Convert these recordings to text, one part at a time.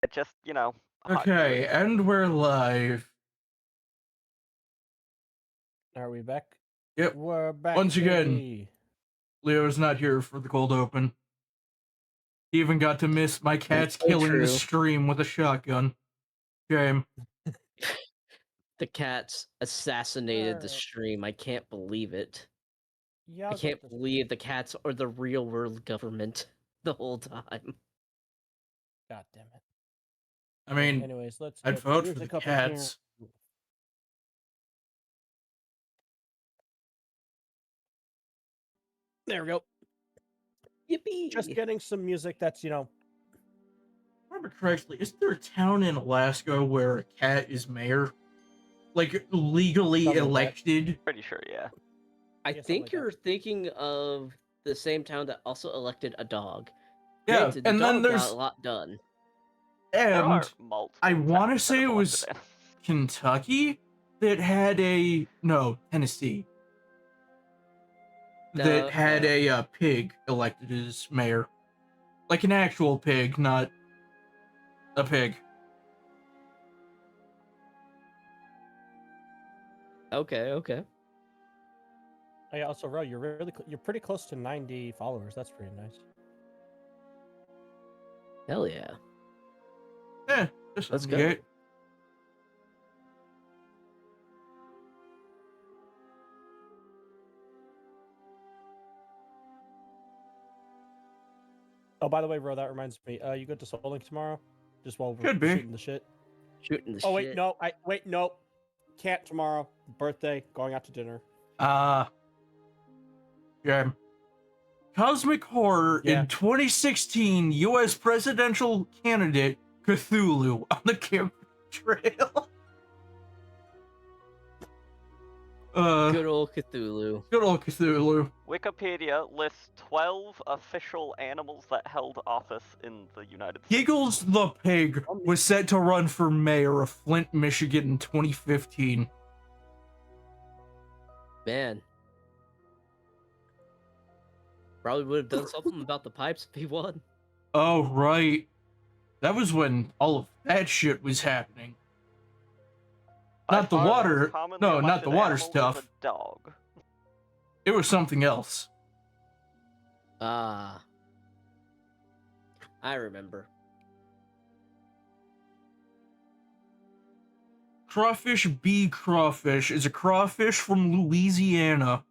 It just, hot Okay, glue. and we're live. Are we back? Yep. We're back, Once again, baby. Leo's not here for the cold open. He even got to miss my cat's So killing the true. stream with a shotgun. Shame. The cats assassinated the Alright. stream. I can't believe it. Yeah, I I'll get can't this. believe the cats are the real world government the whole time. God damn it. I mean, Anyways, let's I'd get vote for the music up in here. cats. There we go. Yippee! Just getting some music that's, If I remember correctly, is there a town in Alaska where a cat is mayor? Like, legally Something like that. elected? Pretty sure, yeah. I Yeah, something think like that. you're thinking of the same town that also elected a dog. Yeah, Granted, the and then dog got there's... a lot done. There are And multiple I want to towns that say have it elected was it. Kentucky that had a... No, Tennessee. That had a pig elected as mayor. Like an actual pig, not a pig. Okay. Oh, yeah, also, Ro, you're pretty close to 90 followers. That's pretty nice. Hell yeah. Just Let's something go. to get. Oh, by the way, Ro, that reminds me. You go to Soul Link tomorrow? Just while we're Could be. shooting the shit. Shooting the Oh, shit. wait, no. Can't tomorrow. Birthday. Going out to dinner. Yeah. Cosmic Horror Yeah. in 2016 U.S. presidential candidate Cthulhu on the campaign trail. Good old Cthulhu. Good old Cthulhu. Wikipedia lists 12 official animals that held office in the United States. Giggles the Pig was set to run for mayor of Flint, Michigan in 2015. Man. Probably would have done something about the pipes if he won. Oh, right. That was when all of that shit was happening. By Not the far, water. most commonly No, not elected the water animal was stuff. a dog. It was something else. I remember. Crawfish B. Crawfish is a crawfish from Louisiana.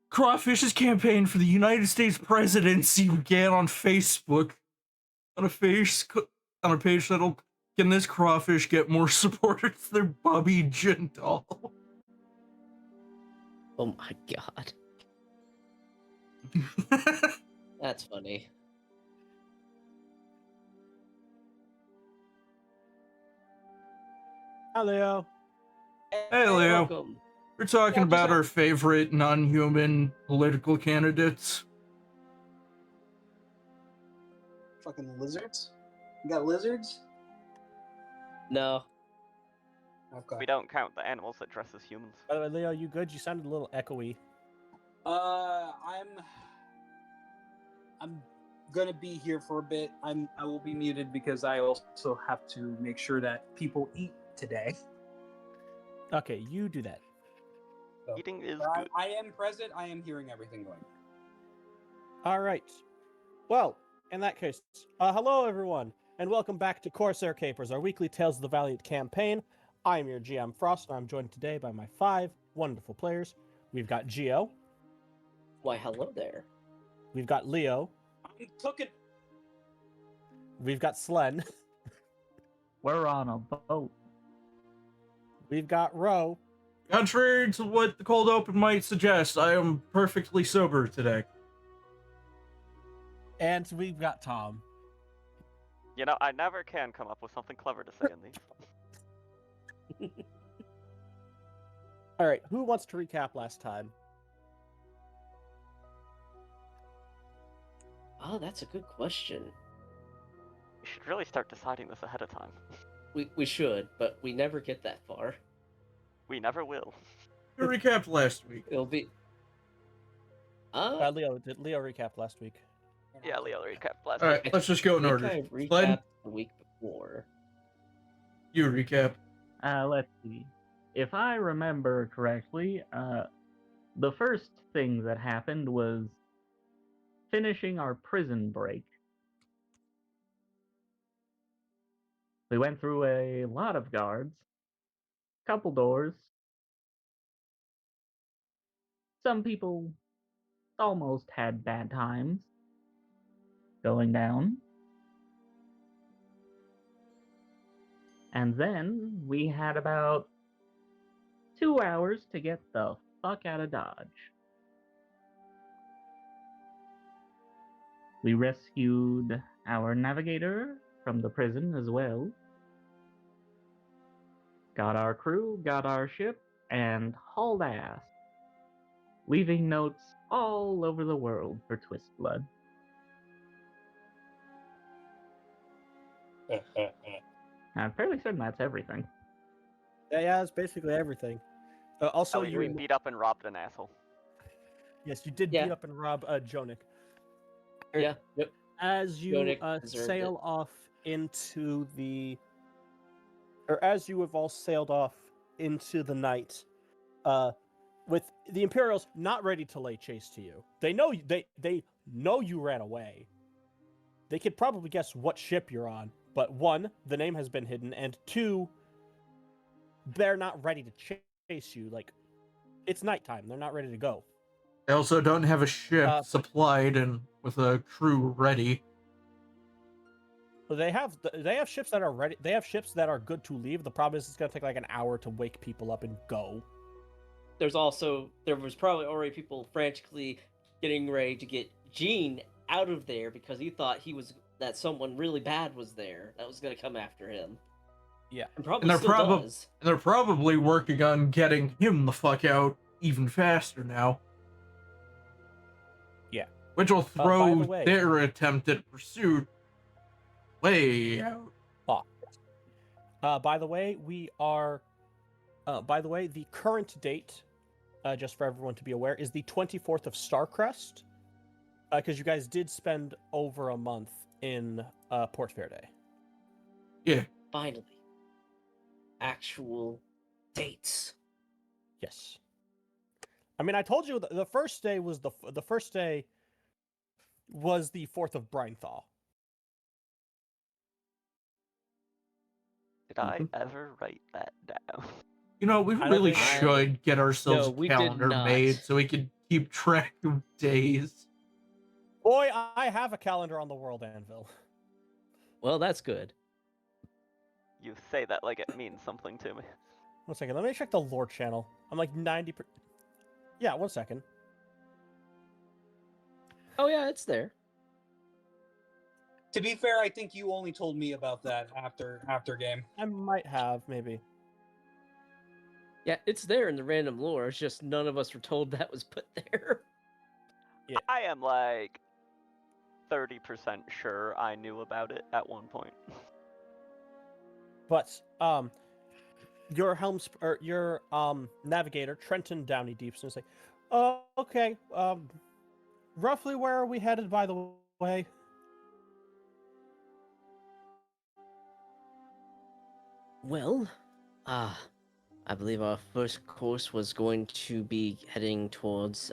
Crawfish's campaign for the United States presidency began on Facebook. On a page titled, "Can this crawfish get more supporters than Bobby Jindal?" Oh my god. That's funny. Hi, Leo. Hey, Leo. Welcome. We're talking about our favorite non-human political candidates. Fucking lizards? You got lizards? No. Okay. We don't count the animals that dress as humans. By the way, Leo, you good? You sounded a little echoey. I'm gonna be here for a bit. I will be muted because I also have to make sure that people eat today. Okay, you do that. So, Eating is but good. I am present. I am hearing everything going. All right. Well, in that case, hello everyone, and welcome back to Corsair Capers, our weekly Tales of the Valiant campaign. I am your GM Frost, and I'm joined today by my 5 wonderful players. We've got Geo. Why, hello there. We've got Leo. I'm cooking. We've got Slen. We're on a boat. We've got Ro. Contrary to what the cold open might suggest, I am perfectly sober today. And we've got Tom. You know, I never can come up with something clever to say in these. All right, who wants to recap last time? Oh, that's a good question. We should really start deciding this ahead of time. We should, but we never get that far. We never will. We recapped last week. It'll be... Leo, did Leo recap last week? Yeah, Leo, recap last All right, week. let's just go in I order. think I Sled, recapped the week before. you recap. Let's see. If I remember correctly, the first thing that happened was finishing our prison break. We went through a lot of guards, couple doors. Some people almost had bad times going down. And then we had about 2 hours to get the fuck out of Dodge. We rescued our navigator from the prison as well. Got our crew, got our ship, and hauled ass, leaving notes all over the world for Twist Blood. I'm fairly certain that's everything. Yeah, it's basically everything. Also, We you beat up and robbed an asshole. yes, you did Yeah. beat up and rob Jonik. Yeah, yep. As you Jonik deserved sail off into the, or as you have all sailed off into the night, with the Imperials not ready to lay chase to you. They know they know you ran away. They could probably guess what ship you're on, but one, the name has been hidden, and two, they're not ready to chase you. Like, it's nighttime. They're not ready to go. They also don't have a ship supplied and with a crew ready. But they have ships that are ready. They have ships that are good to leave. The problem is it's gonna take like an hour to wake people up and go. There was probably already people frantically getting ready to get Gene out of there because he thought that someone really bad was there that was going to come after him. Yeah, and probably And still does. they're probably working on getting him the fuck out even faster now. Yeah. Which will By throw the way- their attempt at pursuit way out. By the way, we are. By the way, the current date, just for everyone to be aware, is the 24th of Starcrest, because you guys did spend over a month in Port Verde. Yeah. Finally. Actual dates. Yes. I mean, I told you the first day was the 4th of Brinethaw. Did I ever write that down? You know, we I don't really think I- should get ourselves No, we a did calendar not. made so we can keep track of days. Boy, I have a calendar on the World Anvil. Well, that's good. You say that like it means something to me. 1 second, let me check the lore channel. I'm like 90%. Yeah, 1 second. Oh yeah, it's there. To be fair, I think you only told me about that after game. I might have, maybe. Yeah, it's there in the random lore. It's just none of us were told that was put there. Yeah. I am like 30% sure I knew about it at one point. But your navigator, Trenton Downey Deepson, is like, oh, okay. Roughly where are we headed, by the way? Well, I believe our first course was going to be heading towards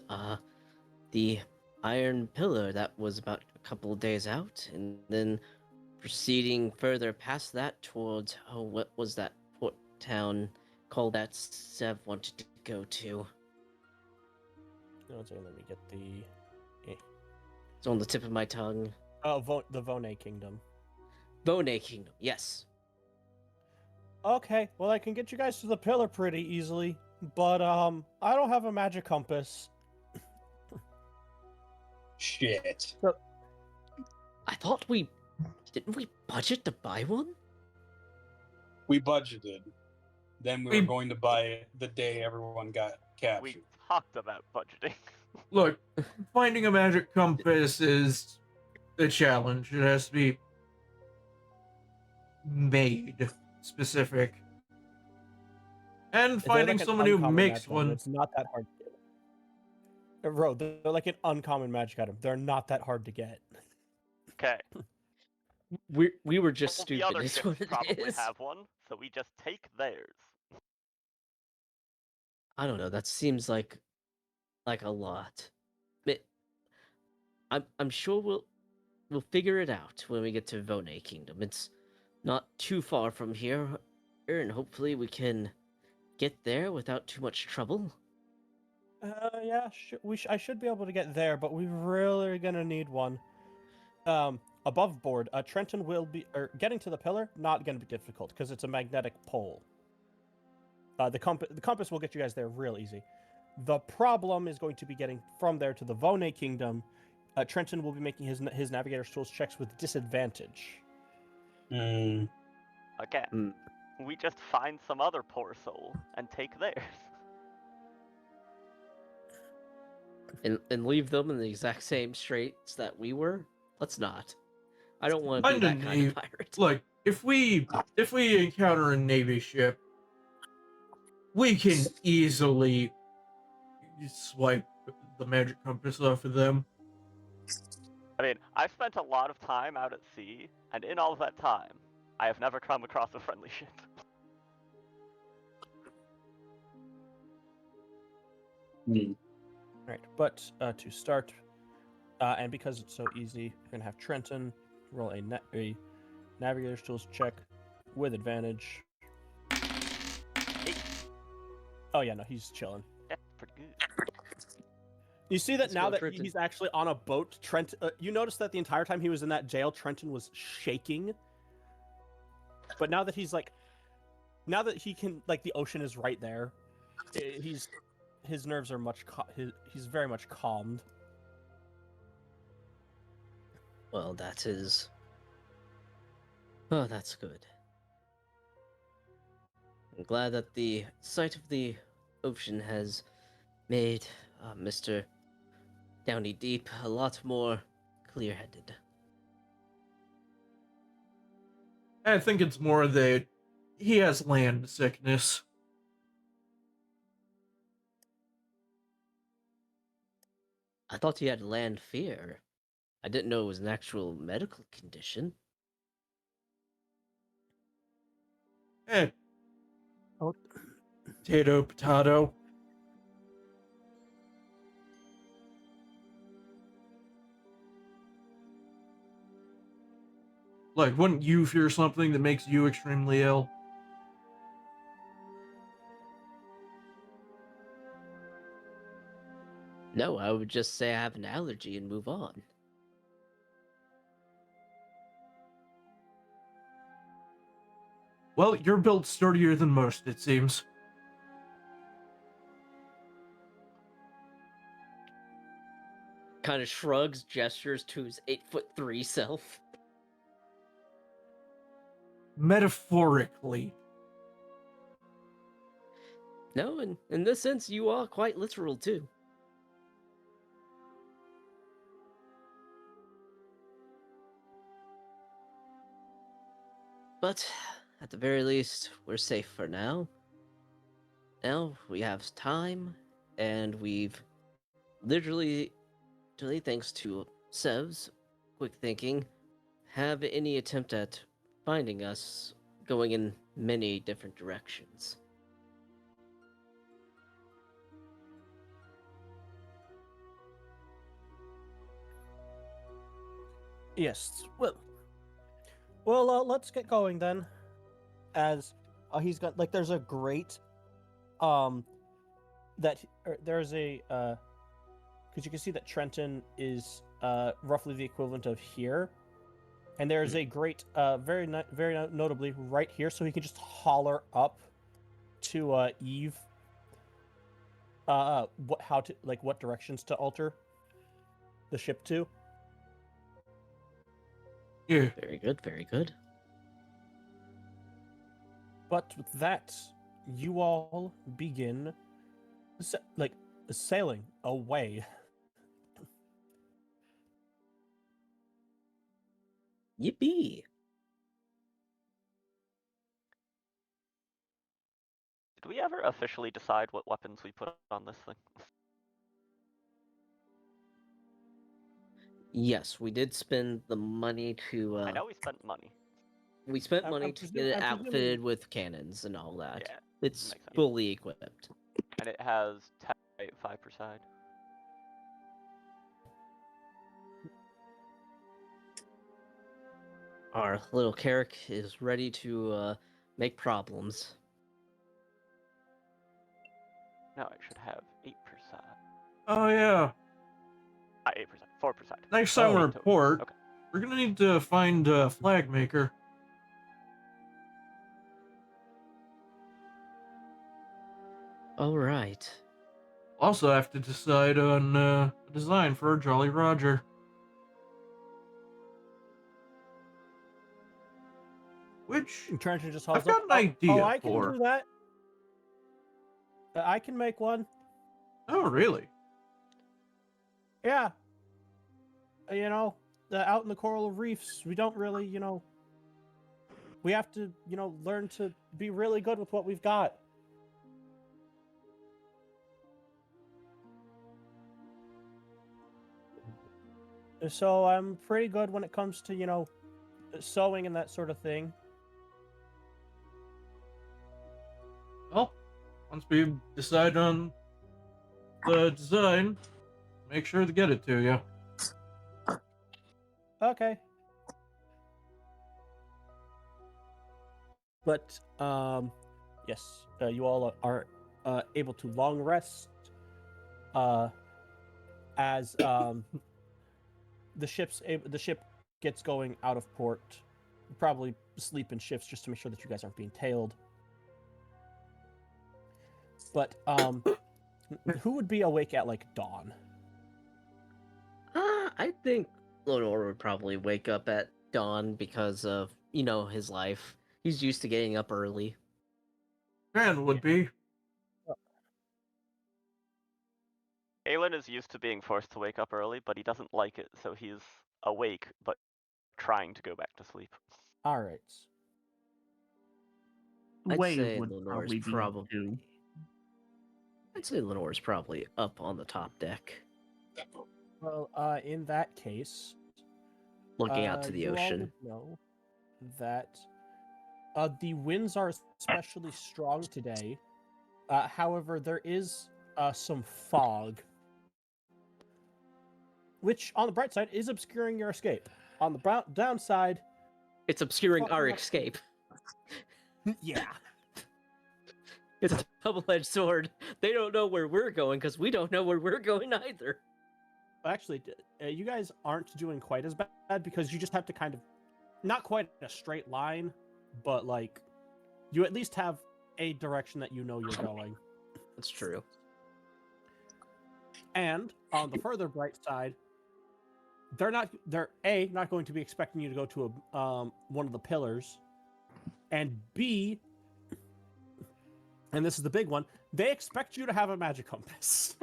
the Iron Pillar that was about a couple of days out, and then proceeding further past that towards what was that port town called that Sev wanted to go to? 1 second, let me get the It's on the tip of my tongue. the Vone Kingdom. Bone Kingdom, yes. Okay, well I can get you guys to the pillar pretty easily, but I don't have a magic compass. Shit. I thought didn't we budget to buy one? We budgeted. Then we We- were going to buy it the day everyone got captured. We talked about budgeting. Look, finding a magic compass is a challenge. It has to be made specific. And They're finding like an someone who uncommon makes magic item. one. It's not that hard to get. Bro, they're like an uncommon magic item. They're not that hard to get. Okay. We were just All the stupid, other is ships what it probably is. have one, so we just take theirs. I don't know. That seems like a lot. But I'm sure we'll figure it out when we get to Vone Kingdom. It's not too far from here, and hopefully we can get there without too much trouble. Yeah, I should be able to get there, but we really are gonna need one. Above board, Trenton will be, or getting to the pillar, not gonna be difficult because it's a magnetic pole. The compass will get you guys there real easy. The problem is going to be getting from there to the Vone Kingdom. Trenton will be making his navigator's tools checks with disadvantage. Mm. Again, Hmm. we just find some other poor soul and take theirs. And leave them in the exact same straits that we were? Let's not. I don't want to be that kind of pirate. Look, if we encounter a Navy ship, we can easily swipe the magic compass off of them. I mean, I've spent a lot of time out at sea, and in all of that time, I have never come across a friendly ship. Mm. All right, but to start, and because it's so easy, we're gonna have Trenton roll a navigator's tools check with advantage. Oh yeah, no, he's chilling. Yeah, pretty good. You see that Let's now go, that Trenton. he's actually on a boat, Trent. You notice that the entire time he was in that jail, Trenton was shaking. But now that now that he can, like, the ocean is right there, his nerves are he's very much calmed. Well, that is. Oh, that's good. I'm glad that the sight of the ocean has made Mr. Downey Deep a lot more clear-headed. I think it's more that he has land sickness. I thought he had land fear. I didn't know it was an actual medical condition. Eh, Oh. potato. Like, wouldn't you fear something that makes you extremely ill? No, I would just say I have an allergy and move on. Well, you're built sturdier than most, it seems. Kind of shrugs, gestures to his 8'3" self. Metaphorically. No, in this sense, you are quite literal too. But at the very least, we're safe for now. Now we have time, and we've literally thanks to Sev's quick thinking, have any attempt at finding us going in many different directions. Yes. Let's get going then. As he's got, like, there's a grate, there's a because you can see that Trenton is roughly the equivalent of here, and there's a grate very notably right here, so he can just holler up to Eve. What directions to alter the ship to. Yeah. Very good, very good. But with that, you all begin, sailing away. Yippee! Did we ever officially decide what weapons we put on this thing? Yes, we did spend the money to. I know we spent money. We spent I'm- money I'm to presu- get it I'm presuming- outfitted with cannons and all that. Yeah, It's makes sense. fully equipped. And it has 5 per side. Our little Carrick is ready to make problems. No, it should have 8 per side. Oh yeah. 8 per side. 4 per side. Next time Oh. we report, Okay. we're gonna need to find a flag maker. All right. Also have to decide on a design for our Jolly Roger. Which Trenton just I've hauls got up. an idea Oh, I can for. do that. I can make one. Oh really? Yeah. You know, out in the coral reefs, we don't really, we have to, learn to be really good with what we've got. So I'm pretty good when it comes to, sewing and that sort of thing. Well, once we decide on the design, make sure to get it to you. Okay. But yes, you all are able to long rest as the ship gets going out of port. Probably sleep in shifts just to make sure that you guys aren't being tailed. But who would be awake at like dawn? I think Lenore would probably wake up at dawn because of, his life. He's used to getting up early. Grand would be. Aelin is used to being forced to wake up early, but he doesn't like it, so he's awake, but trying to go back to sleep. All right. I'd Wave say would Lenore's probably be up probably. too. I'd say Lenore's probably up on the top deck, Well, in that case, looking out to the you all ocean. would know that the winds are especially strong today. However, there is some fog, which, on the bright side, is obscuring your escape. On the downside, It's obscuring our Fucking up. escape. yeah. It's a double-edged sword. They don't know where we're going because we don't know where we're going either. Actually, you guys aren't doing quite as bad because you just have to kind of, not quite a straight line, but like, you at least have a direction that you know you're going. That's true. And on the further bright side, they're not going to be expecting you to go to a one of the pillars, and B, and this is the big one, they expect you to have a magic compass.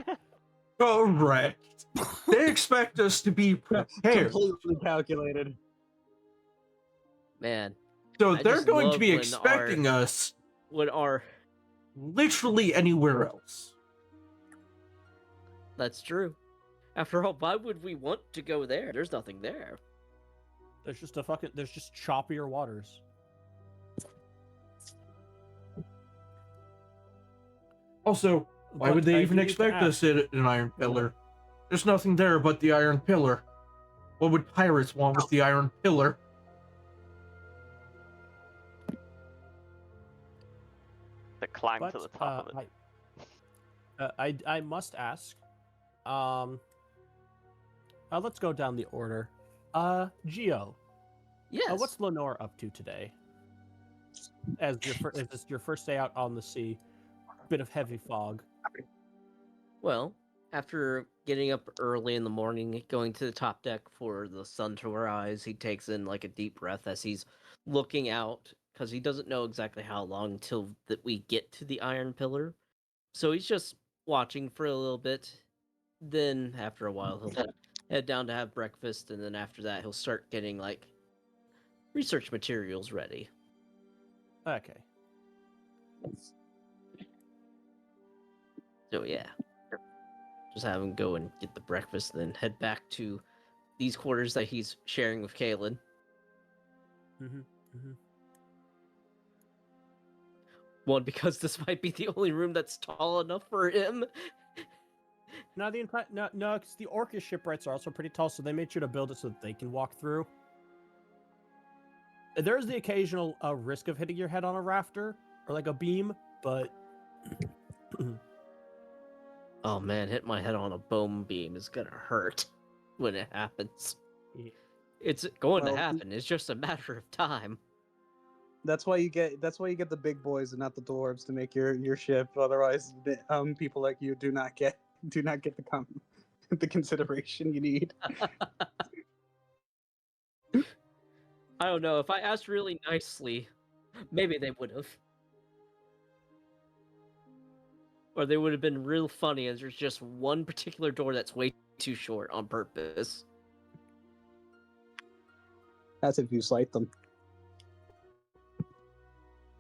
Correct. They expect us to be prepared. Completely calculated. Man, So I they're just going to love be when expecting us when our... literally anywhere else. That's true. After all, why would we want to go there? There's nothing there. There's just choppier waters. Also, why But would they I even do need to expect us ask, at an iron pillar? There's nothing there but the iron pillar. What would pirates want with the iron pillar? To climb but to the top of it. I must ask. Let's go down the order. Geo, Yes. what's Lenore up to today? As is this your first day out on the sea? Bit of heavy fog. Well, after getting up early in the morning, going to the top deck for the sun to rise, he takes in like a deep breath as he's looking out because he doesn't know exactly how long till that we get to the iron pillar. So he's just watching for a little bit. Then after a while, he'll head down to have breakfast, and then after that, he'll start getting like research materials ready. Okay. So yeah, just have him go and get the breakfast, then head back to these quarters that he's sharing with Kalen. One, because this might be the only room that's tall enough for him. No, because the Orcish shipwrights are also pretty tall, so they made sure to build it so that they can walk through. There's the occasional risk of hitting your head on a rafter or like a beam, but Oh man, hit my head on a bone beam is gonna hurt when it happens. Yeah. It's going Well, to happen. It's just a matter of time. That's why you get the big boys and not the dwarves to make your ship. Otherwise, people like you do not get the the consideration you need. I don't know. If I asked really nicely, maybe they would have. Or they would have been real funny as there's just one particular door that's way too short on purpose. That's if you slight them.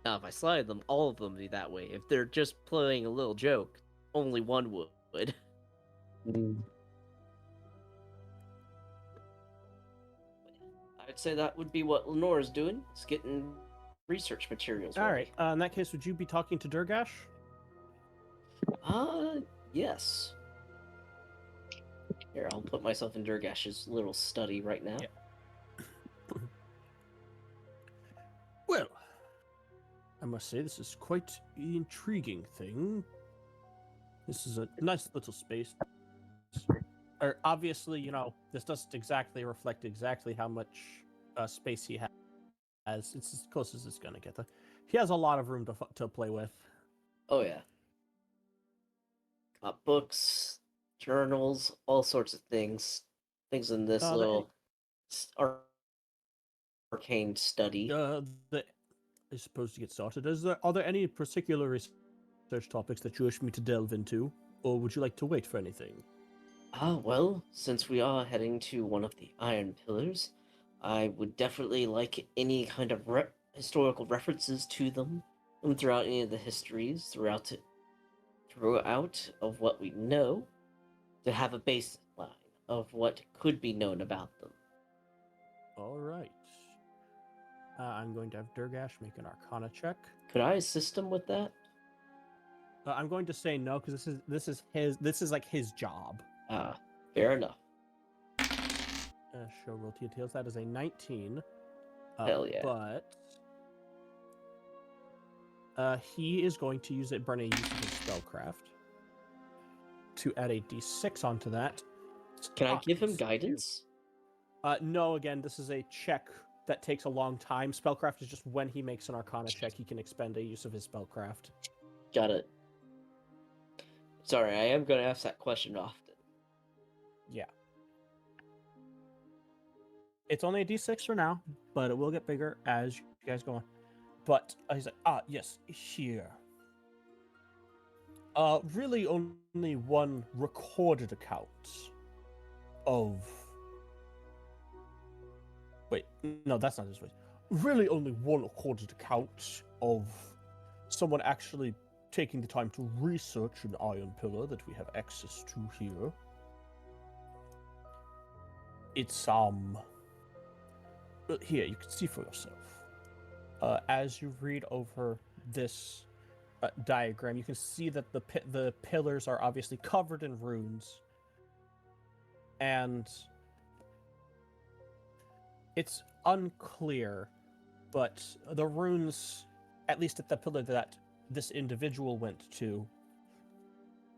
Now, if I slide them, all of them be that way. If they're just playing a little joke, only one would. I'd say that would be what Lenore's doing. Is getting research materials all ready. right. In that case, would you be talking to Durgash? Yes. Here, I'll put myself in Durgash's little study right now. Yeah. Well, I must say this is quite an intriguing thing. This is a nice little space. Obviously, this doesn't exactly reflect exactly how much space he has. It's as close as it's going to get. He has a lot of room to play with. Oh yeah. Got books, journals, all sorts of things. Things in this little arcane study. I suppose to get started, are there any particular research topics that you wish me to delve into, or would you like to wait for anything? Well, since we are heading to one of the Iron Pillars, I would definitely like any kind of historical references to them throughout any of the histories, throughout of what we know, to have a baseline of what could be known about them. All right. I'm going to have Durgash make an Arcana check. Could I assist him with that? I'm going to say no because this is like his job. Fair enough. Show roll details. That is a 19. Hell yeah. But he is going to use it, burn a use of his spellcraft to add a d6 onto that. Can I give him guidance? No, again, this is a check that takes a long time. Spellcraft is just when he makes an Arcana check, he can expend a use of his spellcraft. Got it. Sorry, I am going to ask that question often. Yeah. It's only a d6 for now, but it will get bigger as you guys go on. But he's like, yes, here. Really only one recorded account of... Wait, no, that's not his voice. Really only one recorded account of someone actually taking the time to research an iron pillar that we have access to here. It's, here, you can see for yourself. As you read over this diagram, you can see that the pillars are obviously covered in runes. And it's unclear, but the runes, at least at the pillar that this individual went to,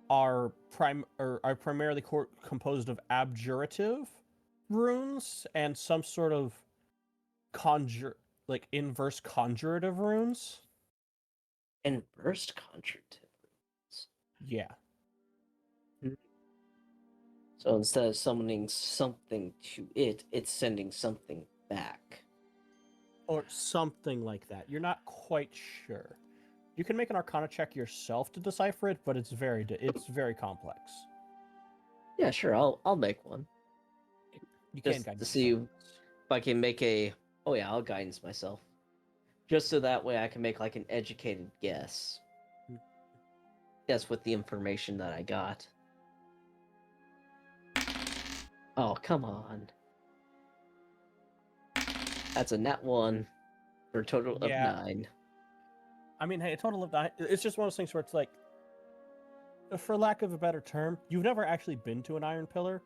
are primarily composed of abjurative runes and some sort of inverse conjurative runes. Inverse conjurative runes? Yeah. So instead of summoning something to it, it's sending something back. Or something like that. You're not quite sure. You can make an Arcana check yourself to decipher it, but it's very complex. Yeah, sure. I'll make one. You Just can guide to see if I can make a... Oh yeah, I'll guidance myself. Just so that way I can make like an educated guess. Guess with the information that I got. Oh, come on. That's a nat 1 for a total of Yeah. 9. I mean, hey, a total of 9. It's just one of those things where it's like, for lack of a better term, you've never actually been to an iron pillar,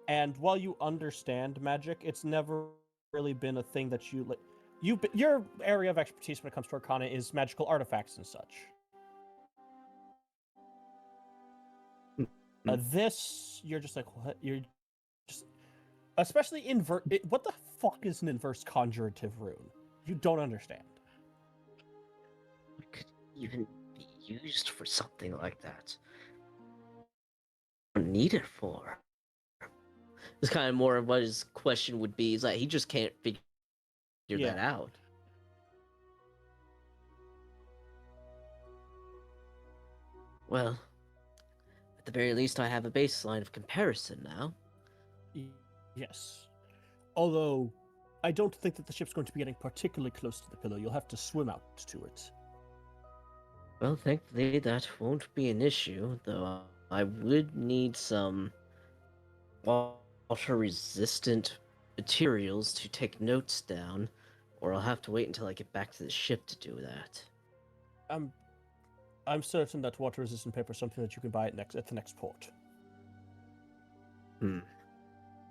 and while you understand magic, it's never really been a thing that you like. Your area of expertise when it comes to Arcana is magical artifacts and such. This, you're just like, what? You're just, especially what the fuck is an inverse conjurative rune? You don't understand. What could even be used for something like that? Need it for? It's kind of more of what his question would be. Is like he just can't figure that out. Well, at the very least, I have a baseline of comparison now. Yes. Although, I don't think that the ship's going to be getting particularly close to the pillar. You'll have to swim out to it. Well, thankfully, that won't be an issue, though I would need some water-resistant materials to take notes down, or I'll have to wait until I get back to the ship to do that. I'm certain that water-resistant paper is something that you can buy at the next port.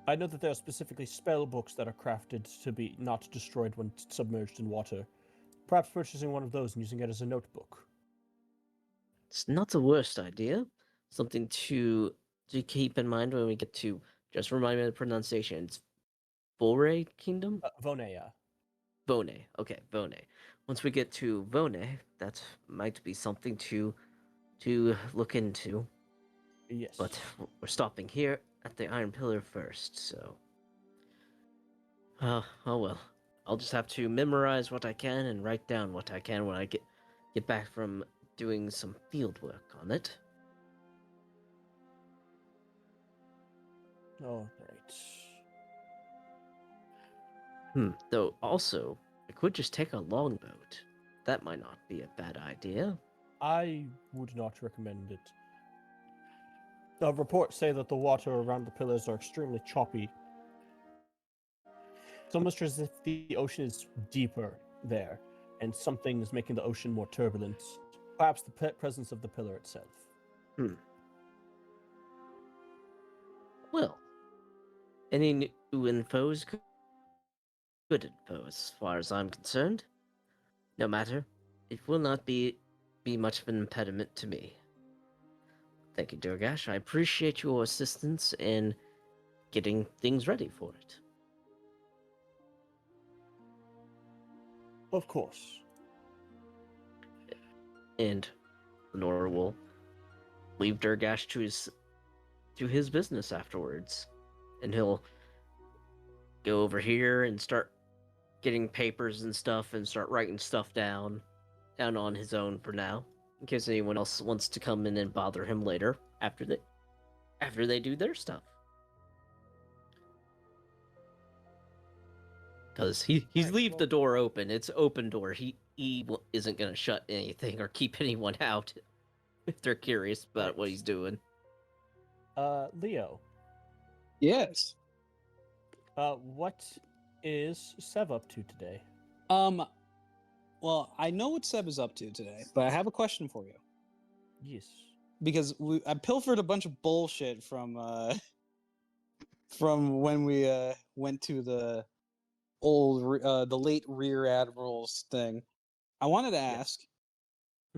I know that there are specifically spell books that are crafted to be not destroyed when submerged in water. Perhaps purchasing one of those and using it as a notebook. It's not the worst idea. Something to keep in mind when we get to. Just remind me of the pronunciation. It's Vore Kingdom? Vonea. Vone. Okay, Vone. Once we get to Vone, that might be something to look into. Yes. But we're stopping here at the Iron Pillar first, so. Oh well. I'll just have to memorize what I can and write down what I can when I get back from doing some field work on it. All right. Though also, I could just take a longboat. That might not be a bad idea. I would not recommend it. Reports say that the water around the pillars are extremely choppy. It's almost as if the ocean is deeper there, and something is making the ocean more turbulent. Perhaps the presence of the pillar itself. Well, any new info is good info as far as I'm concerned. No matter, it will not be much of an impediment to me. Thank you, Durgash. I appreciate your assistance in getting things ready for it. Of course. And Lenora will leave Durgash to his business afterwards. And he'll go over here and start getting papers and stuff and start writing stuff down on his own for now, in case anyone else wants to come in and bother him later after they do their stuff. Because he's Right, leave well- the door open. It's open door. He isn't gonna shut anything or keep anyone out if they're curious about what he's doing. Leo, Yes. what is Sev up to today? Well, I know what Seb is up to today, but I have a question for you. Yes. Because I pilfered a bunch of bullshit from from when we went to the the late Rear Admiral's thing. I wanted to ask,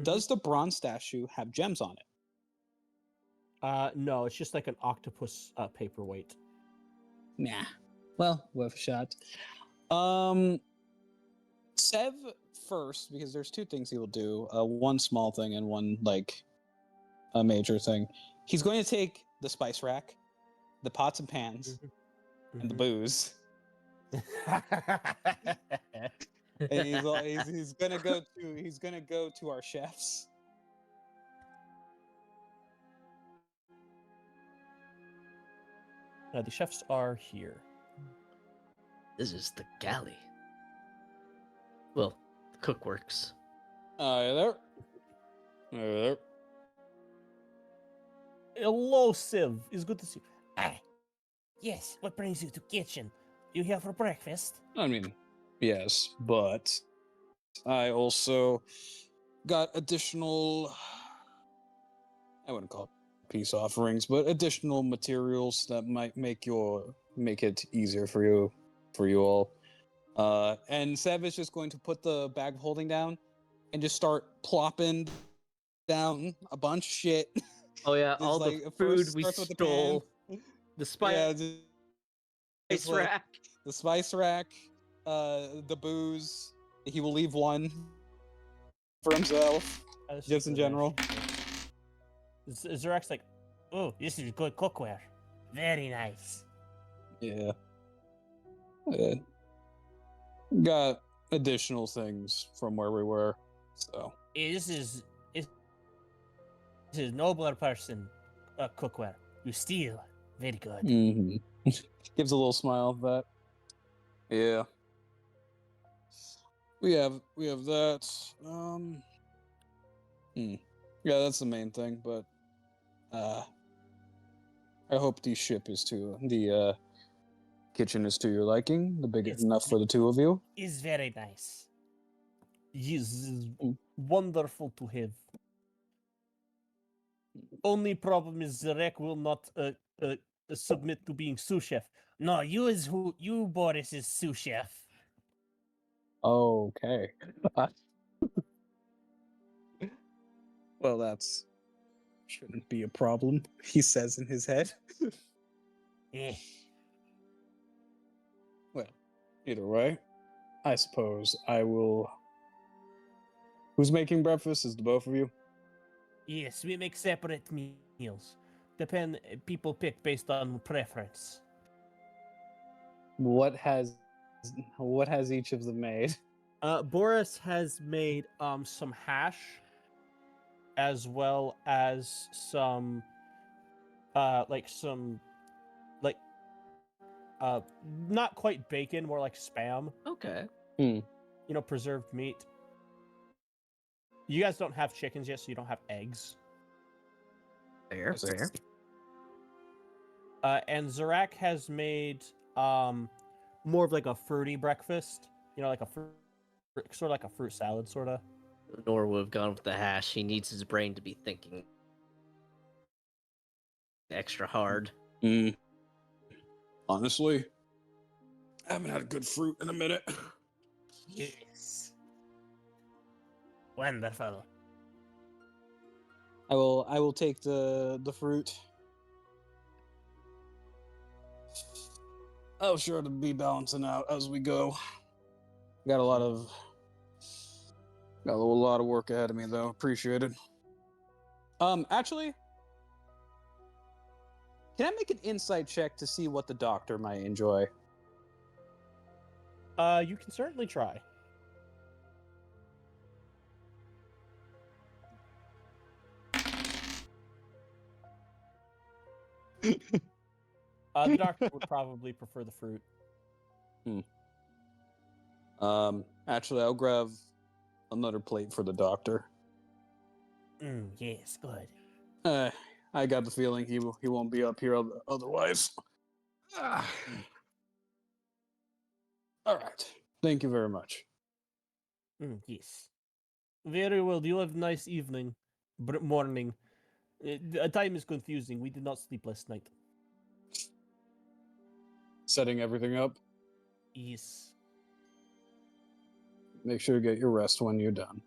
does the bronze statue have gems on it? No, it's just like an octopus paperweight. Nah. Well, worth a shot. Sev first, because there's two things he will do. One small thing and one like a major thing. He's going to take the spice rack, the pots and pans, and the booze. And he's gonna go to our chefs. The chefs are here. This is the galley. Well, the cookworks. There. There. Hello, Siv. It's good to see you. Yes, what brings you to kitchen? You here for breakfast? I mean, Yes, but I also got additional, I wouldn't call it peace offerings, but additional materials that might make it easier for you all. And Sev is just going to put the bag of holding down and just start plopping down a bunch of shit. Oh yeah, Just all the like food first we starts with the pan. stole. The spice Yeah, just like rack. the spice rack, the booze. He will leave one for himself, That's just in good, general. Zarek's like, oh, this is good cookware. Very nice. Yeah. Uh, got additional things from where we were, so. This is nobler person cookware. You steal. Very good. Mm-hmm. Gives a little smile of that. Yeah. We have that. Yeah, that's the main thing, but I hope the kitchen is to your liking. The big It's enough for the two of you. Is very nice. Is Mm. wonderful to have. Only problem is Zarek will not submit to being sous chef. No, you Boris is sous chef. Okay. Well, that's shouldn't be a problem, he says in his head. Eh. Well, either way, I suppose I will. Who's making breakfast? Is the both of you? Yes, we make separate meals. People pick based on preference. What has each of them made? Boris has made some hash, as well as some like not quite bacon, more like spam. Okay. Preserved meat. You guys don't have chickens yet, so you don't have eggs. Fair. And Zarak has made more of like a fruity breakfast. Like a sort of like a fruit salad, sort of. Nor would have gone with the hash. He needs his brain to be thinking extra hard. Honestly, I haven't had a good fruit in a minute. Yes. Wonderful. I will take the fruit. I'll sure to be balancing out as we go. Got a lot of work ahead of me though. Appreciate it. Actually, can I make an insight check to see what the doctor might enjoy? You can certainly try. The doctor would probably prefer the fruit. Actually, I'll grab another plate for the doctor. Yes, good. I got the feeling he won't be up here otherwise. All right. Thank you very much. Yes. Very well. You have a nice evening. Morning. Time is confusing. We did not sleep last night. Setting everything up. Yes. Make sure to get your rest when you're done.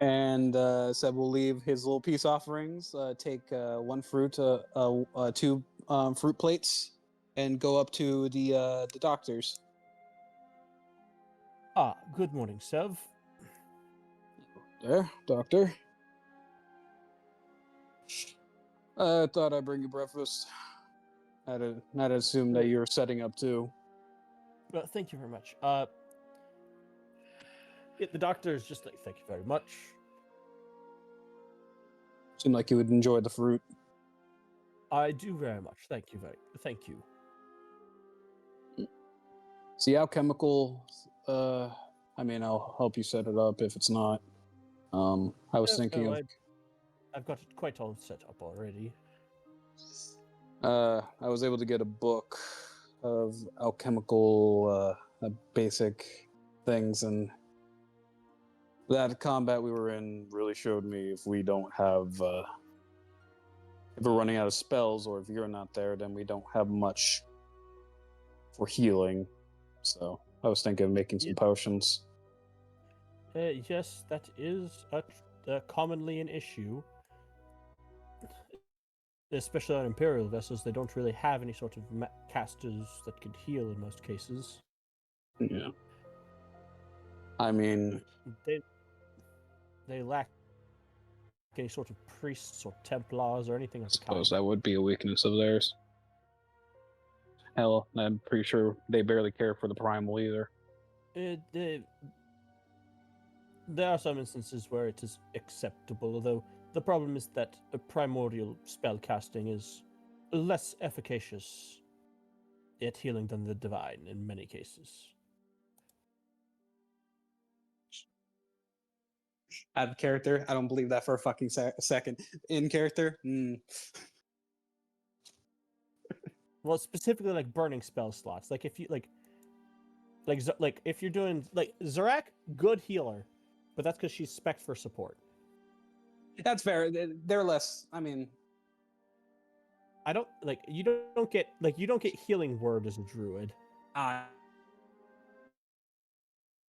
And Seb will leave his little peace offerings, take one fruit, two fruit plates, and go up to the doctor's. Good morning, Sev. There, doctor. I thought I'd bring you breakfast. I'd assume that you're setting up too. Thank you very much. The doctor is just like, thank you very much. Seemed like you would enjoy the fruit. I do very much. Thank you. See how chemical. I mean, I'll help you set it up if it's not. I was thinking of. I've got it quite all set up already. I was able to get a book of alchemical basic things, and that combat we were in really showed me if we don't have if we're running out of spells, or if you're not there, then we don't have much for healing. So I was thinking of making some potions. Yes, that is commonly an issue. Especially on Imperial vessels, they don't really have any sort of casters that could heal in most cases. Yeah. I mean, they lack any sort of priests or Templars or anything I of the suppose kind. that would be a weakness of theirs. Hell, I'm pretty sure they barely care for the primal either. There are some instances where it is acceptable, although the problem is that a primordial spell casting is less efficacious at healing than the divine in many cases. Out of character, I don't believe that for a fucking second. In character, Well, specifically like burning spell slots. Like if you like if you're doing like Zarak, good healer, but that's because she's spec'd for support. that's fair. They're less. I mean, I don't like you don't get healing word as a druid. yeah,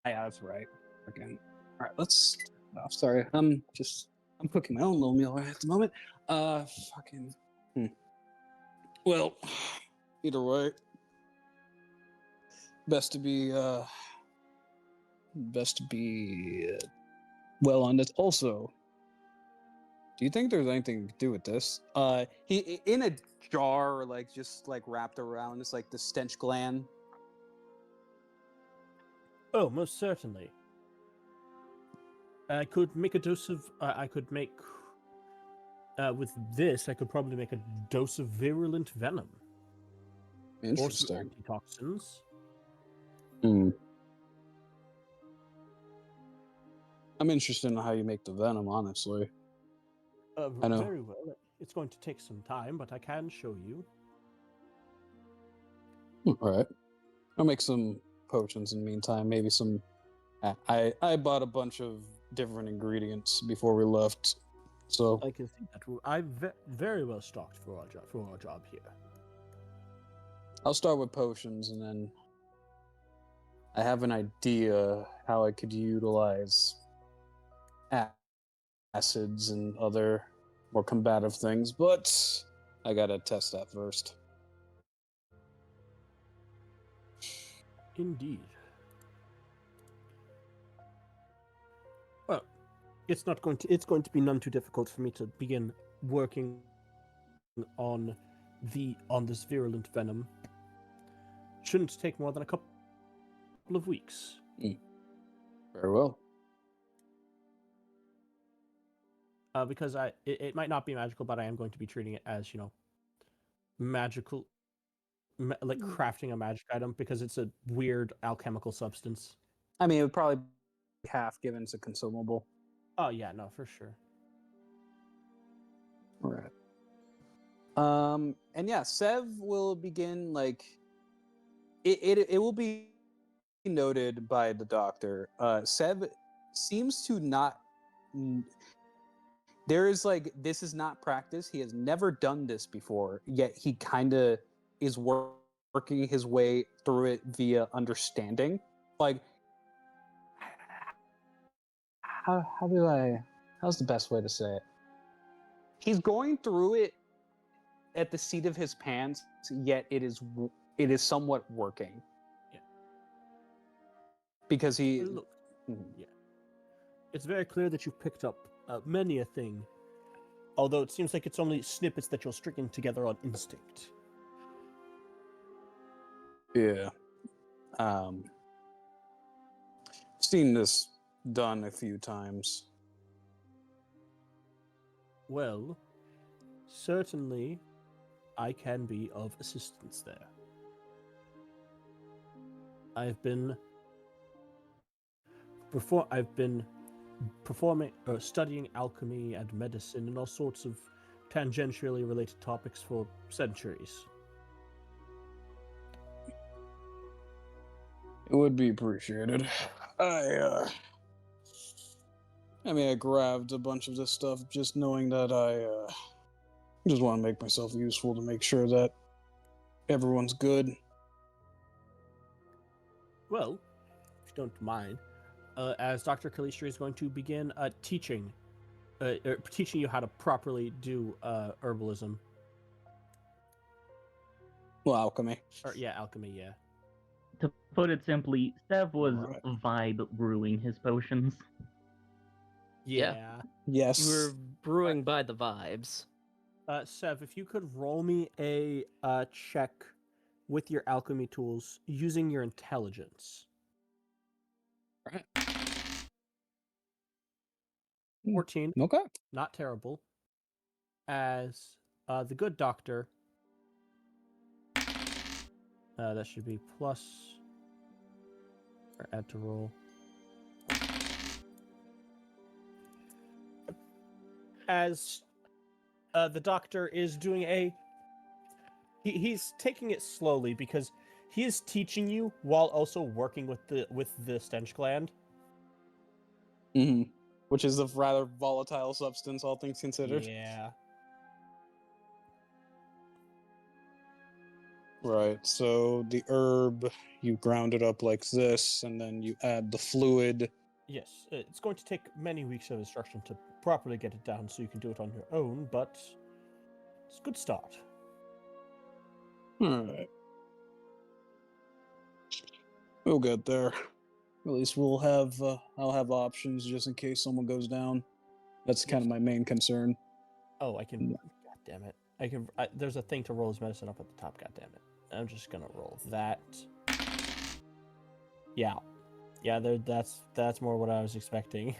that's right. Again, all right. Let's. Oh, sorry, I'm cooking my own little meal at the moment. Fucking. Well, either way, best to be well on this. Also, do you think there's anything to do with this? He in a jar, like just like wrapped around. It's like the stench gland. Oh, most certainly. I could make a dose of. I could make. With this, I could probably make a dose of virulent venom or some Interesting. antitoxins. I'm interested in how you make the venom, honestly. I know. Very well. It's going to take some time, but I can show you. All right. I'll make some potions in the meantime. Maybe some. I bought a bunch of different ingredients before we left, so I can see that. I'm very well stocked for our job here. I'll start with potions, and then I have an idea how I could utilize acids and other more combative things, but I gotta test that first. Indeed. Well, it's going to be none too difficult for me to begin working on this virulent venom. Shouldn't take more than a couple of weeks. Very well. Because it might not be magical, but I am going to be treating it as, magical, like crafting a magic item, because it's a weird alchemical substance. I mean, it would probably be half given it's a consumable. Oh yeah, no, for sure. All right. And yeah, Sev will begin like it will be noted by the doctor. Sev seems to not. There is like this is not practice. He has never done this before. Yet he kind of is working his way through it via understanding. Like, how's the best way to say it? He's going through it at the seat of his pants, yet it is somewhat working. Yeah. Because he. Look, yeah. It's very clear that you've picked up many a thing, although it seems like it's only snippets that you're stringing together on instinct. Yeah. Seen this done a few times. Well, certainly I can be of assistance there. I've been performing or studying alchemy and medicine and all sorts of tangentially related topics for centuries. It would be appreciated. I grabbed a bunch of this stuff just knowing that I just want to make myself useful to make sure that everyone's good. Well, if you don't mind, as Dr. Kalistri is going to begin teaching you how to properly do herbalism. Well, alchemy. Or yeah, alchemy, yeah. To put it simply, Sev was Right. vibe brewing his potions. Yeah. Yeah. Yes. You were brewing by the vibes. Sev, if you could roll me a check with your alchemy tools using your intelligence. Right. 14, Okay. not terrible. As the good doctor, that should be plus, or add to roll. As the doctor is doing he's taking it slowly because he is teaching you while also working with the stench gland. Mm-hmm. Which is a rather volatile substance, all things considered. Yeah. Right. So the herb, you ground it up like this, and then you add the fluid. Yes, it's going to take many weeks of instruction to properly get it down so you can do it on your own, but it's a good start. All right. We'll get there. At least we'll have. I'll have options just in case someone goes down. That's kind of my main concern. Oh, I can. Yeah. God damn it! There's a thing to roll his medicine up at the top. God damn it! I'm just gonna roll that. Yeah, yeah. That's more what I was expecting.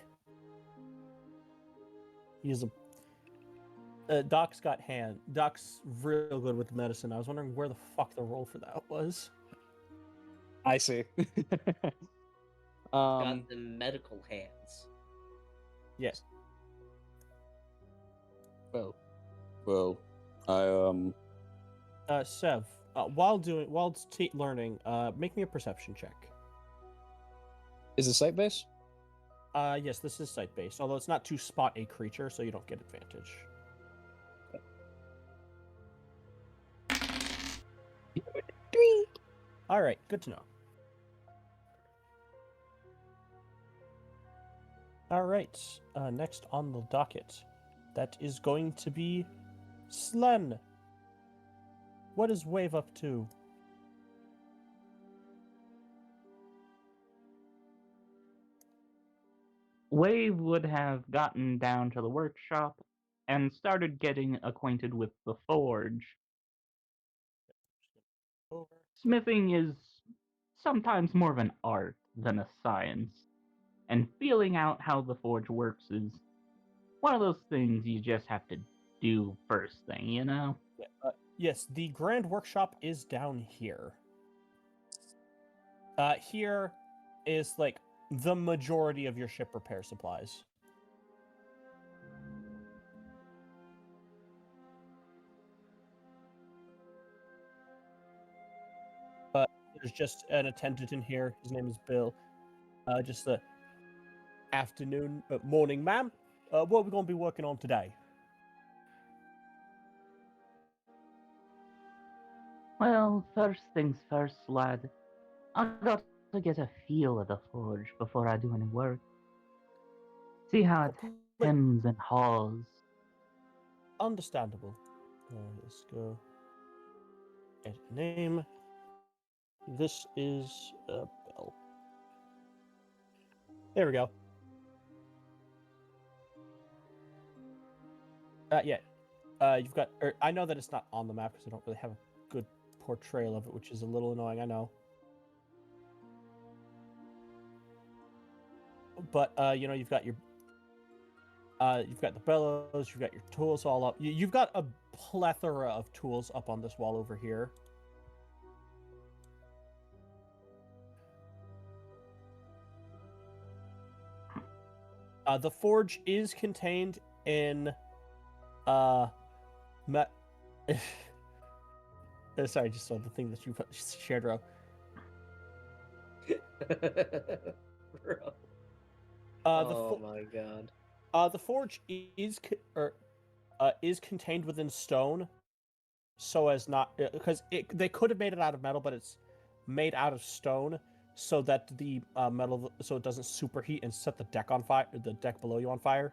He's a. Doc's got hand. Doc's real good with medicine. I was wondering where the fuck the roll for that was. I see. Got the medical hands. Yes. Well, I Sev, while learning, make me a perception check. Is it site based? Yes, this is site based, although it's not to spot a creature, so you don't get advantage. All right, good to know. All right, next on the docket, that is going to be Slen. What is Wave up to? Wave would have gotten down to the workshop and started getting acquainted with the forge. Smithing is sometimes more of an art than a science, and feeling out how the forge works is one of those things you just have to do first thing, you know? Yes, the Grand Workshop is down here. Here is like the majority of your ship repair supplies. There's just an attendant in here. His name is Bill. Just the morning, ma'am. What are we going to be working on today? Well, first things first, lad. I got to get a feel of the forge before I do any work. See how it hems and haws. Understandable. Let's go. Edit name. This is Bill. There we go. Yeah. You've got. I know that it's not on the map because I don't really have a good portrayal of it, which is a little annoying. I know. But you've got your. You've got the bellows. You've got your tools all up. You've got a plethora of tools up on this wall over here. The forge is contained in Ma- Sorry, just saw the thing that you shared, Ro. Bro. The Oh my god. the forge is contained within stone, so as not because they could have made it out of metal, but it's made out of stone so that the metal so it doesn't superheat and set the deck on fire, the deck below you on fire.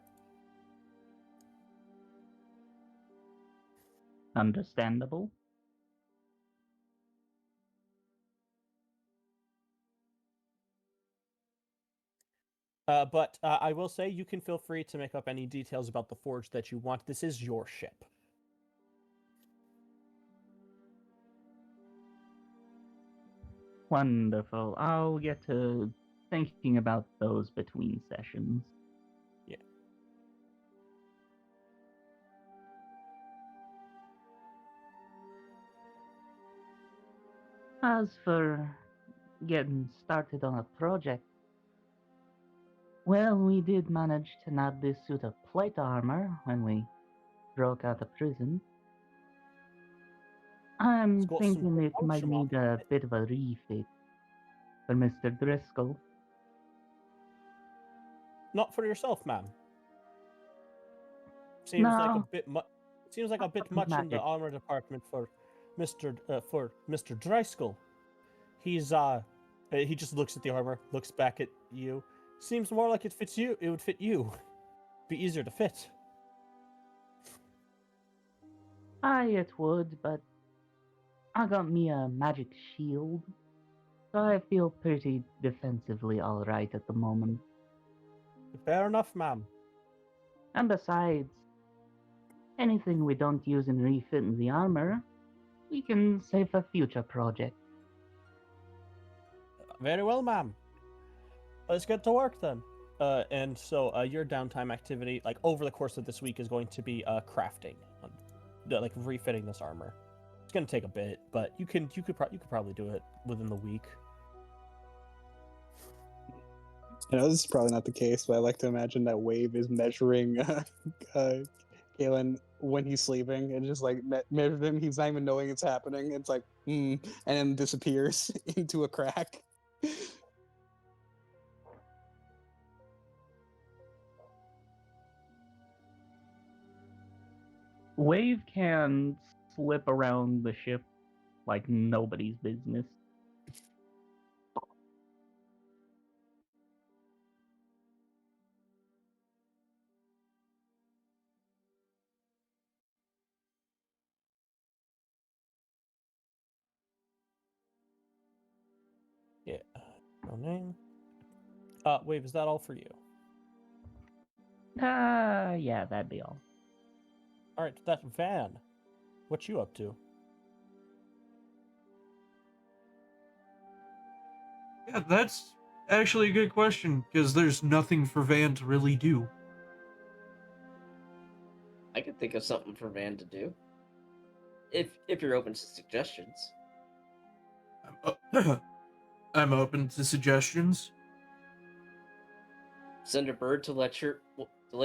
Understandable. But I will say you can feel free to make up any details about the forge that you want. This is your ship. Wonderful. I'll get to thinking about those between sessions. Yeah. As for getting started on a project, well, we did manage to nab this suit of plate armor when we broke out of prison. I'm It's got some thinking good it might function on need a it. bit of a refit for Mr. Driscoll. Not for yourself, ma'am. Seems like a No, bit much. Seems like a bit much in the magic. armor department for Mr. Driscoll. He's he just looks at the armor, looks back at you. Seems more like it fits you. It would fit you. Be easier to fit. Aye, it would, but I got me a magic shield, so I feel pretty defensively alright at the moment. Fair enough, ma'am. And besides, anything we don't use in refitting the armor, we can save for future projects. Very well, ma'am. Let's get to work then. And so your downtime activity, like over the course of this week, is going to be crafting, like refitting this armor. It's going to take a bit, but you could probably do it within the week. I know this is probably not the case, but I like to imagine that Wave is measuring Galen when he's sleeping and just like measures him. He's not even knowing it's happening. It's like, and then disappears into a crack. Wave can slip around the ship like nobody's business. Yeah. No name. Wave, is that all for you? Yeah, that'd be all. All right, that Van. What you up to? Yeah, that's actually a good question because there's nothing for Van to really do. I could think of something for Van to do. If you're open to suggestions. I'm open to suggestions. Send a bird to let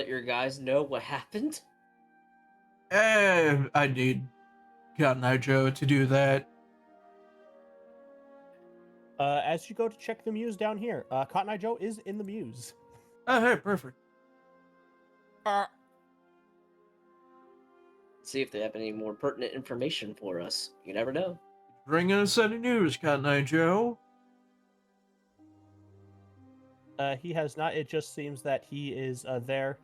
your guys know what happened. I need Cotton Eye Joe to do that. As you go to check the muse down here, Cotton Eye Joe is in the muse. Oh, hey, perfect. See if they have any more pertinent information for us. You never know. Bring us any news, Cotton Eye Joe. He has not. It just seems that he is there,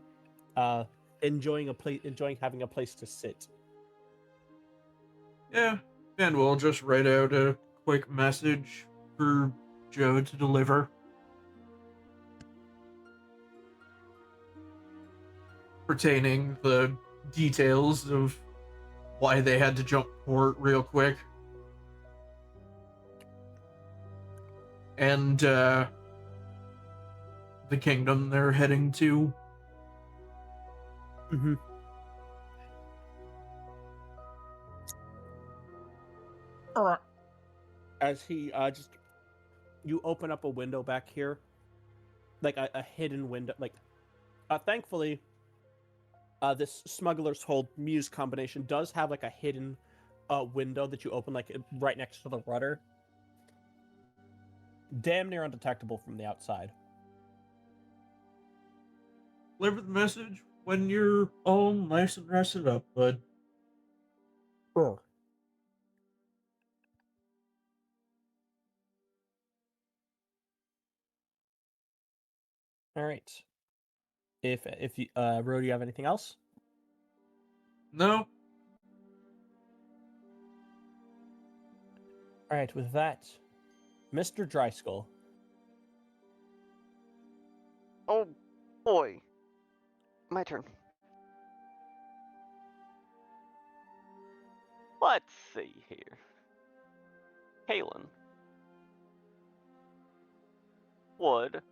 enjoying having a place to sit. Yeah, and we'll just write out a quick message for Joe to deliver. Pertaining the details of why they had to jump port real quick. And, the kingdom they're heading to. Mm-hmm. As he just, you open up a window back here, like a hidden window. Like, thankfully, This Smuggler's Hold Muse combination does have like a hidden window that you open like right next to the rudder. Damn near undetectable from the outside. Deliver the message when you're all nice and rested up, bud. Oh. All right. If you Ro, do you have anything else? No. All right. With that, Mr. Dryskull. Oh boy. My turn. Let's see here. Kalen would,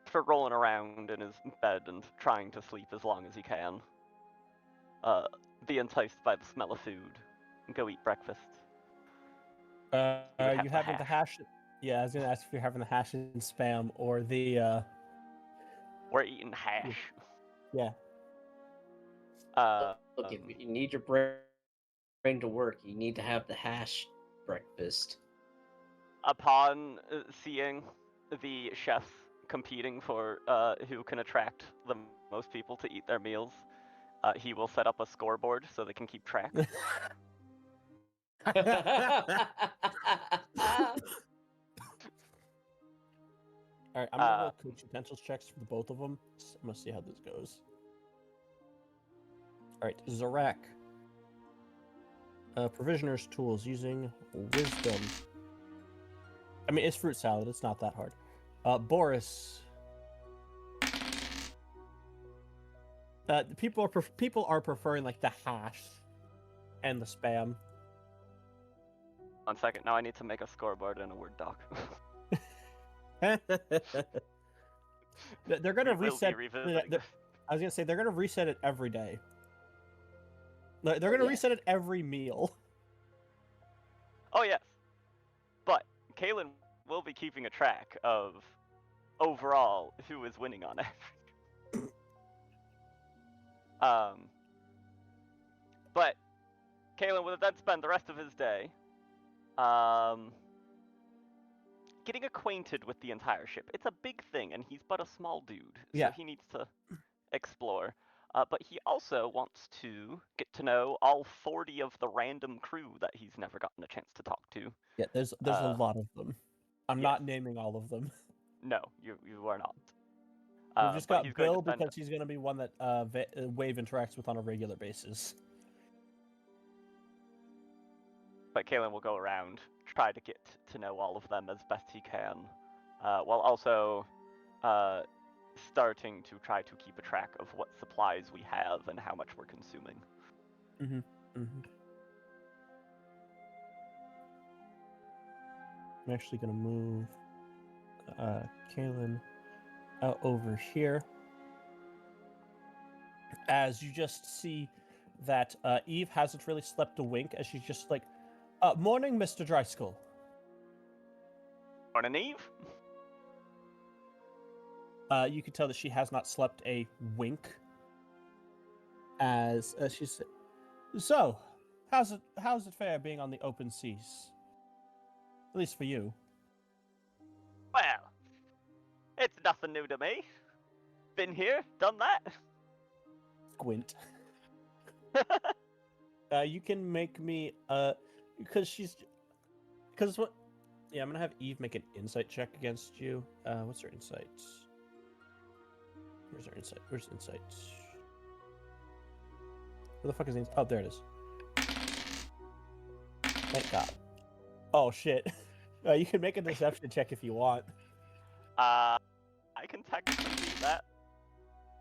for rolling around in his bed and trying to sleep as long as he can, be enticed by the smell of food and go eat breakfast. He would have You the having the hash? Yeah, I was gonna ask if you're having the hash and spam or the. We're eating hash. Yeah. Look, if you need your brain to work, you need to have the hash breakfast. Upon seeing the chefs competing for who can attract the most people to eat their meals, he will set up a scoreboard so they can keep track. All right, I'm gonna roll coach utensils checks for the both of them. I'm gonna see how this goes. All right, Zarak. Provisioner's tools using wisdom. I mean, it's fruit salad. It's not that hard. Boris. People are preferring like the hash and the spam. 1 second. Now I need to make a scoreboard in a Word doc. They're gonna We will be reset. revisiting this. I was gonna say they're gonna reset it every day. They're gonna reset it every meal. Oh yes, but Kalen will be keeping a track of overall who is winning on average. But Kalen will then spend the rest of his day getting acquainted with the entire ship. It's a big thing, and he's but a small dude, so he needs to explore. But he also wants to get to know all 40 of the random crew that he's never gotten a chance to talk to. Yeah, there's a lot of them. I'm not naming all of them. No, you are not. We've just got he's going to Bill spend... because he's going to be one that Wave interacts with on a regular basis. But Kalen will go around, try to get to know all of them as best he can, while also starting to try to keep a track of what supplies we have and how much we're consuming. I'm actually going to move Kalen over here. As you just see that Eve hasn't really slept a wink, as she's just like, morning, Mr. Dryskull. Morning, Eve. You can tell that she has not slept a wink. As she said, so, how's it fare being on the open seas? At least for you. Well, it's nothing new to me. Been here, done that. Squint. You can make me because what? Yeah, I'm gonna have Eve make an insight check against you. What's her insight? Where's her insight? Where's insight? Where the fuck is the insight? Oh, there it is. Thank God. Oh shit. You can make a deception check if you want. I can technically do that.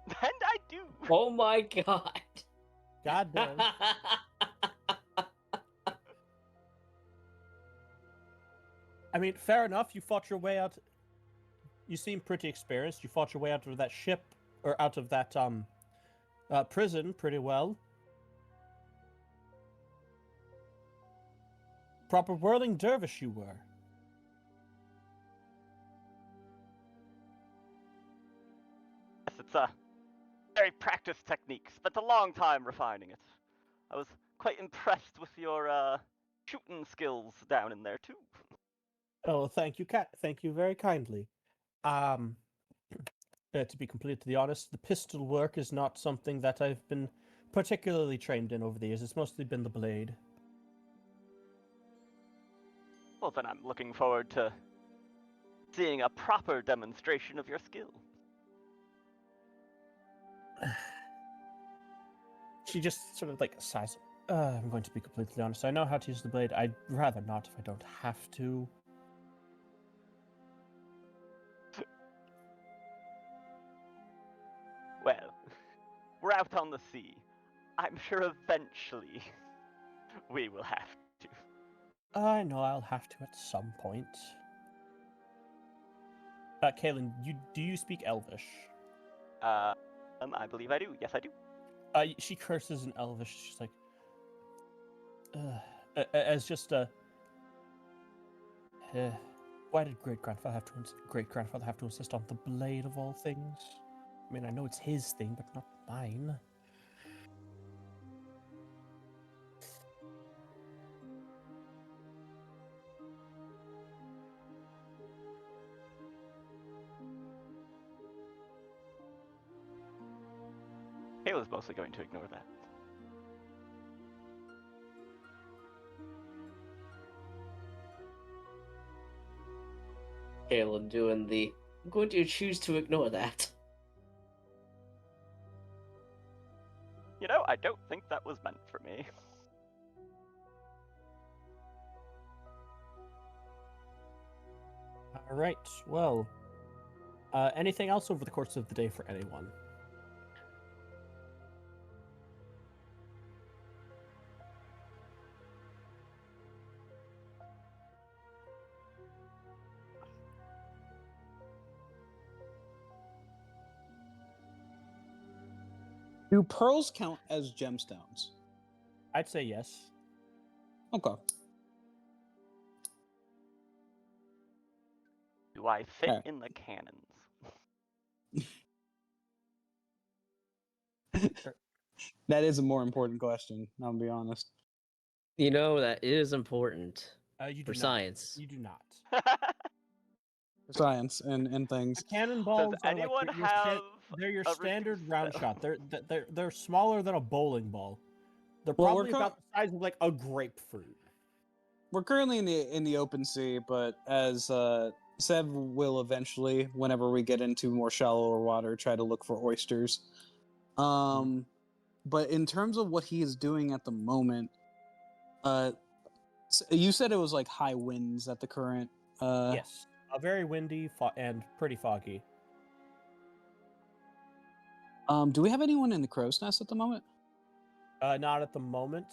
And I do. Oh my god. God damn. I mean, fair enough. You fought your way out. You seem pretty experienced. You fought your way out of that ship, or out of that prison pretty well. Proper whirling dervish you were. Yes, it's a very practiced technique. Spent a long time refining it. I was quite impressed with your shooting skills down in there too. Oh, thank you, thank you very kindly. Um, to be completely honest, the pistol work is not something that I've been particularly trained in over the years. It's mostly been the blade. Well, then I'm looking forward to seeing a proper demonstration of your skill. She just sort of like sighs. I'm going to be completely honest. I know how to use the blade. I'd rather not if I don't have to. Well, we're out on the sea. I'm sure eventually we will have to. I know I'll have to at some point. Kaylin, do you speak Elvish? I believe I do. Yes, I do. She curses in Elvish. She's like, as just a. Why did great grandfather have to insist on the blade of all things? I mean, I know it's his thing, but not mine. Kayla's mostly going to ignore that. Caleb doing the. I'm going to choose to ignore that. You know, I don't think that was meant for me. All right. Well, anything else over the course of the day for anyone? Do pearls count as gemstones? I'd say yes. Okay. Do I fit Alright. in the cannons? That is a more important question, I'll be honest. You know, that is important You for do not. science. You do not. Science and things. Cannonballs Does are anyone like have they're your a standard reduced round spell? shot. They're smaller than a bowling ball. They're Well, probably about the size of like a grapefruit. We're currently in the open sea, but as Seb will eventually, whenever we get into more shallower water, try to look for oysters. But in terms of what he is doing at the moment, you said it was like high winds at the current. Yes, very windy and pretty foggy. Do we have anyone in the crow's nest at the moment? Not at the moment.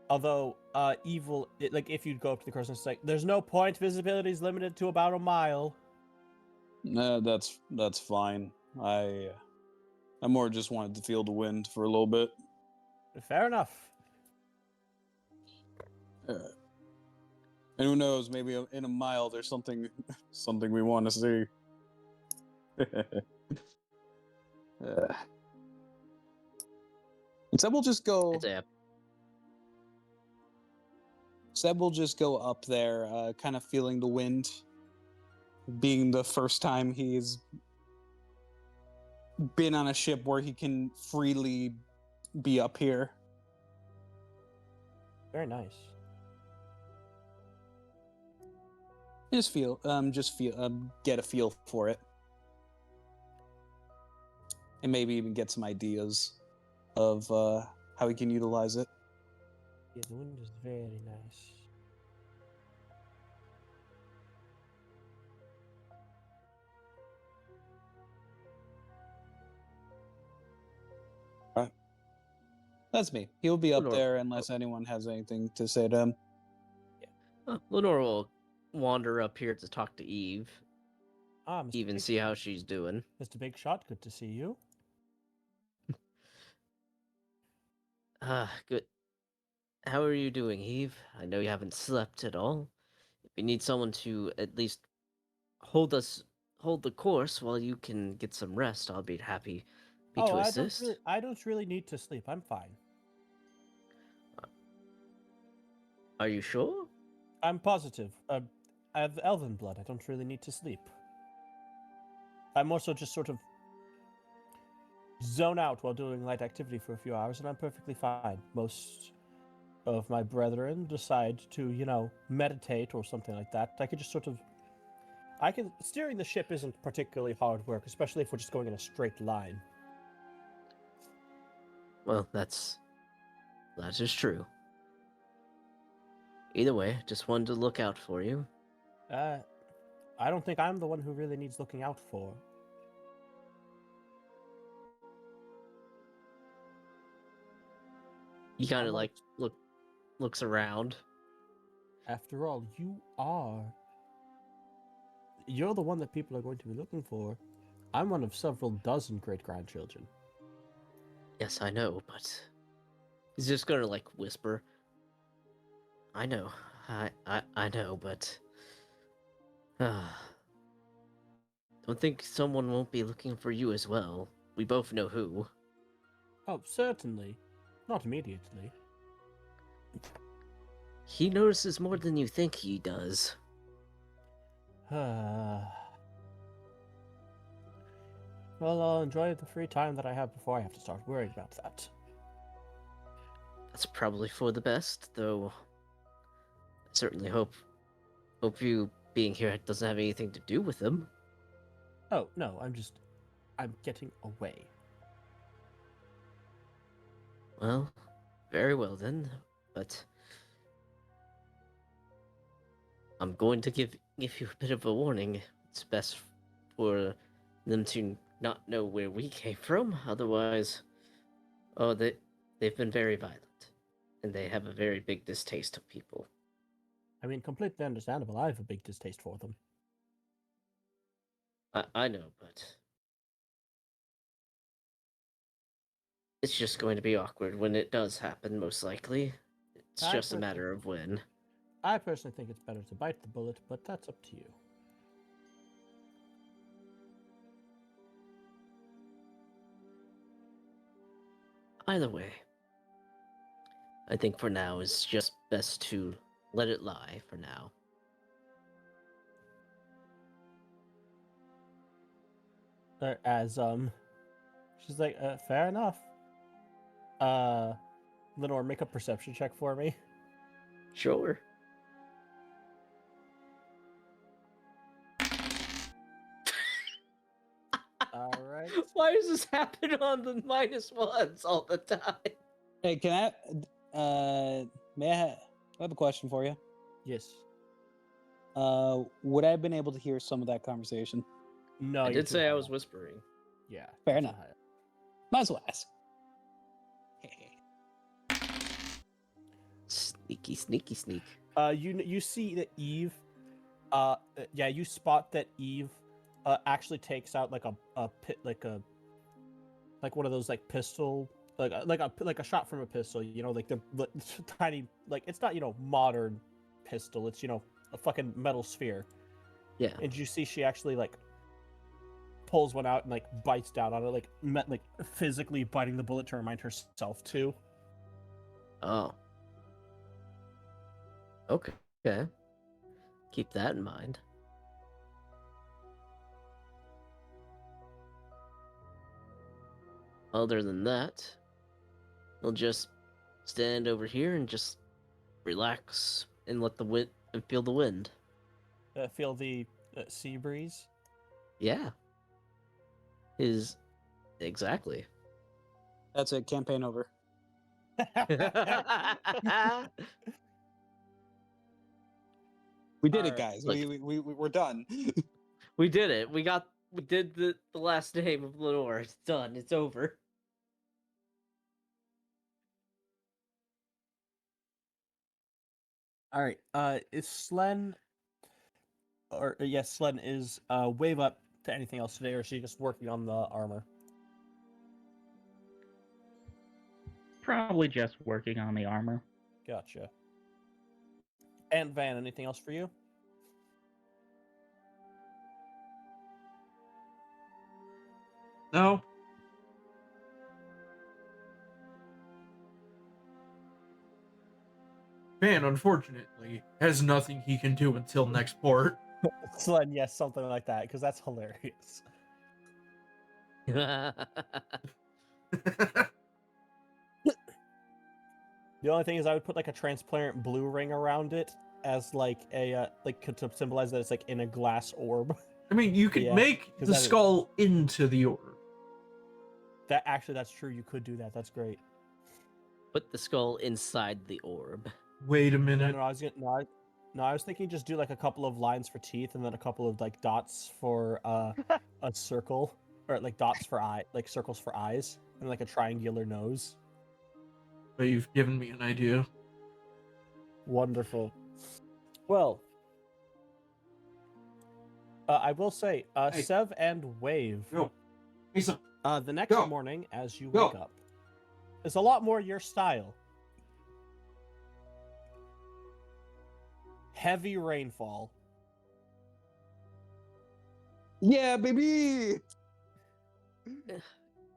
Although evil, like if you'd go up to the crow's nest, it's like there's no point. Visibility is limited to about a mile. No, that's fine. I more just wanted to feel the wind for a little bit. Fair enough. And who knows? Maybe in a mile, there's something we want to see. And Seb will just go. It's a Seb will just go up there, kind of feeling the wind. Being the first time he's been on a ship where he can freely be up here. Very nice. Just get a feel for it, and maybe even get some ideas of how he can utilize it. Yeah, the wind is very nice. That's me. He'll be up Lenore. there unless anyone has anything to say to him. Lenore will wander up here to talk to Eve. Mr. Even Big see how she's doing. Mr. Big Shot, good to see you. Good. How are you doing, Eve? I know you haven't slept at all. If you need someone to at least hold hold the course while you can get some rest, I'll be happy to Oh, assist. I don't really need to sleep. I'm fine. Are you sure? I'm positive. I have elven blood. I don't really need to sleep. I'm also just sort of zone out while doing light activity for a few hours, and I'm perfectly fine. Most of my brethren decide to, meditate or something like that. I could just sort of. Steering the ship isn't particularly hard work, especially if we're just going in a straight line. Well, that is true. Either way, just wanted to look out for you. I don't think I'm the one who really needs looking out for. He kind of like looks around. After all, you're the one that people are going to be looking for. I'm one of several dozen great-grandchildren. Yes, I know, but he's just gonna like whisper. I know, I know, but don't think someone won't be looking for you as well. We both know who. Oh, certainly. Not immediately. He notices more than you think he does. Well, I'll enjoy the free time that I have before I have to start worrying about that. That's probably for the best, though. I certainly hope you being here doesn't have anything to do with him. Oh, no, I'm getting away. Well, very well then, but I'm going to give you a bit of a warning. It's best for them to not know where we came from, otherwise, they've been very violent, and they have a very big distaste of people. I mean, completely understandable. I have a big distaste for them. I know, but it's just going to be awkward when it does happen, most likely. It's just a matter of when. I personally think it's better to bite the bullet, but that's up to you. Either way, I think for now it's just best to let it lie for now. She's like, fair enough. Lenore, make a perception check for me. Sure. All right. Why does this happen on the -1s all the time? Hey, can may I have a question for you? Yes. Would I have been able to hear some of that conversation? No, I you're did too say I high was up. whispering. Yeah. Fair you're too enough. high up. Might as well ask. Sneaky, sneaky, sneak. You see that Eve, yeah, you spot that Eve, actually takes out like like one of those like pistol, like a shot from a pistol. Like the tiny, like it's not modern pistol. It's a fucking metal sphere. Yeah. And you see she actually like pulls one out and like bites down on it, like physically biting the bullet to remind herself too. Oh. Okay. Keep that in mind. Other than that, we'll just stand over here and just relax and let the wind and feel the wind. Feel the sea breeze. Yeah. Is exactly. That's it. Campaign over. We did it, Alright, guys. look. We're done. We did it. We did the last name of Lenore. It's done. It's over. All right. Is Slen, or yes, Slen is wave up to anything else today, or is she just working on the armor? Probably just working on the armor. Gotcha. And Van, anything else for you? No. Van, unfortunately, has nothing he can do until next port. So then, yes, something like that, because that's hilarious. The only thing is, I would put like a transparent blue ring around it as like a like to symbolize that it's like in a glass orb. I mean, you could Yeah, make 'cause the that is- skull into the orb. That actually, that's true. You could do that. That's great. Put the skull inside the orb. Wait a No, minute. no, I was gonna, no, I was thinking just do like a couple of lines for teeth and then a couple of like dots for a circle, or like dots for eye, like circles for eyes, and like a triangular nose. But you've given me an idea. Wonderful. Well, I will say, Hey. Sev and Wave. Go. Hey, son. The next Go. morning, as you Go. wake up, it's a lot more your style. Heavy rainfall. Yeah, baby.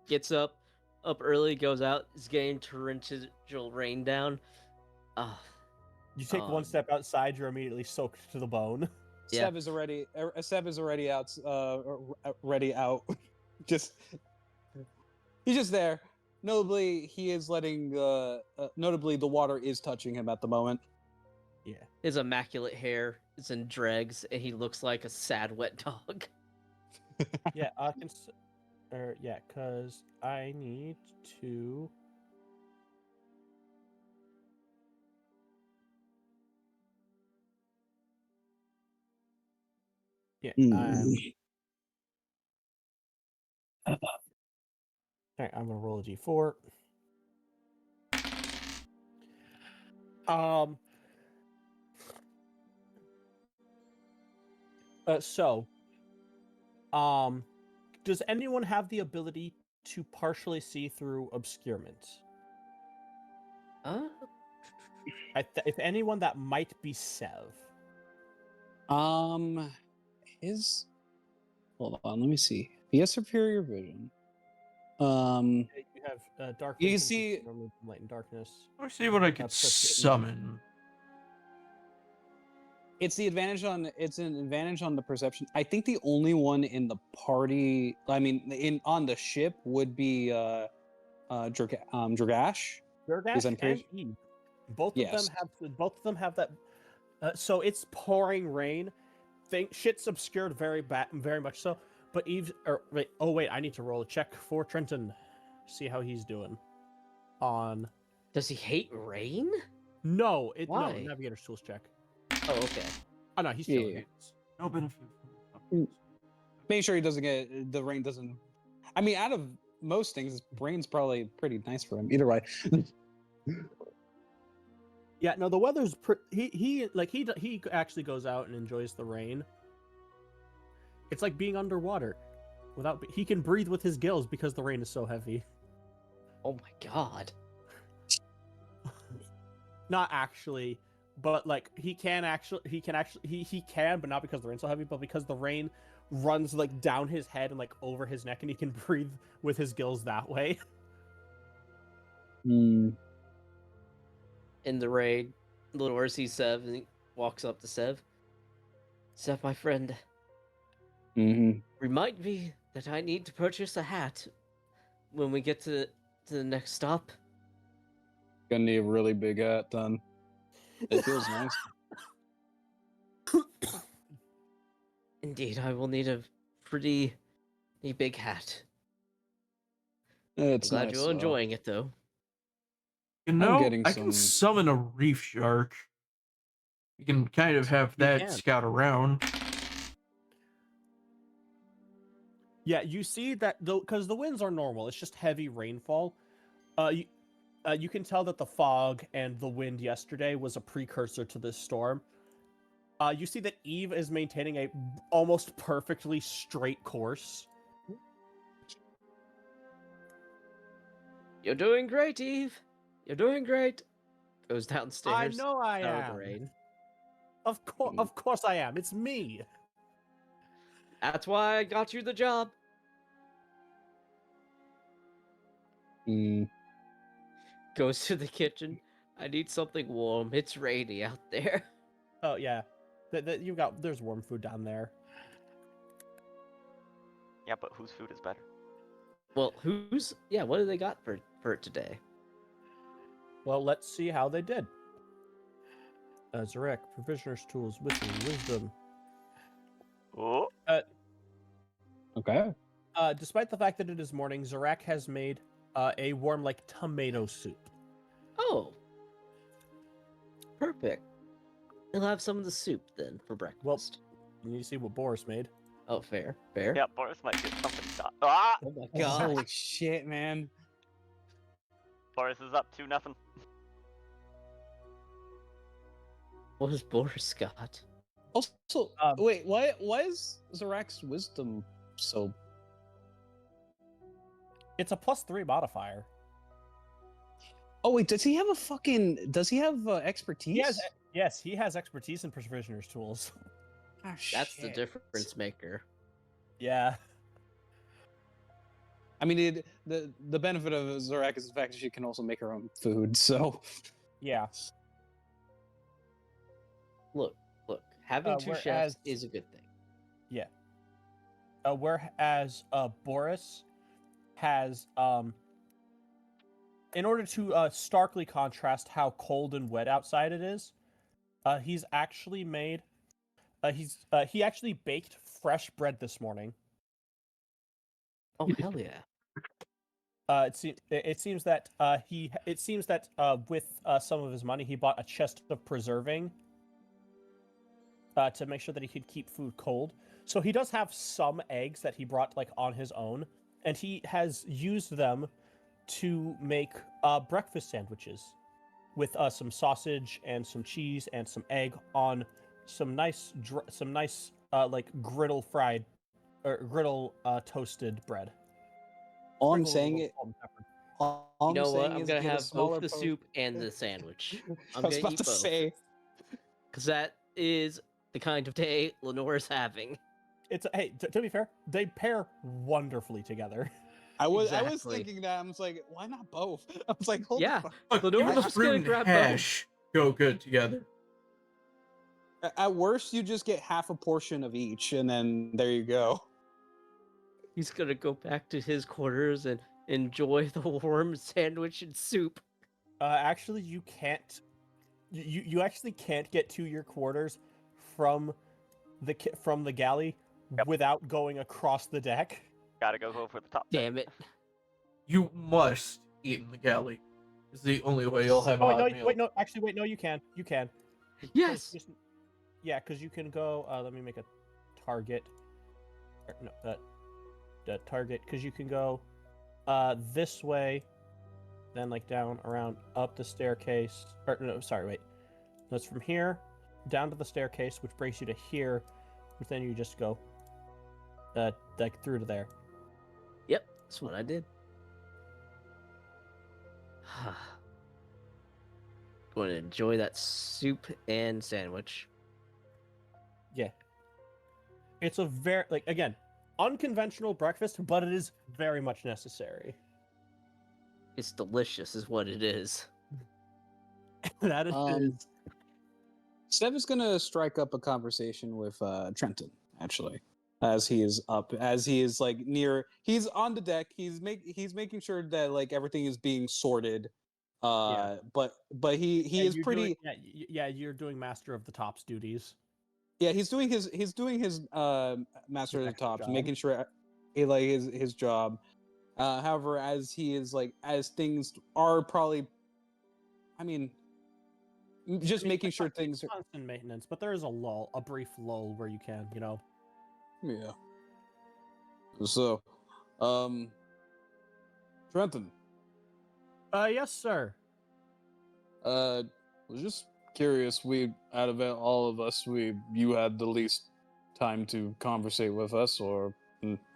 Gets up early, goes out, is getting torrential rain down. Ah, You take one step outside, you're immediately soaked to the bone. Yeah. Sev is already out. Ready out. Just he's just there. Notably, he is letting. Notably, the water is touching him at the moment. Yeah. his immaculate hair is in dregs, and he looks like a sad wet dog. Yeah, cause I need to. Yeah, Alright, I'm gonna roll a d4. Does anyone have the ability to partially see through obscurement? If anyone, that might be Sev. His. Hold on, let me see. He has superior vision. You have dark. You can vision, see- normally from light and darkness. Let me see what I could Perception. summon. It's an advantage on the perception. I think the only one in the party, I mean, on the ship would be Dragash. Durgash I'm and pretty- Eve. Both Yes. of them have that. So it's pouring rain. Shit's obscured very much so. But Eve, wait, I need to roll a check for Trenton. See how he's doing. Does he hate rain? No, Why? Navigator's tools check. Oh, okay. Oh no, he's Yeah. chilling. No benefit. Make sure he doesn't get the rain doesn't. I mean, out of most things, rain's probably pretty nice for him. Either way. Yeah, no, the weather's he actually goes out and enjoys the rain. It's like being underwater. He can breathe with his gills because the rain is so heavy. Oh my god. Not actually, but like he can, but not because the rain's so heavy, but because the rain runs like down his head and like over his neck, and he can breathe with his gills that way. Hmm. In the raid, Little sees Sev and he walks up to Sev. Sev, my friend, Mm-hmm. remind me that I need to purchase a hat when we get to the next stop. Gonna need a really big hat then. It feels nice. Indeed, I will need a pretty big hat. It's Glad nice, you're though. enjoying it, though. You know, getting I can some- summon a reef shark. You can kind of have You that can. scout around. Yeah, you see that though, because the winds are normal. It's just heavy rainfall. You can tell that the fog and the wind yesterday was a precursor to this storm. You see that Eve is maintaining a almost perfectly straight course. You're doing great, Eve. You're doing great. Goes downstairs. I know I out of the am. rain. Of course I am. It's me. That's why I got you the job. Mm, Goes to the kitchen. I need something warm. It's rainy out there. Oh yeah, there's warm food down there. Yeah, but whose food is better? Well, what do they got for it today? Well, let's see how they did. Zarek, provisioner's tools, wisdom. Oh, okay. Despite the fact that it is morning, Zarek has made a warm like tomato soup. Oh, perfect. I'll have some of the soup then for breakfast. You need to see what Boris made. Oh, fair. yeah, Boris might get something done. Ah! Oh my god. Holy shit, man. Boris is up 2-0. What has Boris got? Also, Um, wait, why is Zarak's wisdom so... It's a +3 modifier. Oh wait, does he have expertise? Yes, he has expertise in provisioner's tools. Ah, That's the shit. difference maker. Yeah. I mean, the benefit of Zarak is the fact that she can also make her own food, so... Yeah. Look, having two whereas- chefs is a good thing. Yeah. Whereas Boris has in order to starkly contrast how cold and wet outside it is, he's actually made he actually baked fresh bread this morning. Oh hell yeah! It seems that with some of his money he bought a chest of preserving to make sure that he could keep food cold. So he does have some eggs that he brought like on his own, and he has used them to make breakfast sandwiches with some sausage and some cheese and some egg on some nice like griddle fried or griddle toasted bread. All I'm Sprinkle a saying little it. salt and pepper. All You I'm know what? saying I'm is gonna get a have smaller both the post- soup and the sandwich. I'm I was gonna about eat to both. say. Because that is the kind of day Lenore's having. Hey, to be fair, they pair wonderfully together. I was Exactly. thinking that. I was like, why not both? I was like, hold Yeah. the fuck. Look, Lenore even was the just gonna fruit and grab hash go good together. At worst, you just get half a portion of each, and then there you go. He's gonna go back to his quarters and enjoy the warm sandwich and soup. Actually, you can't. You actually can't get to your quarters from the galley Yep. without going across the deck. Gotta go for the top deck. Damn it! You must eat in the galley. It's the only way you'll have a Oh hot wait, meal. wait, no. Actually, wait, no. You can. You can. Yes. Yeah, because you can go. Let me make a target. No, target. Because you can go this way, then like down, around, up the staircase. Or no, sorry, wait. That's from here down to the staircase, which brings you to here. But then you just go, like through to there. Yep, that's what I did. Going to enjoy that soup and sandwich. Yeah. It's a very again, unconventional breakfast, but it is very much necessary. It's delicious, is what it is. That is. Steph is gonna strike up a conversation with Trenton, actually, as he is like near. He's on the deck. He's making sure that like everything is being sorted. Yeah. But he Yeah, is you're pretty. yeah, you're doing master of the tops duties. Yeah, he's doing his master of the Extra tops, job. making sure he like his job. However, as he is like as things are probably, I mean, just making sure things are. Constant maintenance, but there is a brief lull where you can, Yeah. So, Trenton, Yes, sir. was just curious. Out of all of us, you had the least time to conversate with us, or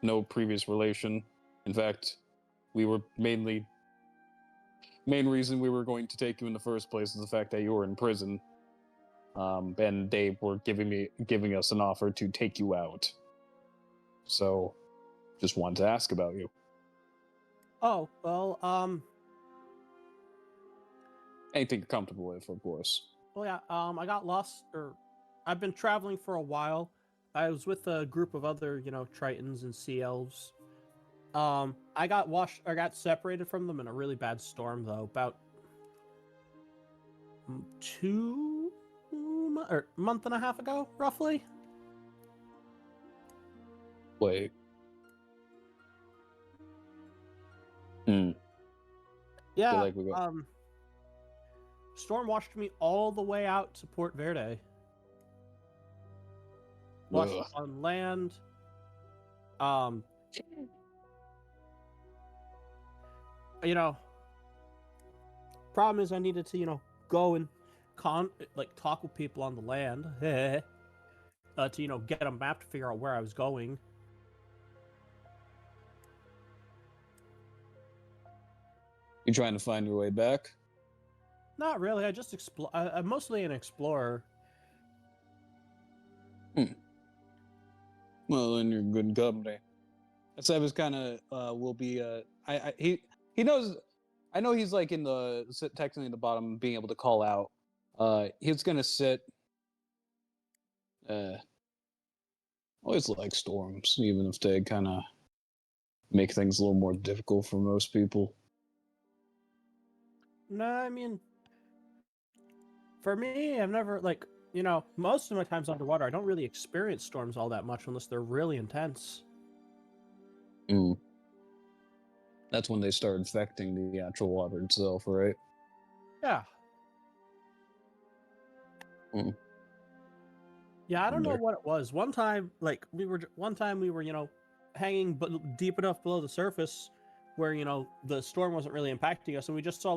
no previous relation. In fact, we were main reason we were going to take you in the first place is the fact that you were in prison. And they were giving us an offer to take you out. So, just wanted to ask about you. Oh, well, Anything you're comfortable with, of course. well, yeah, I got lost, or I've been traveling for a while. I was with a group of other, Tritons and Sea Elves. I got separated from them in a really bad storm, though, about or month and a half ago, roughly. Wait. Hmm. Yeah, like we got. storm washed me all the way out to Port Verde. Washed Ugh. on land. Um, you know, problem is I needed to, go and talk with people on the land, to get a map to figure out where I was going. You trying to find your way back? Not really. I just explore. I'm mostly an explorer. Well, in your good company. Seb is kind of will be he knows. I know he's like in the technically in the bottom, being able to call out. He's gonna sit. Always like storms, even if they kind of make things a little more difficult for most people. No, I mean, for me, I've never most of my times underwater. I don't really experience storms all that much unless they're really intense. Mm. That's when they start infecting the actual water itself, right? Yeah. Mm. Yeah, I don't know Wonder. what it was. One time we were, hanging deep enough below the surface where, the storm wasn't really impacting us, and we just saw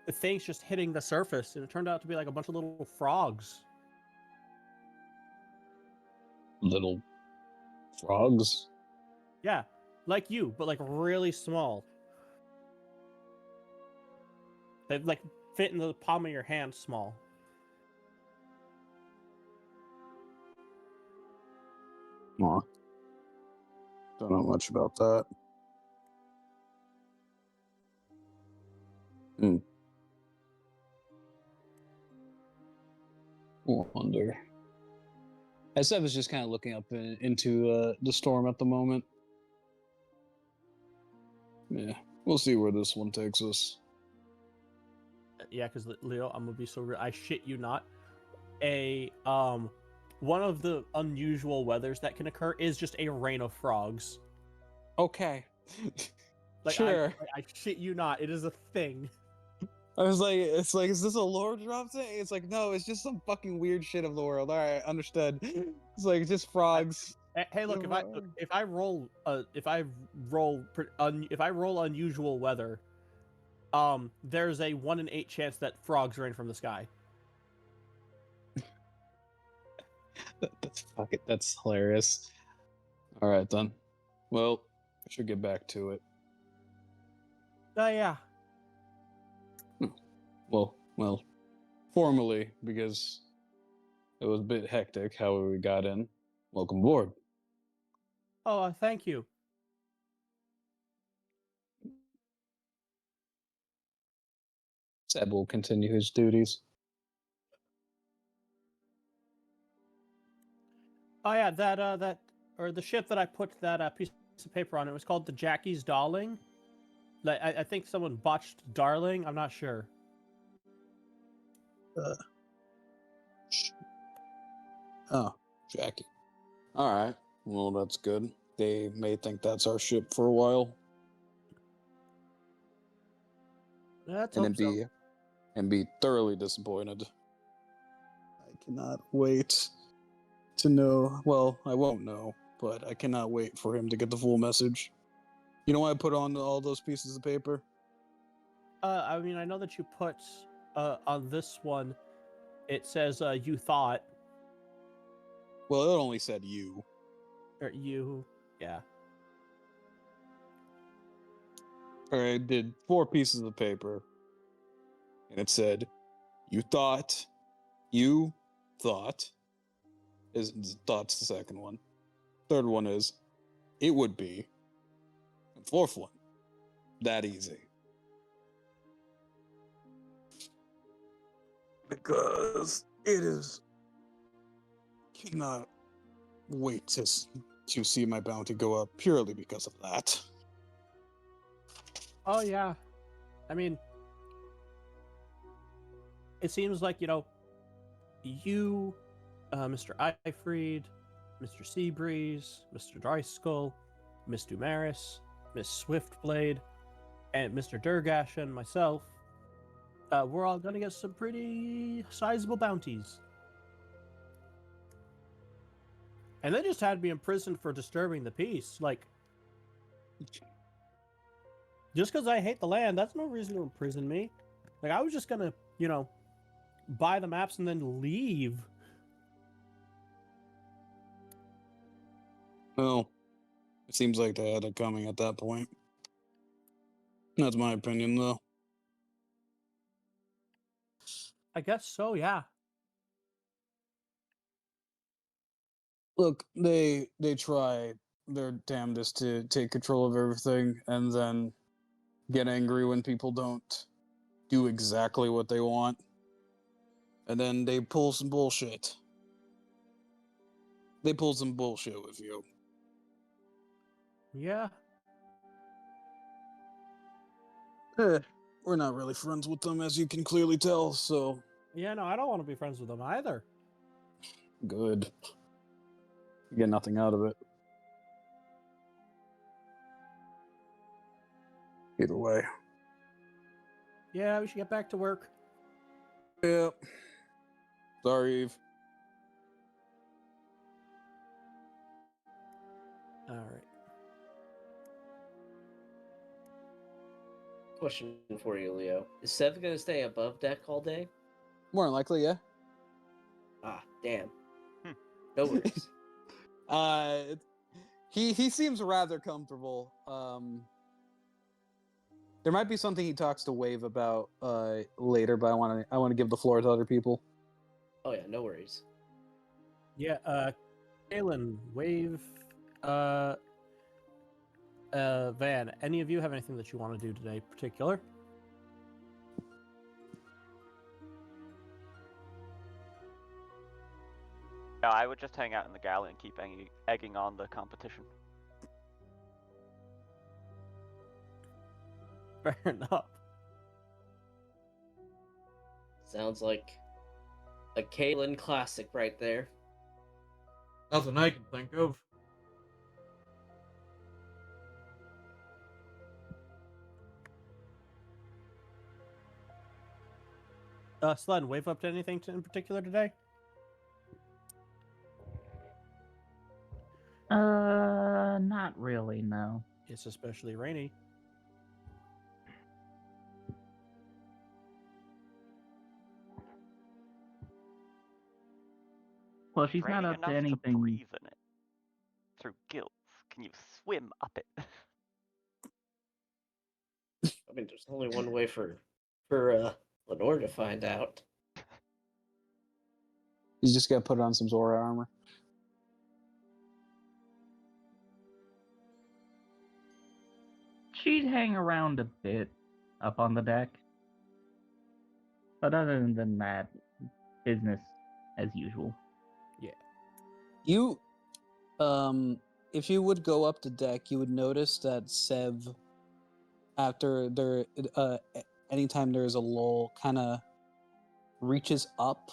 the things just hitting the surface, and it turned out to be like a bunch of little frogs. Little frogs. Yeah, like you, but like really small. They like fit in the palm of your hand small. Aw. Don't know much about that. Hmm. Wonder. SF is just kind of looking up into the storm at the moment. Yeah, we'll see where this one takes us. Yeah, because Leo, I'm gonna be so real. I shit you not. One of the unusual weathers that can occur is just a rain of frogs. Okay. Like Sure. I shit you not. It is a thing. I was like, it's like, is this a lore drop thing? It's like, no, it's just some fucking weird shit of the world. All right, understood. It's like just frogs. Hey, look, if I roll unusual weather, there's a 1 in 8 chance that frogs rain from the sky. That's fuck it. That's hilarious. All right then. Well, I should get back to it. Oh yeah. Well, formally, because it was a bit hectic how we got in. Welcome aboard. Oh, thank you. Seb will continue his duties. Oh yeah, the ship that I put that piece of paper on, it was called the Jackie's Darling. Like I think someone botched Darling. I'm not sure. Oh, Jackie. All right. Well, that's good. They may think that's our ship for a while, Let's and hope so. be thoroughly disappointed. I cannot wait to know. Well, I won't know, but I cannot wait for him to get the full message. You know why I put on all those pieces of paper? I mean, I know that you put on this one, it says you thought, Well, it only said you. or you, yeah. I did 4 pieces of paper, and it said, "You thought, you thought." Is thought's the second one. Third one is, "It would be." And fourth one, that easy. Because it is cannot wait to see my bounty go up purely because of that. Oh yeah, I mean, it seems like you, Mr. Eyefried, Mr. Seabreeze, Mr. Dryskull, Miss Dumaris, Miss Swiftblade, and Mr. Durgash and myself, we're all gonna get some pretty sizable bounties. And they just had me imprisoned for disturbing the peace. Like, just because I hate the land, that's no reason to imprison me. Like, I was just gonna, buy the maps and then leave. Well, it seems like they had it coming at that point. That's my opinion, though. I guess so, yeah. Look, they try their damnedest to take control of everything and then get angry when people don't do exactly what they want. And then they pull some bullshit. They pull some bullshit with you. Yeah. We're not really friends with them, as you can clearly tell, so Yeah, no, I don't want to be friends with them either. good. You get nothing out of it. Either way. Yeah, we should get back to work. Yep. Sorry, Eve. All right. Question for you, Leo. Is Sev gonna stay above deck all day? More than likely, yeah. Ah, damn. Hmm. No worries. He seems rather comfortable. There might be something he talks to Wave about later, but I want to give the floor to other people. Oh yeah, no worries. Yeah, Kalen, Wave, Van, any of you have anything that you want to do today in particular? No, I would just hang out in the galley and keep egging on the competition. Fair enough. Sounds like a Kalen classic right there. Nothing I can think of. Sled, Wave up to anything in particular today? Not really, no. It's especially rainy. Well, she's not Raining up to enough to anything. breathe in it. Through guilts. Can you swim up it? I mean, there's only one way for Lenore to find out. You just got to put on some Zora armor. She'd hang around a bit up on the deck. But other than that, business as usual. Yeah. You, if you would go up to deck, you would notice that Sev, after there, anytime there's a lull, kind of reaches up,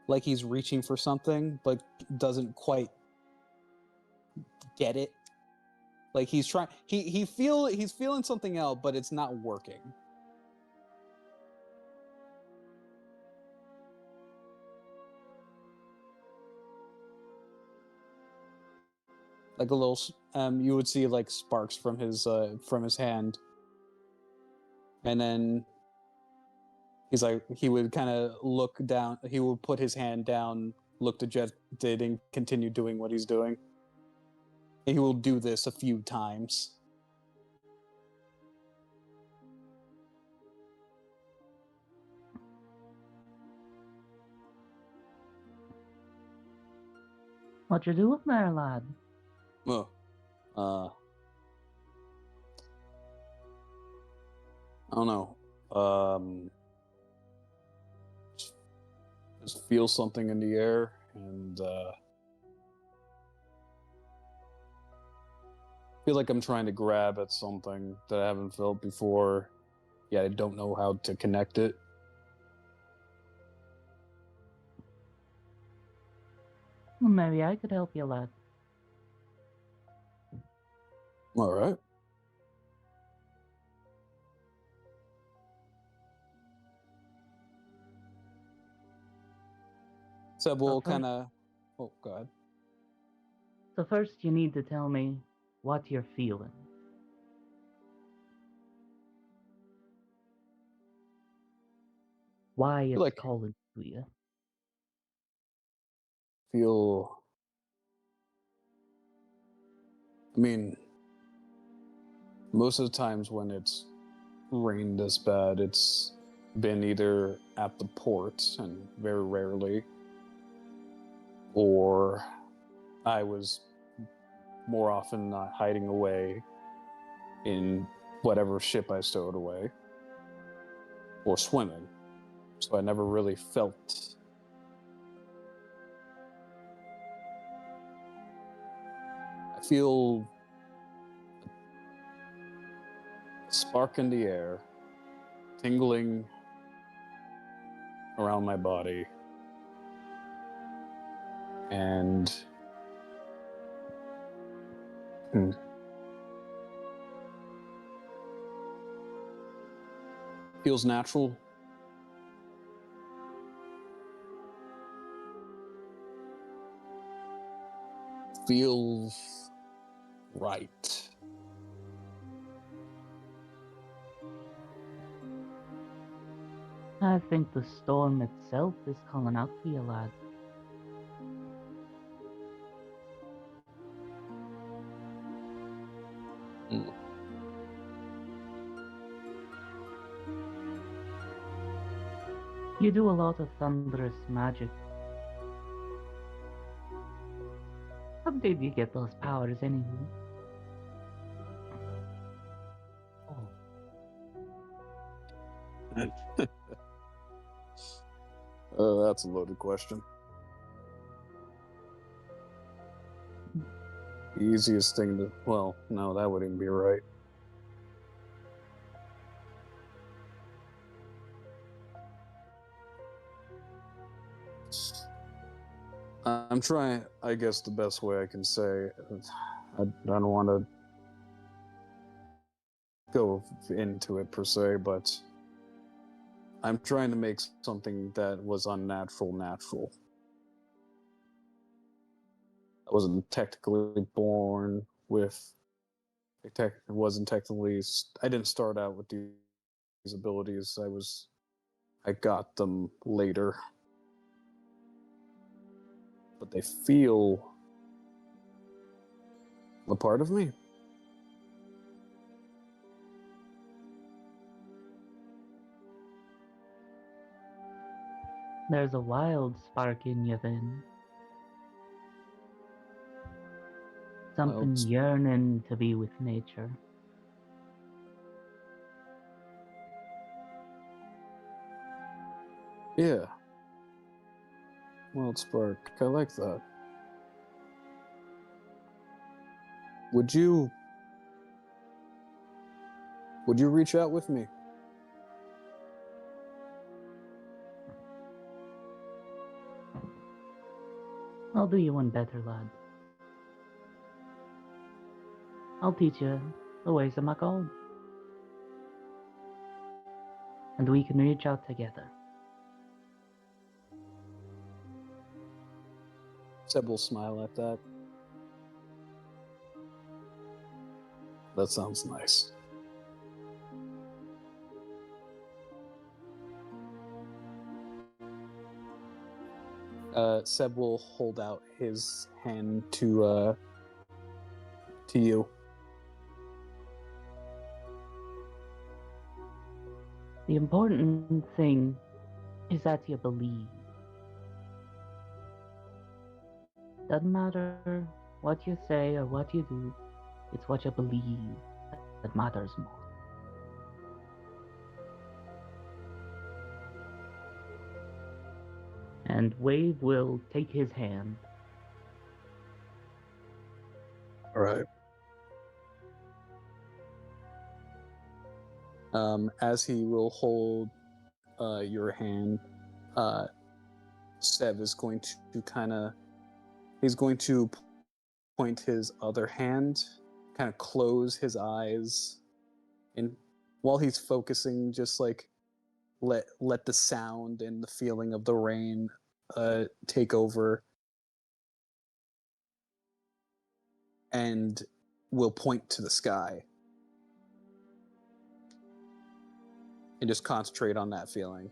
like he's reaching for something, but doesn't quite get it. Like he's trying, he's feeling something out, but it's not working. Like a little, you would see like sparks from his hand, and then he's like, he would kind of look down. He would put his hand down, look dejected, and continue doing what he's doing. And he will do this a few times. What you doing there, lad? Well, I don't know. Just feel something in the air, and feel like I'm trying to grab at something that I haven't felt before. Yeah, I don't know how to connect it. Well, maybe I could help you, lad. All right. So we'll kind of. Oh, go ahead. So first you need to tell me what you're feeling. Why it's Like calling to you. feel. I mean, most of the times when it's rained this bad, it's been either at the port, and very rarely, or I was more often not hiding away in whatever ship I stowed away, or swimming. So I never really felt. I feel a spark in the air, tingling around my body, and feels natural. Feels right. I think the storm itself is calling out to you, lad. Mm. You do a lot of thunderous magic. How did you get those powers anyway? That's a loaded question. The easiest thing to. Well, no, that wouldn't be right. I'm trying, I guess the best way I can say, I don't want to go into it per se, but I'm trying to make something that was unnatural natural. I wasn't technically born with, wasn't technically, I didn't start out with these abilities. I got them later. But they feel a part of me. There's a wild spark in you then. Something yearning to be with nature. Yeah. Wild spark. I like that. Would you reach out with me? I'll do you one better, lad. I'll teach you the ways of my god. And we can reach out together. Seb will smile at that. That sounds nice. Seb will hold out his hand to you. The important thing is that you believe. Doesn't matter what you say or what you do, it's what you believe that matters most. And Wave will take his hand. All right. As he will hold your hand, Sev is going to he's going to point his other hand, kind of close his eyes, and while he's focusing, just like let the sound and the feeling of the rain take over, and will point to the sky and just concentrate on that feeling.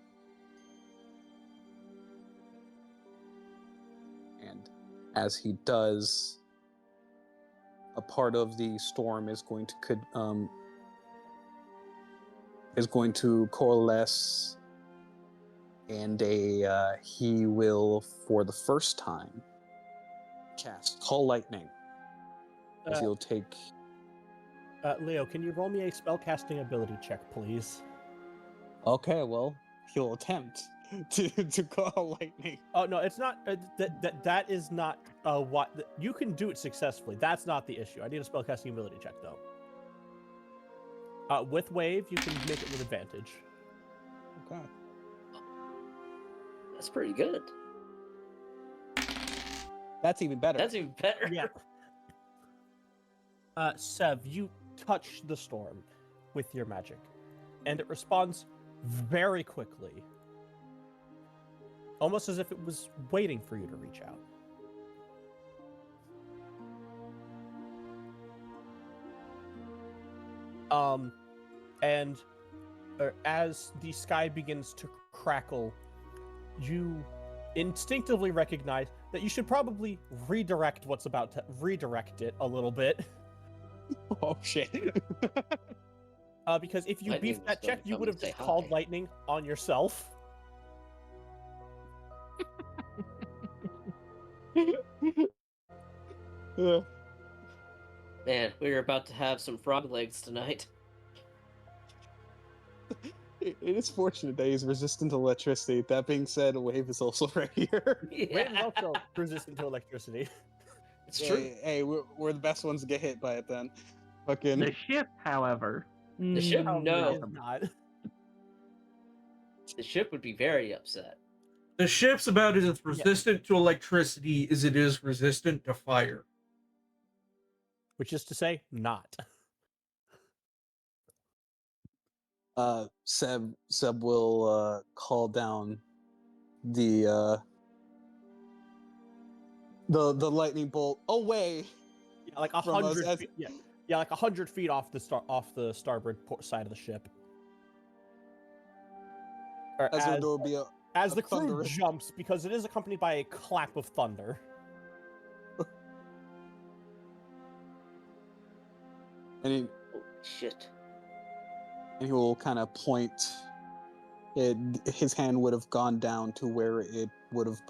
And as he does, a part of the storm is going to coalesce, and he will, for the first time, cast Call Lightning. As he'll take. Leo, can you roll me a spellcasting ability check, please? Okay, well, he'll attempt to call lightning. Oh no, it's not. That is not what you can do it successfully. That's not the issue. I need a spellcasting ability check though. With Wave, you can make it with advantage. Okay. That's pretty good. That's even better. That's even better. Yeah. Sev, you touch the storm with your magic, and it responds very quickly. Almost as if it was waiting for you to reach out. And as the sky begins to crackle, you instinctively recognize that you should probably redirect it a little bit. Oh shit. Because if you Lightning beefed that was gonna check, you come would and have say just called hi. lightning on yourself. Man, we're about to have some frog legs tonight. It is fortunate that he's resistant to electricity. That being said, Wave is also right here. Wave is also resistant to electricity. It's true. Hey, we're the best ones to get hit by it then. Fucking. The ship, however, The ship, no. Is not. The ship would be very upset. The ship's about as resistant to electricity as it is resistant to fire. Which is to say, not. Seb will call down the lightning bolt away. Yeah, like from us 100 feet. Yeah, like 100 feet off the starboard side of the ship. Or as there will be a the crew thunderous- jumps, because it is accompanied by a clap of thunder. and he Holy shit. and he will kind of point. His hand would have gone down to where it would have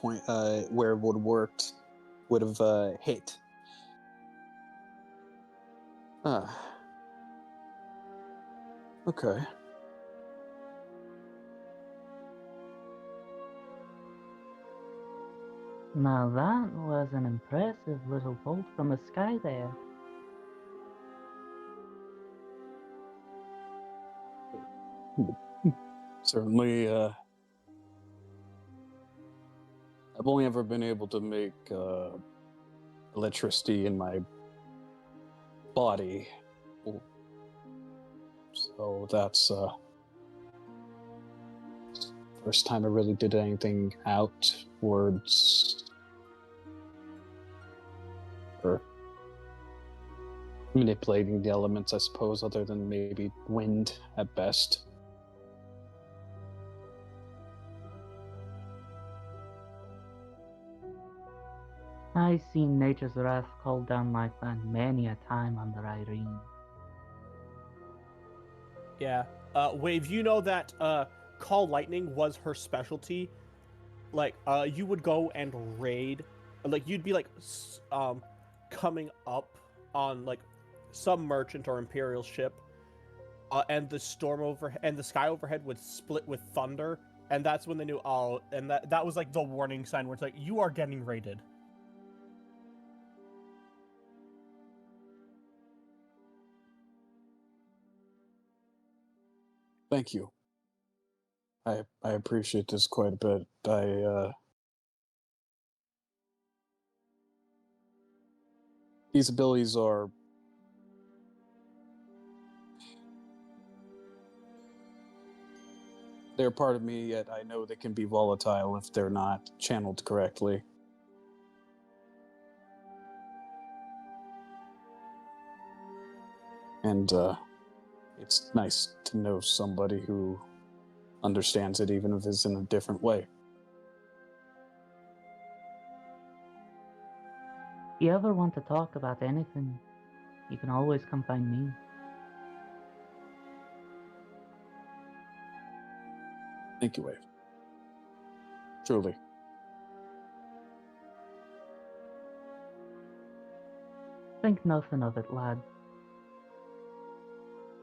where it would have worked, would have hit. Okay. now that was an impressive little bolt from the sky there. Certainly, I've only ever been able to make electricity in my body. So that's first time I really did anything outwards. Or manipulating the elements, I suppose, other than maybe wind at best. I've seen nature's wrath called down like that many a time under Irene. Yeah. Wave, you know that Call Lightning was her specialty. Like, you would go and raid. Like, you'd be like, coming up on like some merchant or imperial ship, and the storm and the sky overhead would split with thunder, And that's when they knew, oh, and that was like the warning sign where it's like, you are getting raided. Thank you. I appreciate this quite a bit. These abilities are they're part of me, yet I know they can be volatile if they're not channeled correctly. And it's nice to know somebody who understands it, even if it's in a different way. If you ever want to talk about anything, you can always come find me. Thank you, Wave. Truly. Think nothing of it, lad.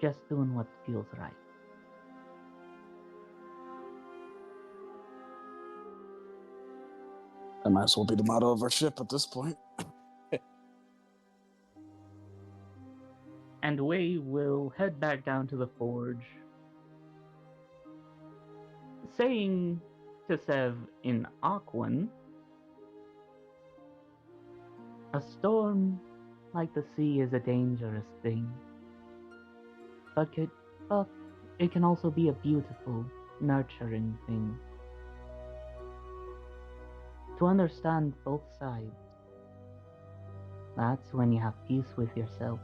Just doing what feels right. That might as well be the motto of our ship at this point. And we will head back down to the forge, saying to Sev in Aquan, a storm like the sea is a dangerous thing, but it can also be a beautiful, nurturing thing. To understand both sides, that's when you have peace with yourself.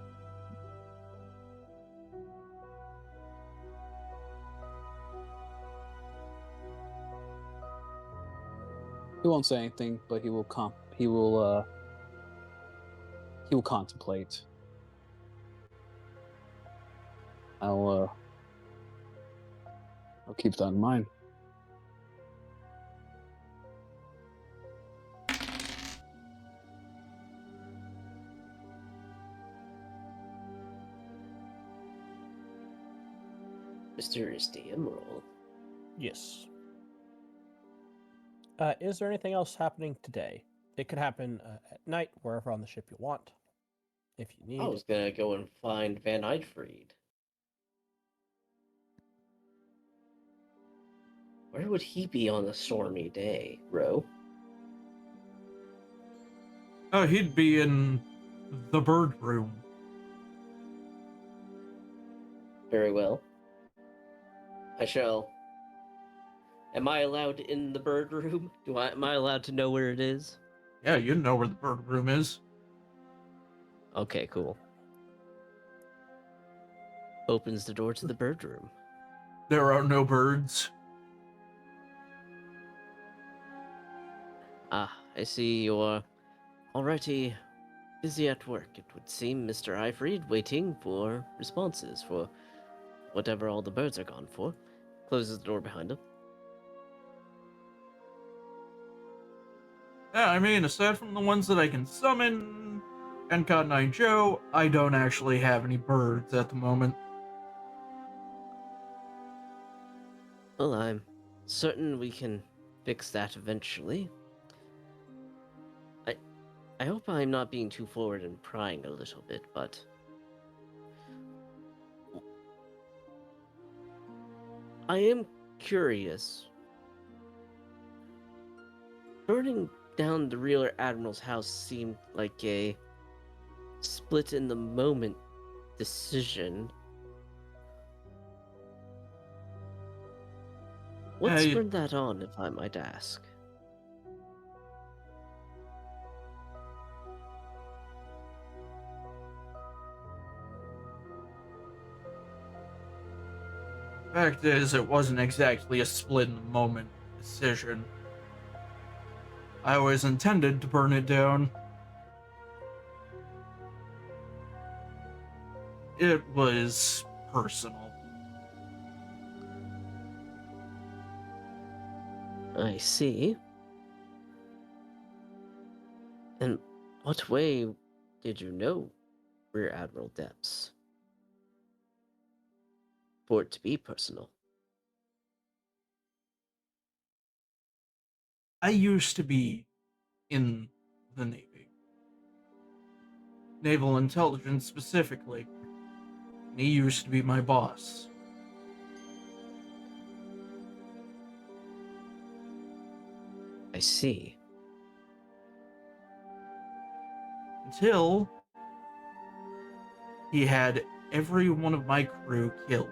He won't say anything, but he will contemplate. I'll keep that in mind. Mysterious DM roll. Yes. Is there anything else happening today? It could happen at night, wherever on the ship you want, if you need. I was gonna go and find Van Eidfried. Where would he be on a stormy day, Ro? Oh, he'd be in the bird room. Very well. I shall. Am I allowed in the bird room? Am I allowed to know where it is? Yeah, you know where the bird room is. Okay, cool. Opens the door to the bird room. There are no birds. Ah, I see you're already busy at work. It would seem, Mr. Eifried, waiting for responses for whatever all the birds are gone for. Closes the door behind him. Yeah, I mean, aside from the ones that I can summon and Cotton Eye Joe, I don't actually have any birds at the moment. Well, I'm certain we can fix that eventually. I hope I'm not being too forward and prying a little bit, but I am curious. Burning down the Rear Admiral's house seemed like a split in the moment decision. What Hey. spurred that on, if I might ask? Fact is, it wasn't exactly a split in the moment decision. I always intended to burn it down. It was personal. I see. In what way did you know Rear Admiral Depps? For it to be personal. I used to be in the Navy. Naval intelligence specifically. And he used to be my boss. I see. Until he had every one of my crew killed.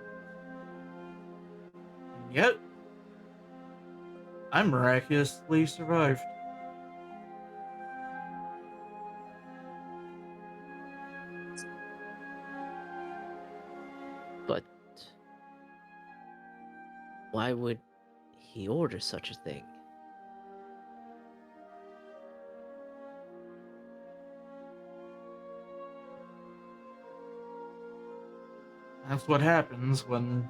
And yet, I miraculously survived. But why would he order such a thing? That's what happens when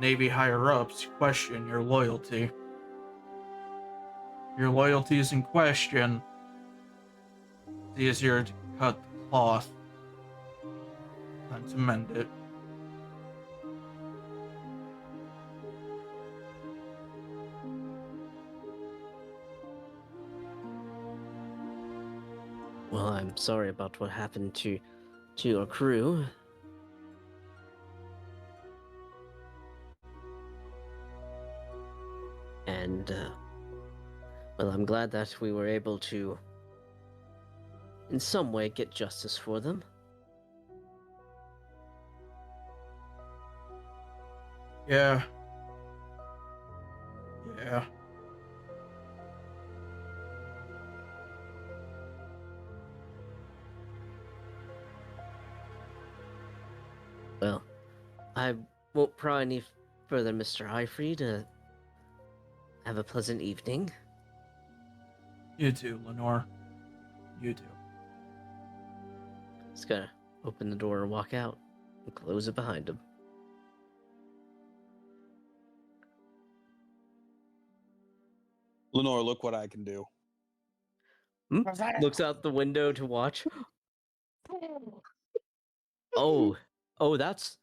Navy higher-ups question your loyalty. Your loyalty is in question. It's easier to cut the cloth than to mend it. Well, I'm sorry about what happened to your crew. And, well, I'm glad that we were able to, in some way, get justice for them. Yeah. Yeah. Well, I won't pry any further, Mr. Highfried. Have a pleasant evening. You too, Lenore. You too. Just gonna open the door and walk out and close it behind him. Lenore, look what I can do. Looks out the window to watch. Oh, that's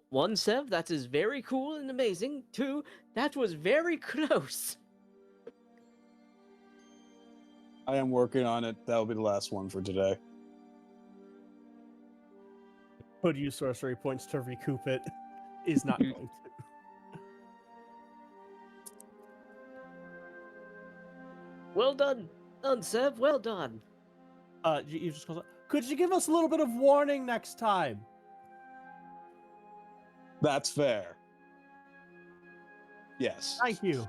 one, Sev. That is very cool and amazing. Two, that was very close. I am working on it. That'll be the last one for today. Could use sorcery points to recoup it. Is not going to. Well done, Sev. Well done. You just goes, could you give us a little bit of warning next time? That's fair. Yes. Thank you.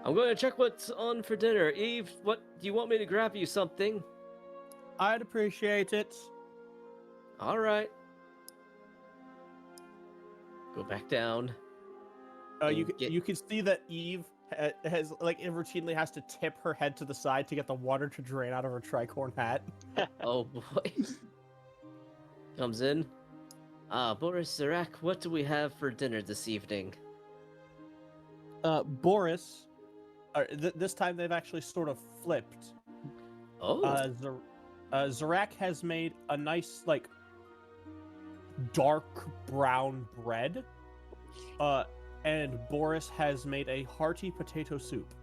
I'm going to check what's on for dinner. Eve, what do you want me to grab you something? I'd appreciate it. All right. Go back down. You can see that Eve has routinely has to tip her head to the side to get the water to drain out of her tricorn hat. Oh boy. Comes in. Boris Zarak, what do we have for dinner this evening? Boris, this time they've actually sort of flipped. Oh. Zarak has made a nice dark brown bread. And Boris has made a hearty potato soup.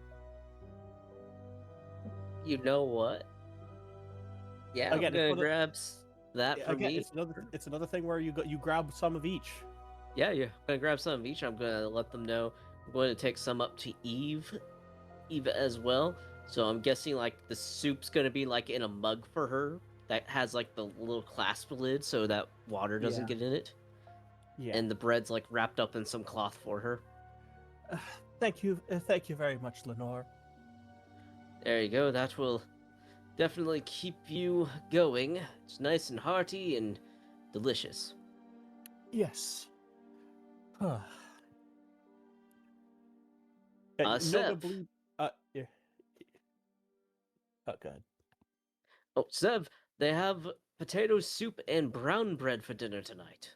You know what? Yeah, Again, I'm gonna grab that for again, me. It's another thing where you grab some of each. Yeah, I'm gonna grab some of each. I'm gonna let them know. I'm going to take some up to Eve as well. So I'm guessing the soup's gonna be in a mug for her that has the little clasp lid so that water doesn't get in it. Yeah. And the bread's wrapped up in some cloth for her. Thank you very much, Lenore. There you go. That will definitely keep you going. It's nice and hearty and delicious. Yes. Sev. Yeah. Oh, good. Oh, Sev, they have potato soup and brown bread for dinner tonight.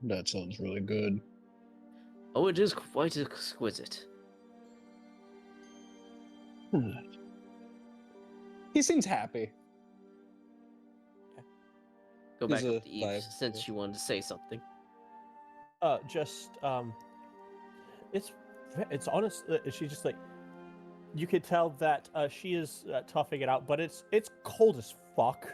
That sounds really good. Oh, it is quite exquisite. He seems happy. Go There's back a up to Eve vibe. since she wanted to say something. Just it's honest. She's just like, you could tell that she is toughing it out, but it's cold as fuck.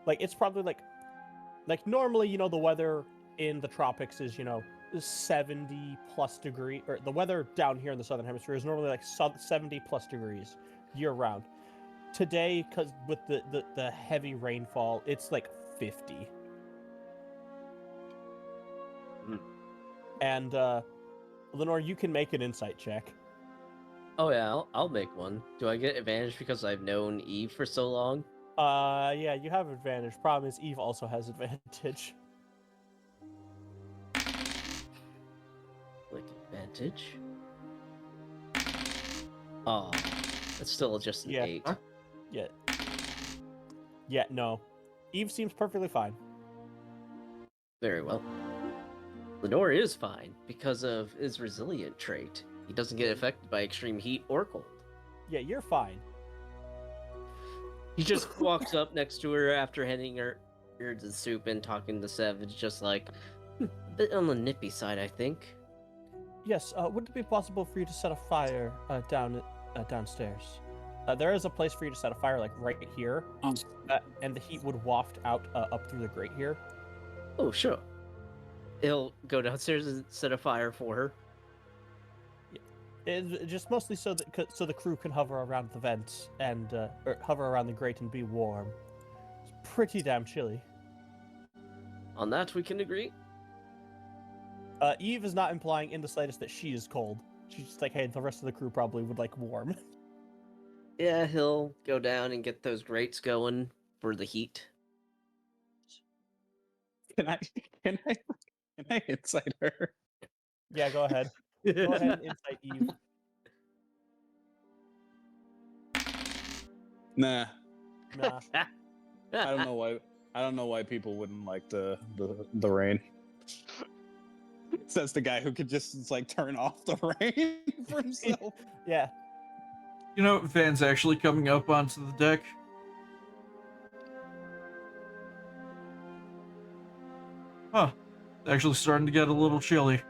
Like it's probably like normally, you know, the weather in the tropics is, you know, 70 plus degree, or the weather down here in the southern hemisphere is normally like 70 plus degrees year round. Today, because with the heavy rainfall, it's like 50. Mm. And Lenore, you can make an insight check. Oh yeah, I'll make one. Do I get advantage because I've known Eve for so long? Yeah, you have advantage. Problem is, Eve also has advantage. Like advantage? Oh, it's still just an Yeah. 8. Huh? Yeah. Yeah, no. Eve seems perfectly fine. Very well. Lenore is fine because of his resilient trait. He doesn't get affected by extreme heat or cold. Yeah, you're fine. He just walks up next to her after handing her the soup and talking to Savage, just like, a bit on the nippy side, I think. Yes, would it be possible for you to set a fire downstairs? There is a place for you to set a fire, like right here, and the heat would waft out up through the grate here. Oh, sure. He'll go downstairs and set a fire for her. It's just mostly so that so the crew can hover around the vents and or hover around the grate and be warm. It's pretty damn chilly. On that, we can agree. Eve is not implying in the slightest that she is cold. She's just like, hey, the rest of the crew probably would like warm. Yeah, he'll go down and get those grates going for the heat. Can I insight her? Yeah, go ahead. Go ahead and insight Eve. Nah. Nah. I don't know why. I don't know why people wouldn't like the rain. Says the guy who could just like turn off the rain for himself. Yeah. You know, Van's actually coming up onto the deck. Huh. It's actually starting to get a little chilly.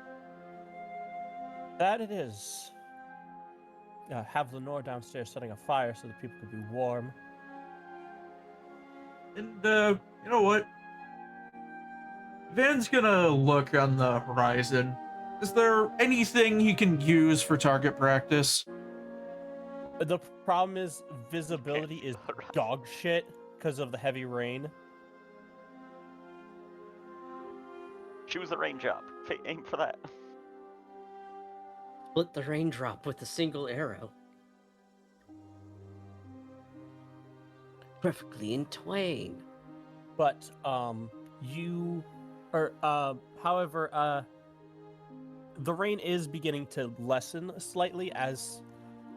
That it is. Have Lenore downstairs setting a fire so that people could be warm. And, you know what? Van's gonna look on the horizon. Is there anything he can use for target practice? The problem is visibility is dog shit because of the heavy rain. Choose a range up. Aim for that. Split the raindrop with a single arrow. Perfectly in twain. But however, the rain is beginning to lessen slightly as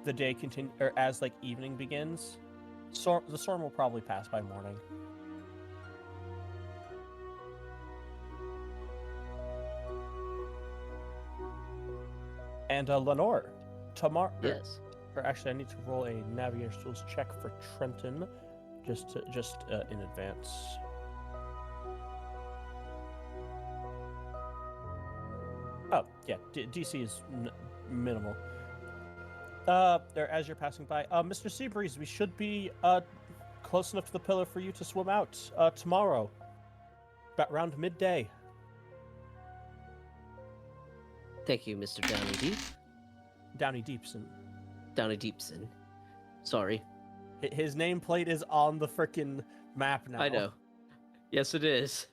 the day or as like evening begins. So the storm will probably pass by morning. And Lenore, tomorrow. Yes. Or actually, I need to roll a navigator tools check for Trenton, just in advance. Oh yeah, DC is minimal. As you're passing by, Mr. Seabreeze, we should be close enough to the pillar for you to swim out tomorrow, about around midday. Thank you, Mr. Downey Deep. Downey Deepson. Downey Deepson. Sorry. His nameplate is on the frickin' map now. I know. Yes, it is.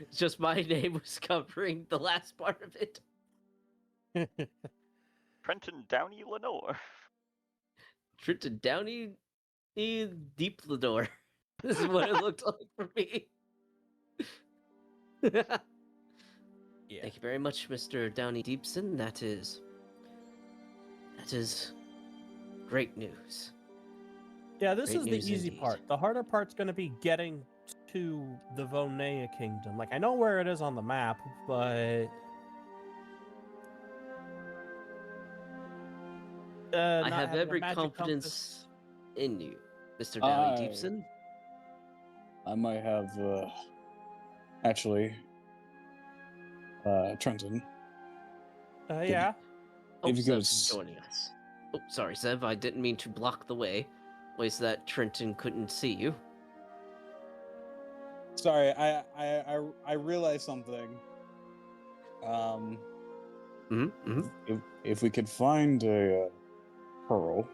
It's just my name was covering the last part of it. Trenton Downey Lenore. Trenton Downey Deep Lenore. This is what it looked like for me. Yeah. Thank you very much, Mr. Downey Deepson. That is great news. Yeah, this Great is the news easy indeed. part. The harder part's going to be getting to the Vonea Kingdom. Like, I know where it is on the map, but... I have every confidence in you, Mr. Downey Deepson. I might have Actually, Trenton, Yeah. Oh, if you could Sev's joining us. Oh, sorry, Sev. I didn't mean to block the way. Ways that Trenton couldn't see you. sorry, I realized something. If we could find a pearl,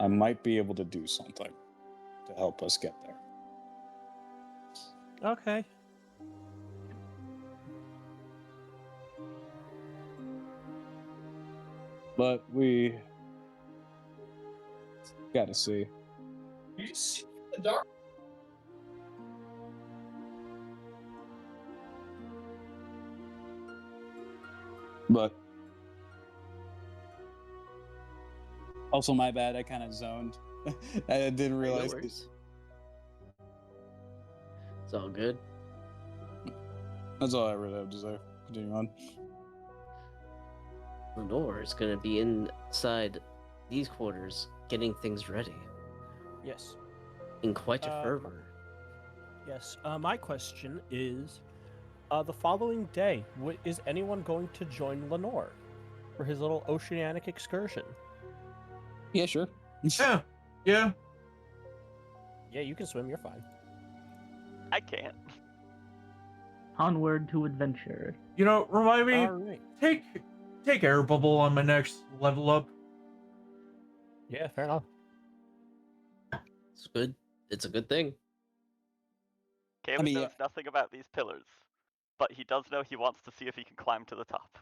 I might be able to do something to help us get there. Okay. But we gotta see. You see the dark. But also, my bad. I kind of zoned. I didn't realize. No worries. It's all good. That's all I really have to say. Continue on. Lenore is going to be inside these quarters getting things ready Yes. in quite a fervor. Yes. My question is, the following day, is anyone going to join Lenore for his little oceanic excursion? Yeah, sure. Yeah, yeah. Yeah, you can swim. You're fine. I can't. Onward to adventure. You know, remind me. All right. Take air bubble on my next level up. Yeah, fair enough. It's good. It's a good thing. Caleb mean, knows nothing about these pillars, but he does know he wants to see if he can climb to the top.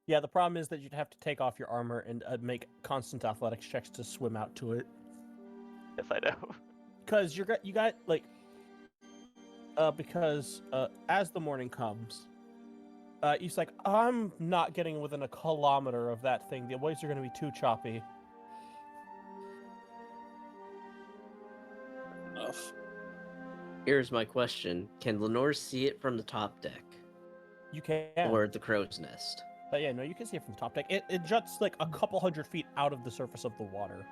Yeah, the problem is that you'd have to take off your armor and make constant athletics checks to swim out to it. Yes, I know. Because because as the morning comes, he's like, I'm not getting within a kilometer of that thing. The waves are going to be too choppy. Enough. Here's my question. Can Lenore see it from the top deck? You can. Or the crow's nest? Yeah, no, you can see it from the top deck. It juts like a couple hundred feet out of the surface of the water.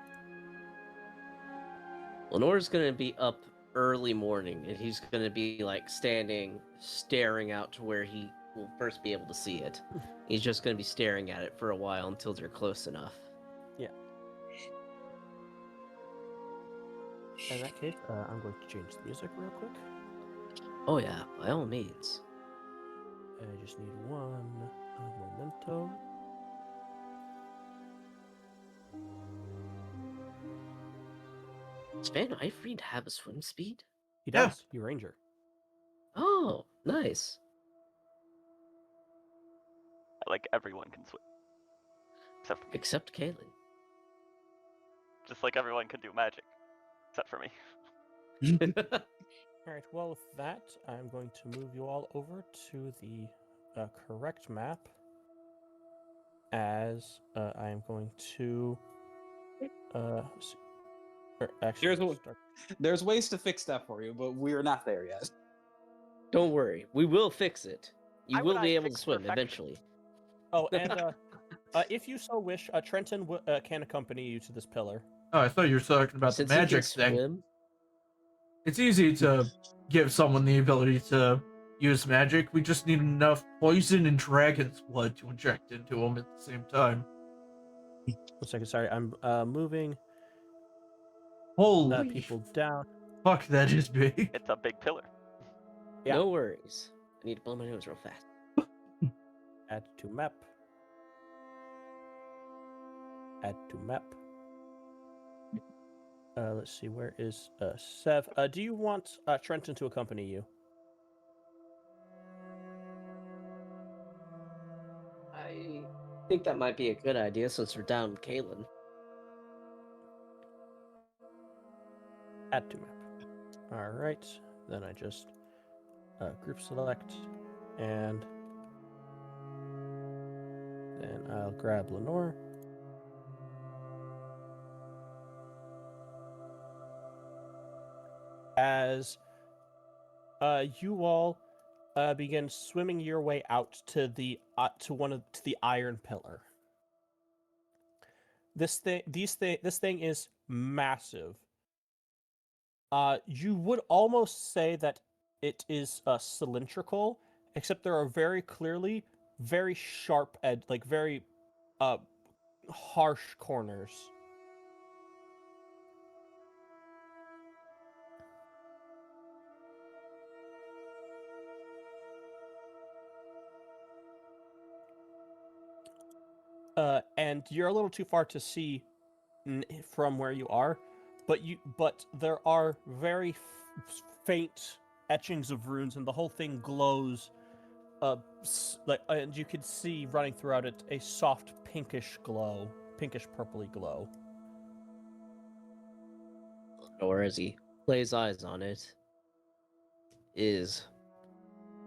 Lenore's gonna be up early morning, and he's gonna be like standing, staring out to where he will first be able to see it. He's just gonna be staring at it for a while until they're close enough. Yeah. In that case, I'm going to change the music real quick. Oh yeah, by all means. I just need one memento. Does Van Eyfried have a swim speed? He does. You ranger. Oh, nice. Like, everyone can swim. Except for me. Except Kaylin. Just like everyone can do magic. Except for me. All right. Well, with that, I'm going to move you all over to the correct map. As I am going to, actually, There's ways to fix that for you, but we're not there yet. Don't worry, we will fix it. You will be able to fix swim perfection? eventually. Oh, and if you so wish, Trenton can accompany you to this pillar. Oh, I thought you were talking about Since the magic he can thing. swim, It's easy to give someone the ability to use magic. We just need enough poison and dragon's blood to inject into them at the same time. 1 second, sorry. I'm moving Holy people down. fuck, that is big. It's a big pillar. Yeah. no worries. I need to blow my nose real fast. Add to map. Add to map. Let's see, where is Sev? Do you want Trenton to accompany you? I think that might be a good idea since we're down with Kaylin. Add to map. All right. Then I just group select, and then I'll grab Lenore. As you all begin swimming your way out to the iron pillar. This thing is massive. You would almost say that it is cylindrical, except there are very clearly very sharp edge, like very harsh corners. And you're a little too far to see from where you are, but there are very faint etchings of runes, and the whole thing glows. And you can see running throughout it a soft pinkish glow, pinkish purpley glow. Or as he lays eyes on it, is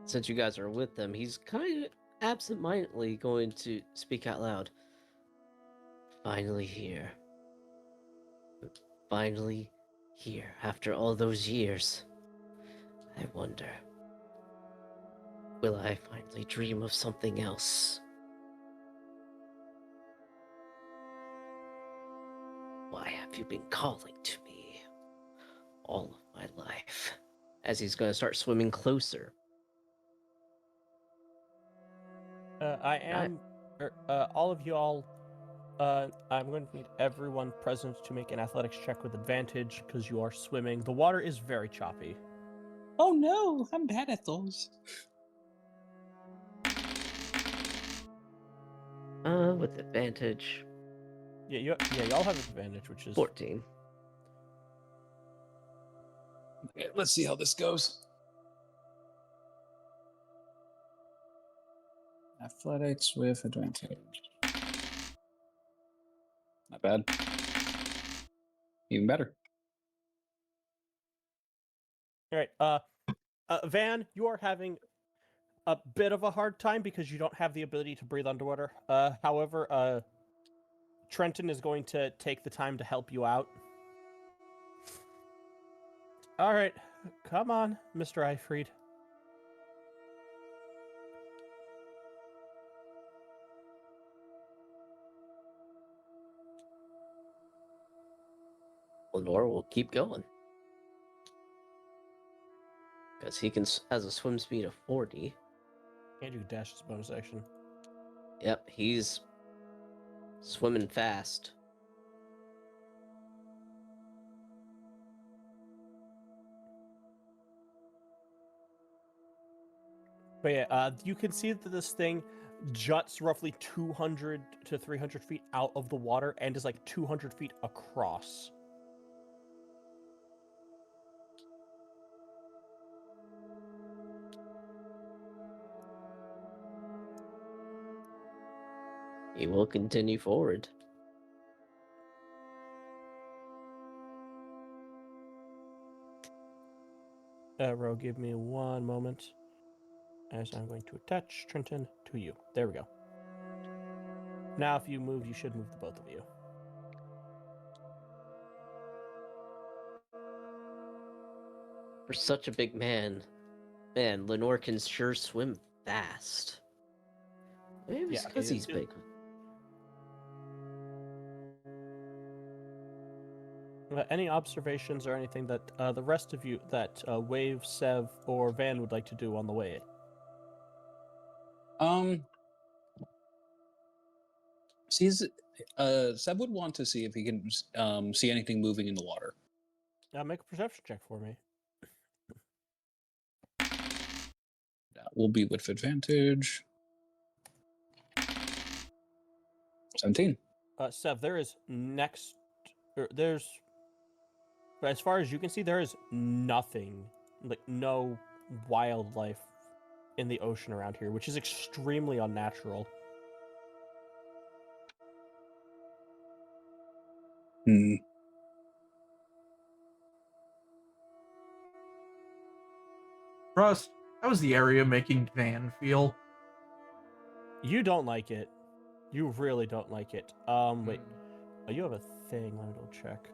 since you guys are with them, he's kind of absent-mindedly going to speak out loud. Finally here. Finally here, after all those years. I wonder, will I finally dream of something else? Why have you been calling to me all of my life? As he's going to start swimming closer. I am, all of y'all. I'm going to need everyone present to make an athletics check with advantage because you are swimming. The water is very choppy. Oh no, I'm bad at those. With advantage. Yeah, y'all have advantage, which is 14. Okay, let's see how this goes. Athletics with advantage. Not bad. Even better. all right. Van, you are having a bit of a hard time because you don't have the ability to breathe underwater. However, Trenton is going to take the time to help you out. All right, come on, Mr. Eifried. Lenore will keep going. Because he has a swim speed of 40. And you can dash his bonus action. Yep, he's swimming fast. But yeah, you can see that this thing juts roughly 200 to 300 feet out of the water and is like 200 feet across. He will continue forward. Ro, give me one moment. As I'm going to attach Trenton to you. There we go. Now, if you move, you should move the both of you. For such a big man, Lenore can sure swim fast. Maybe it's because he's big. Any observations or anything that the rest of you, that Wave, Sev, or Van would like to do on the way? Seb would want to see if he can see anything moving in the water. Make a perception check for me. That will be with advantage. 17. Sev, there's, as far as you can see, there is nothing, like no wildlife in the ocean around here, which is extremely unnatural. Russ, how was the area making Van feel? You don't like it. You really don't like it. Wait. Oh, you have a thing. Let me go check.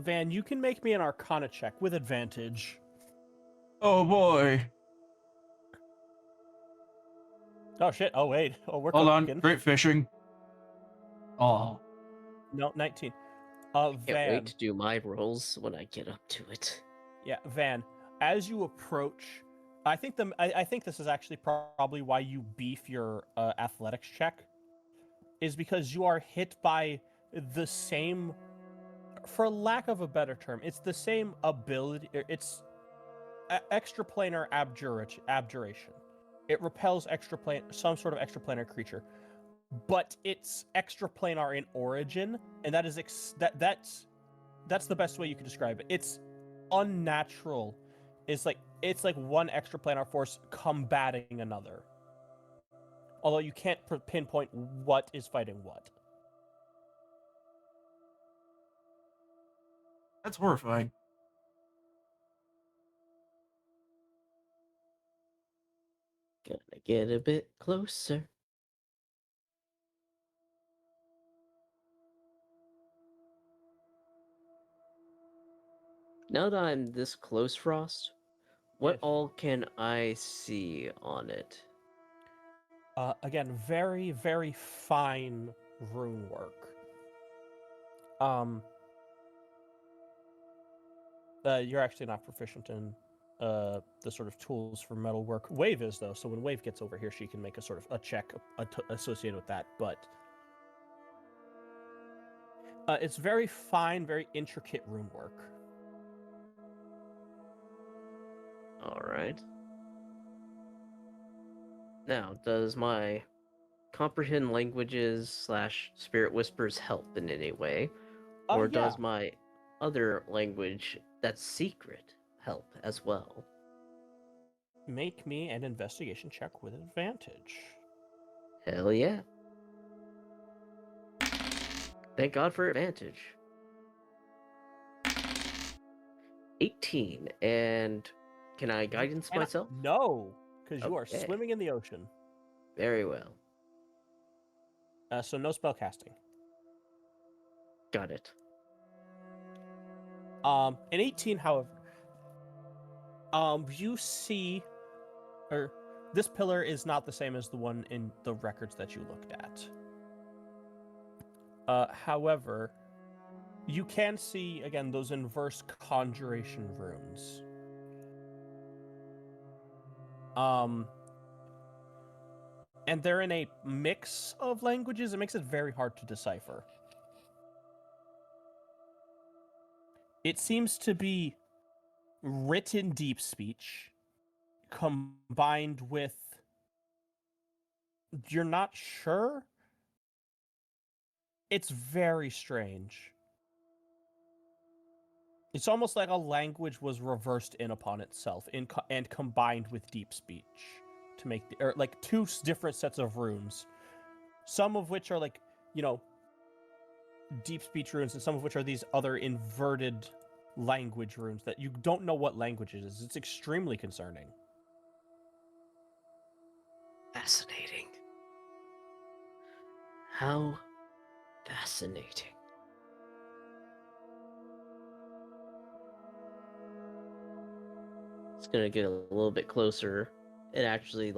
Van, you can make me an Arcana check with advantage. Oh boy. Oh shit! Oh wait! Oh, we're Hold on. cooking. Great fishing. Oh. No, 19. Can't Van. wait to do my rolls when I get up to it. Yeah, Van. As you approach, I think I think this is actually probably why you beef your athletics check, is because you are hit by the same, for lack of a better term, it's the same ability. It's extraplanar abjuration. It repels some sort of extraplanar creature, but it's extraplanar in origin, and that is that's the best way you could describe it. It's unnatural. It's like one extraplanar force combating another. Although you can't pinpoint what is fighting what. That's horrifying. Gonna get a bit closer. Now that I'm this close, Frost, what Yes. all can I see on it? Again, very, very fine rune work. You're actually not proficient in the sort of tools for metal work. Wave is, though, so when Wave gets over here, she can make a sort of a check associated with that. But it's very fine, very intricate rune work. All right. Now, does my comprehend languages / spirit whispers help in any way? Or Yeah. does my other language that's secret help as well? Make me an investigation check with advantage. Hell yeah. Thank God for advantage. 18. And can I guidance myself? No, because you are Okay. swimming in the ocean. Very well. So no spell casting. Got it. An 18, however, you see, or this pillar is not the same as the one in the records that you looked at. However, you can see again those inverse conjuration runes. And they're in a mix of languages. It makes it very hard to decipher. It seems to be written deep speech combined with, you're not sure. It's very strange. It's almost like a language was reversed in upon itself and combined with deep speech to make like two different sets of runes, some of which are like, deep speech runes, and some of which are these other inverted language runes that you don't know what language it is. It's extremely concerning. Fascinating. How fascinating. It's gonna get a little bit closer and actually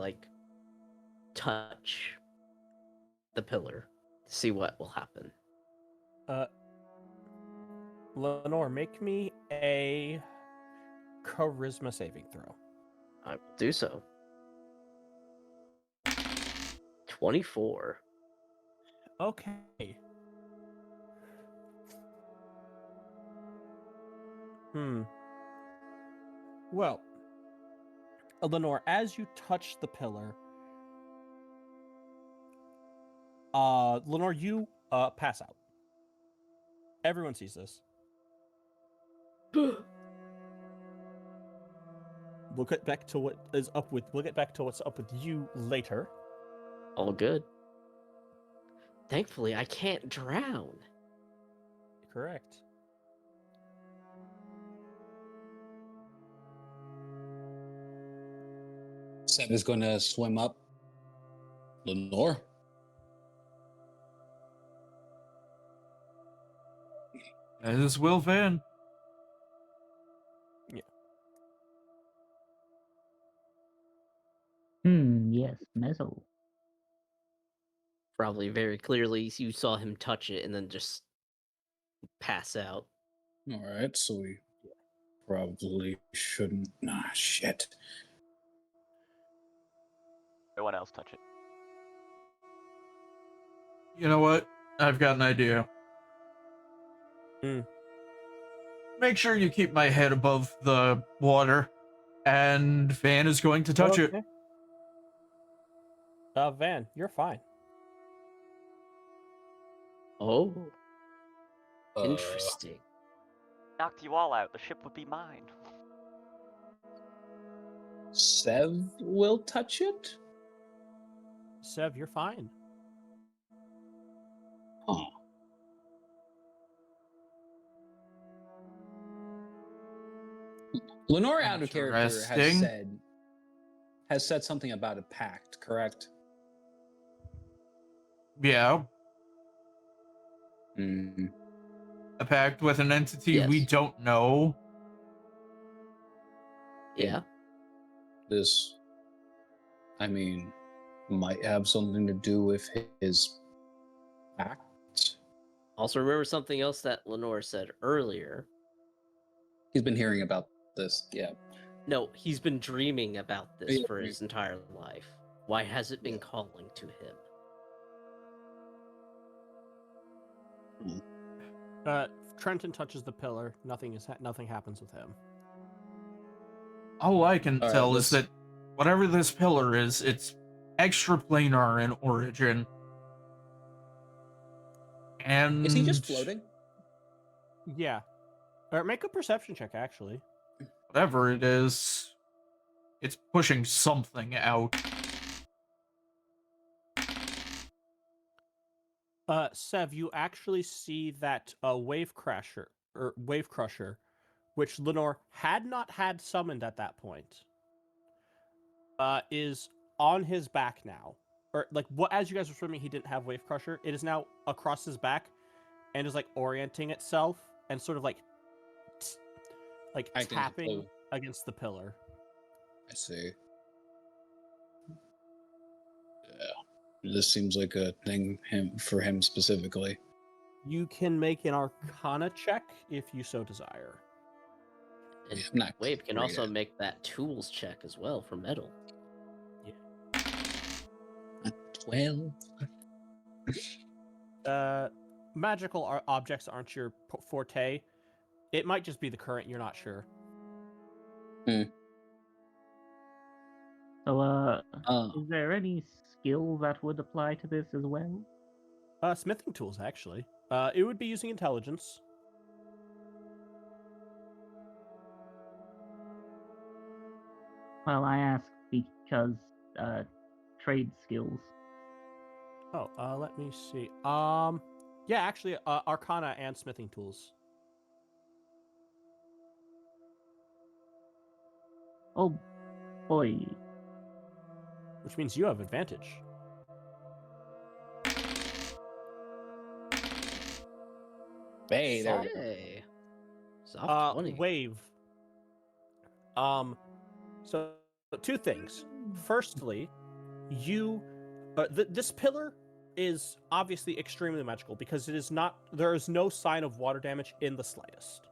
touch the pillar to see what will happen. Lenore, make me a charisma saving throw. I will do so. 24. Okay. Well, Lenore, as you touch the pillar, Lenore, you pass out. Everyone sees this. We'll get back to what's up with you later. All good. Thankfully, I can't drown. Correct. Seb is going to swim up. Lenore? As is Will Van. Yeah. Yes, Mezzle. Probably very clearly you saw him touch it and then just pass out. All right, so we probably shouldn't. Ah, shit. No one else touch it. You know what? I've got an idea. Make sure you keep my head above the water, and Van is going to touch it. Van, you're fine. Oh, interesting. Knocked you all out. The ship would be mine. Sev will touch it? Sev, you're fine. Huh. Lenore, out of character, has said something about a pact, correct? Yeah. Mm. A pact with an entity we Yes. don't know. Yeah. This, I mean, might have something to do with his pact. Also, remember something else that Lenore said earlier. He's been hearing about this, yeah. No, he's been dreaming about this Yeah, for yeah. his entire life. Why has it been Yeah. calling to him? Trenton touches the pillar. Nothing happens with him. All I can All right, tell is that whatever this pillar is, it's extraplanar in origin. And is he just floating? Yeah. Or make a perception check, actually. whatever it is, it's pushing something out. Sev, you actually see that wave crusher, which Lenore had not had summoned at that point, is on his back now. Or like what as you guys were swimming, he didn't have wave crusher. It is now across his back and is like orienting itself and sort of like Acting as a tapping pull. against the pillar. I see. Yeah. This seems like a thing for him specifically. You can make an Arcana check if you so desire. And I'm not Wave can great also at- make that tools check as well for metal. 12. Magical objects aren't your forte. It might just be the current. You're not sure. So, is there any skill that would apply to this as well? Smithing tools, actually. It would be using intelligence. Well, I ask because trade skills. Oh, let me see. Yeah, actually, Arcana and smithing tools. Oh boy. Which means you have advantage. Hey, there we go. Hey. Soft 20. Wave. So two things. Firstly, you, this pillar is obviously extremely magical because it is not. There is no sign of water damage in the slightest.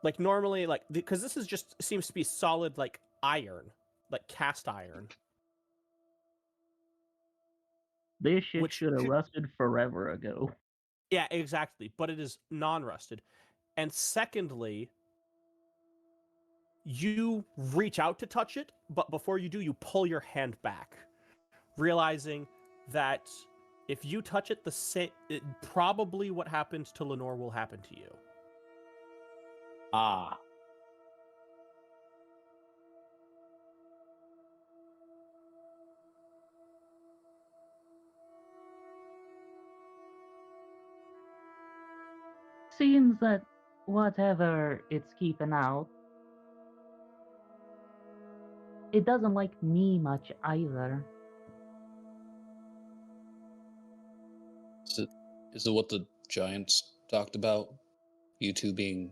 Like normally, like because this is just seems to be solid, like iron, like cast iron. This shit should have rusted forever ago. Yeah, exactly. But it is non-rusted. And secondly, you reach out to touch it, but before you do, you pull your hand back, realizing that if you touch it, probably what happened to Lenore will happen to you. Ah. Seems that whatever it's keeping out, it doesn't like me much either. Is it what the giants talked about? You two being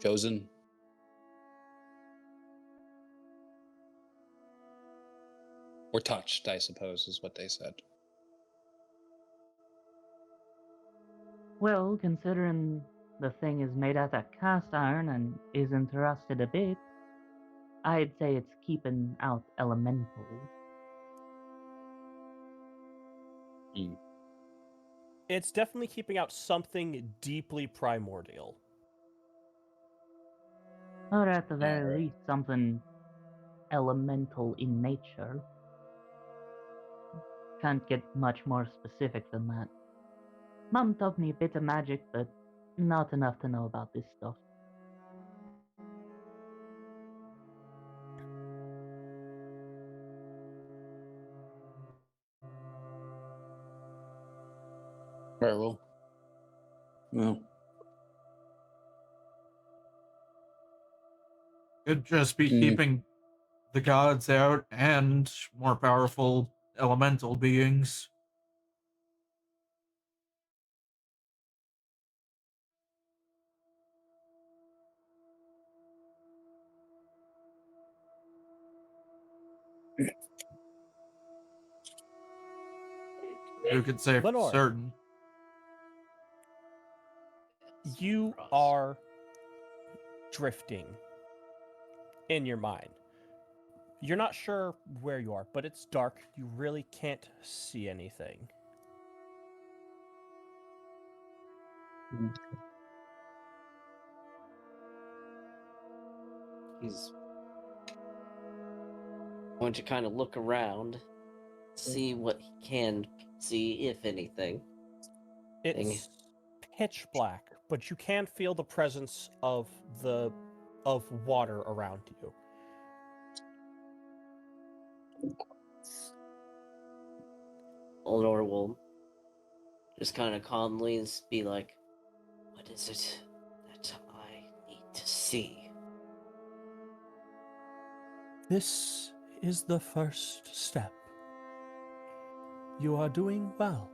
chosen? Or touched, I suppose, is what they said. Well, considering the thing is made out of cast iron and isn't rusted a bit, I'd say it's keeping out elementals. It's definitely keeping out something deeply primordial. Or at the very least, something elemental in nature. Can't get much more specific than that. Mom taught me a bit of magic, but not enough to know about this stuff. Very well. No. Could just be keeping the gods out and more powerful elemental beings. Who could say for Lenore. certain? You are drifting in your mind. You're not sure where you are, but it's dark. You really can't see anything. He's going to kind of look around, see what he can see, if anything. It's pitch black, but you can feel the presence of water around you. Eleanor will just kind of calmly be like, "What is it that I need to see?" This is the first step. You are doing well.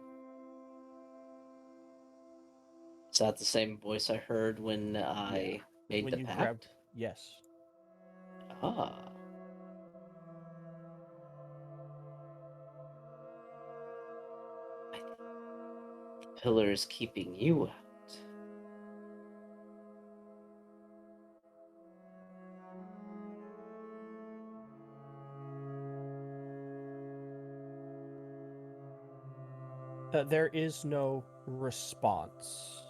Is that the same voice I heard when I made When the you pact? grabbed, yes. Ah. The pillar is keeping you out. There is no response.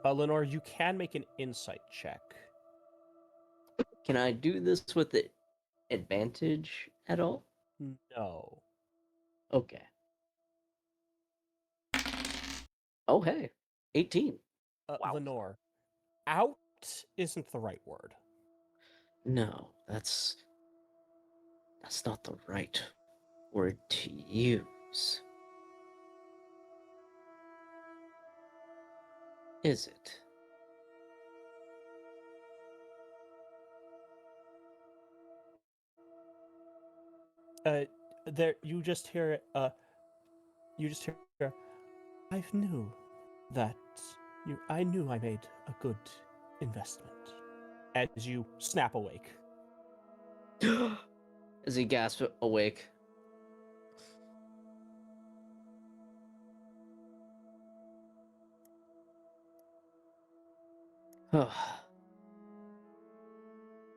Lenore, you can make an insight check. Can I do this with the advantage at all? No. Okay. Oh, hey. 18. Wow. Lenore, out isn't the right word. No, that's not the right word to use. Is it? There you just hear you just hear I knew that I knew I made a good investment. As you snap awake. As he gasps awake.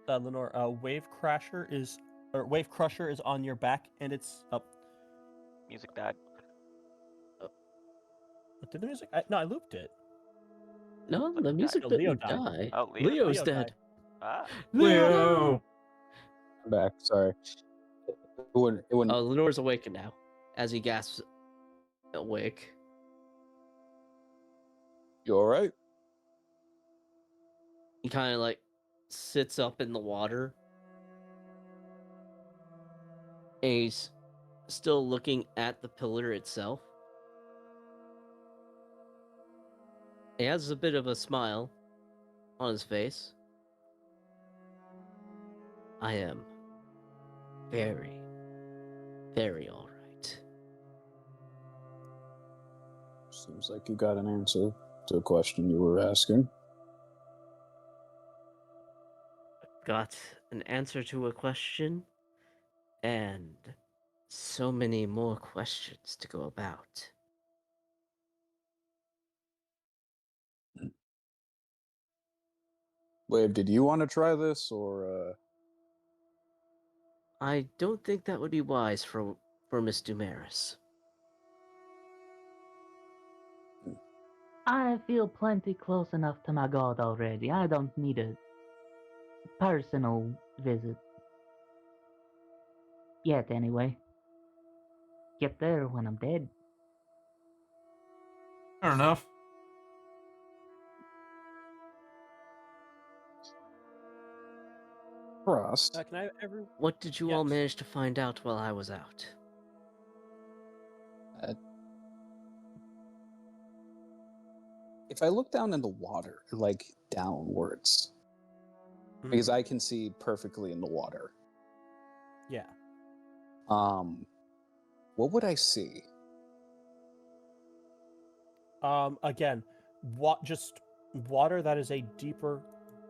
Lenore, Wave Crusher is on your back, and it's up. Music died. Did the music? No, I looped it. No, the Died. music No, didn't Leo died. die. Oh, Leo Leo's Leo dead. Ah. Leo! I'm back. Sorry. It wouldn't. Oh, Lenore's awake now. As he gasps awake. You all right? He kind of like sits up in the water. And he's still looking at the pillar itself. He has a bit of a smile on his face. I am very, very all right. Seems like you got an answer to a question you were asking. Got an answer to a question And so many more questions to go about. Wave, did you want to try this, or I don't think that would be wise for Miss Dumaris. I feel plenty close enough to my god already. I don't need a personal visit. Yet, anyway. Get there when I'm dead. Fair enough. Frost? Can I ever? What did you all Yes. manage to find out while I was out? If I look down in the water, like downwards, because I can see perfectly in the water, Yeah. what would I see? Again, just water that is a deeper,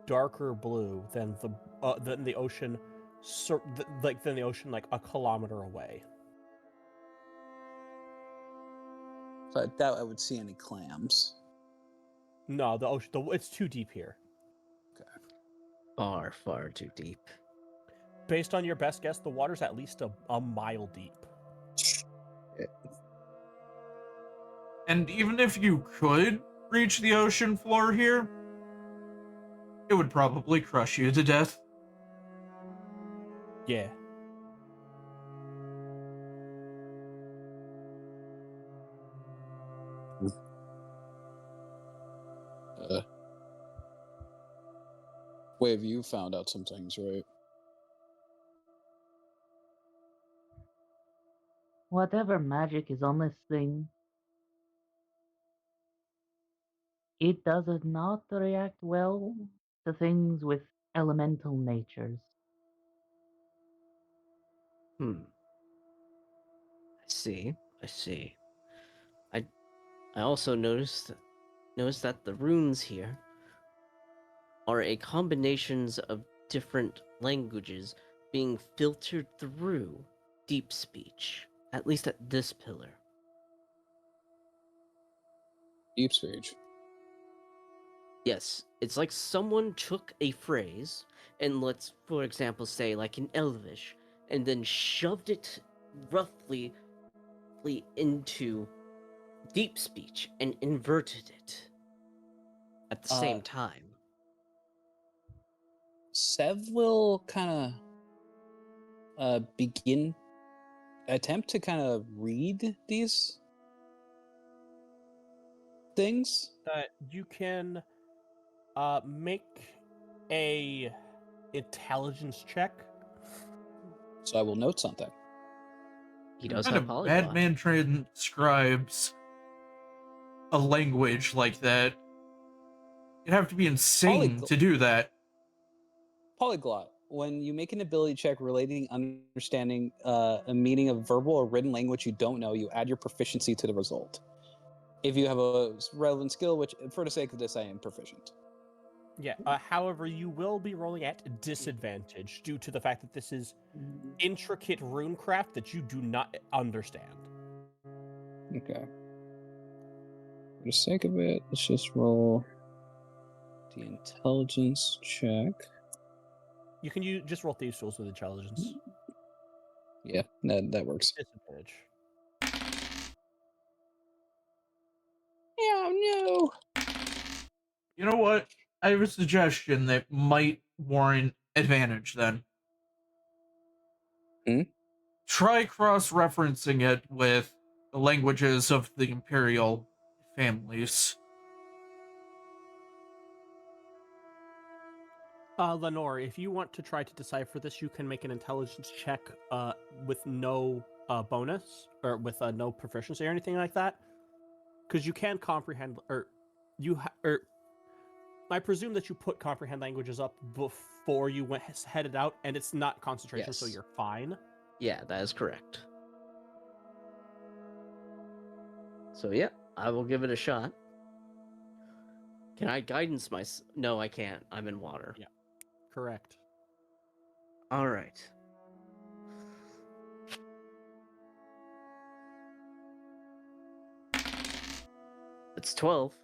darker blue than the ocean, than the ocean like a kilometer away. So I doubt I would see any clams. No, the ocean. It's too deep here. Far, far too deep. Based on your best guess, the water's at least a mile deep. And even if you could reach the ocean floor here, it would probably crush you to death. Yeah. Wave, you found out some things, right? Whatever magic is on this thing, it does not react well to things with elemental natures. I see. I see. I also noticed that the runes here are a combinations of different languages being filtered through deep speech, at least at this pillar. Deep speech. Yes, it's like someone took a phrase and let's, for example, say like in Elvish, and then shoved it roughly into deep speech and inverted it at the same time. Sev will kind of attempt to kind of read these things. You can make a intelligence check. So I will note something. He does What have kind of polyglot. madman transcribes a language like that? You'd have to be insane to do that. Polyglot. When you make an ability check relating understanding a meaning of verbal or written language you don't know, you add your proficiency to the result. If you have a relevant skill, which for the sake of this, I am proficient. Yeah. However, you will be rolling at disadvantage due to the fact that this is intricate runecraft that you do not understand. Okay. For the sake of it, let's just roll the intelligence check. You can just roll thieves' tools with intelligence. Yeah, that works. Disadvantage. Oh no! You know what? I have a suggestion that might warrant advantage then. Try cross-referencing it with the languages of the imperial families. Lenore, if you want to try to decipher this, you can make an intelligence check with no bonus or with no proficiency or anything like that, because you can comprehend I presume that you put comprehend languages up before you headed out, and it's not concentration, so Yes. you're fine. Yeah, that is correct. So yeah, I will give it a shot. Can I guidance my? No, I can't. I'm in water. Yeah. Correct. All right. It's 12.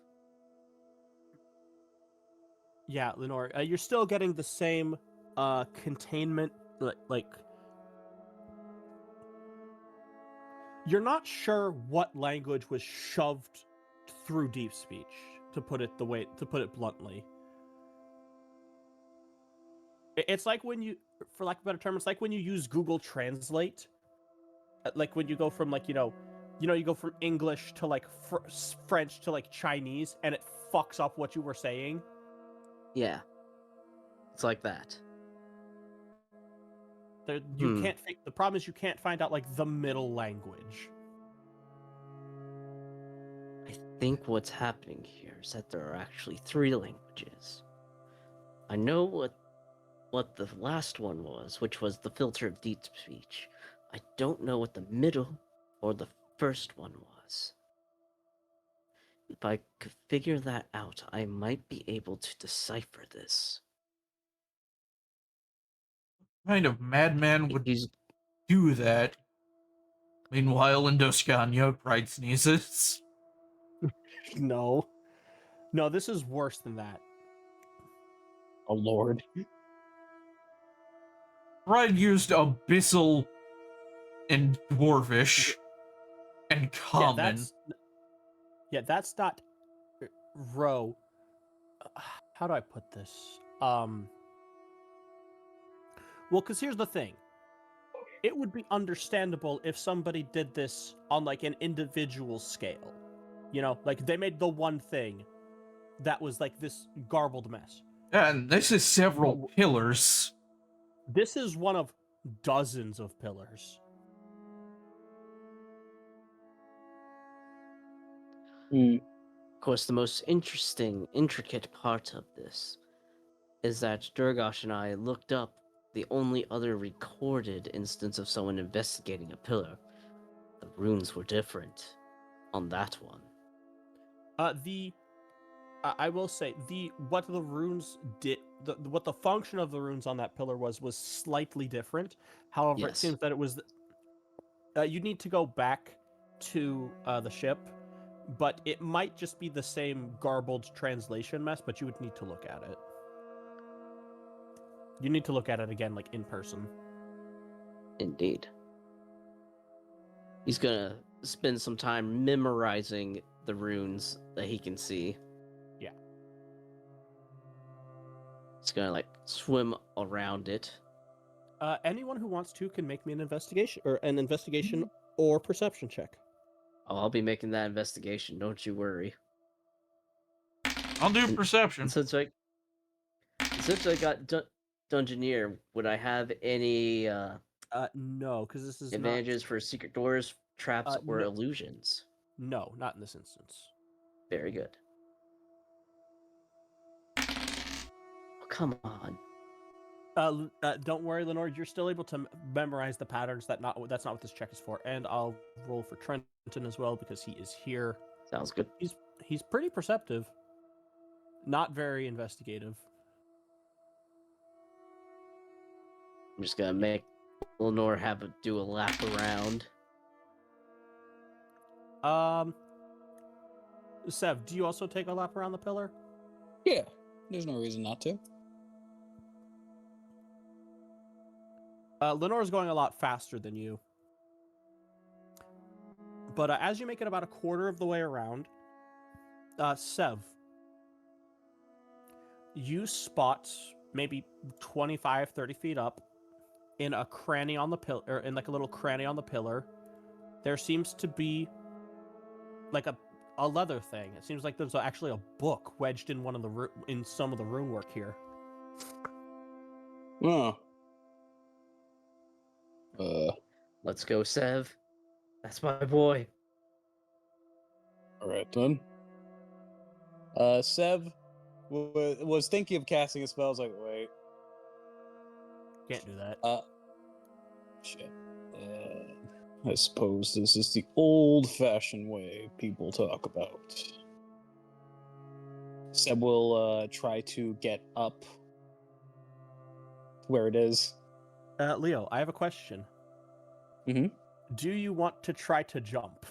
Yeah, Lenore, you're still getting the same containment, like you're not sure what language was shoved through deep speech, to put it bluntly. It's like when you, for lack of a better term, it's like when you use Google Translate, like when you go from like you go from English to like French to like Chinese, and it fucks up what you were saying. Yeah. It's like that. You can't. The problem is you can't find out like the middle language. I think what's happening here is that there are actually 3 languages. I know what the last one was, which was the filter of deep speech. I don't know what the middle or the first one was. If I could figure that out, I might be able to decipher this. What kind of madman would He's do that? Meanwhile, in Doscania, Pride sneezes. No, this is worse than that. Oh lord. Pride used Abyssal and Dwarvish and Common. That's not Ro. How do I put this? Well, because here's the thing. It would be understandable if somebody did this on like an individual scale. Like they made the one thing that was like this garbled mess. And this is several pillars. This is one of dozens of pillars. Of course, the most intricate part of this is that Durgosh and I looked up the only other recorded instance of someone investigating a pillar. The runes were different on that one. I will say what the runes did, what the function of the runes on that pillar was slightly different. However, It seems that it was. You need to go back to the ship, but it might just be the same garbled translation mess. But you would need to look at it. You need to look at it again, like in person. Indeed. He's gonna spend some time memorizing the runes that he can see. Yeah. He's gonna like swim around it. Anyone who wants to can make me an investigation or perception check. Oh, I'll be making that investigation. Don't you worry. I'll do perception. And since I got Dungeoneer, would I have any No, because this is advantages for secret doors, traps, or no. illusions? No, not in this instance. Very good. Oh, come on. Don't worry, Lenore. You're still able to memorize the patterns. That's not what this check is for. And I'll roll for Trenton as well because he is here. Sounds good. He's pretty perceptive. Not very investigative. I'm just gonna make Lenore do a lap around. Sev, do you also take a lap around the pillar? Yeah, there's no reason not to. Lenore's going a lot faster than you. But as you make it about a quarter of the way around, Sev, you spot maybe 25, 30 feet up in a cranny on the pillar, or in like a little cranny on the pillar, there seems to be like a leather thing. It seems like there's actually a book wedged in in some of the rune work here. Oh. Let's go, Sev. That's my boy. All right then. Sev was thinking of casting a spell. I was like, wait. Can't do that. Shit. I suppose this is the old-fashioned way people talk about. Seb will try to get up where it is. Leo, I have a question. Mm-hmm. Do you want to try to jump?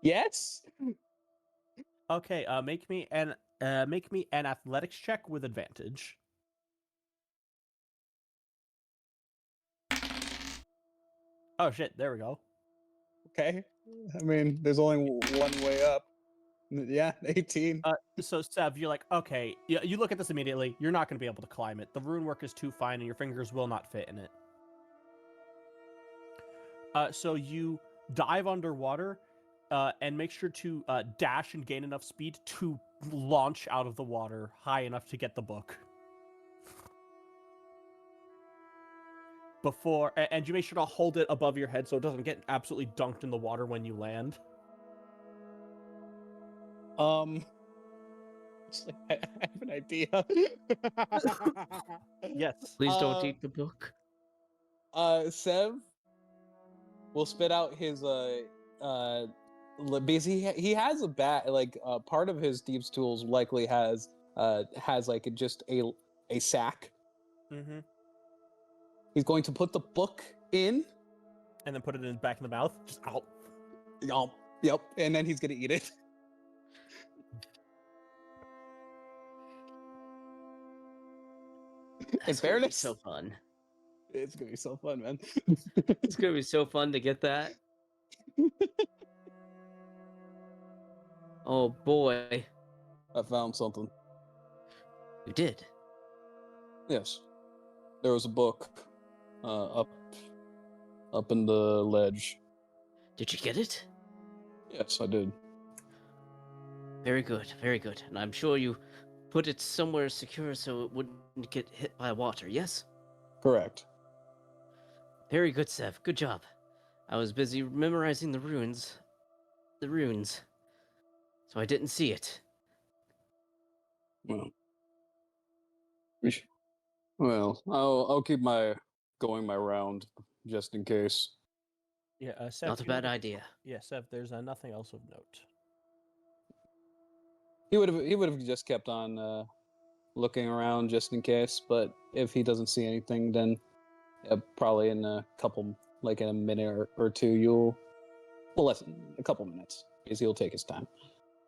Yes. Okay, make me an athletics check with advantage. Oh shit, there we go. Okay. I mean, there's only one way up. Yeah, 18. So Sev, you're like, okay, you look at this immediately. You're not going to be able to climb it. The rune work is too fine, and your fingers will not fit in it. So you dive underwater, and make sure to dash and gain enough speed to launch out of the water high enough to get the book. And you make sure to hold it above your head so it doesn't get absolutely dunked in the water when you land. It's like, I have an idea. Yes. Please don't eat the book. Sev will spit out his because he has a bat, like part of his thieves tools likely has like just a sack. Mm-hmm. He's going to put the book in. And then put it back in the mouth. Just out. Yep. And then he's gonna eat it. That's gonna be so fun. It's gonna be so fun, man. It's gonna be so fun to get that. Oh boy. I found something. You did. Yes. There was a book up in the ledge. Did you get it? Yes, I did. Very good, very good. And I'm sure you put it somewhere secure so it wouldn't get hit by water, yes? Correct. Very good, Sev. Good job. I was busy memorizing the runes. So I didn't see it. Well, I'll keep going my round just in case. Yeah, Sev, Not a bad idea. Yeah, Sev, there's nothing else of note. He would have just kept on looking around just in case. But if he doesn't see anything, then probably in a minute or two, less than a couple minutes, because he'll take his time.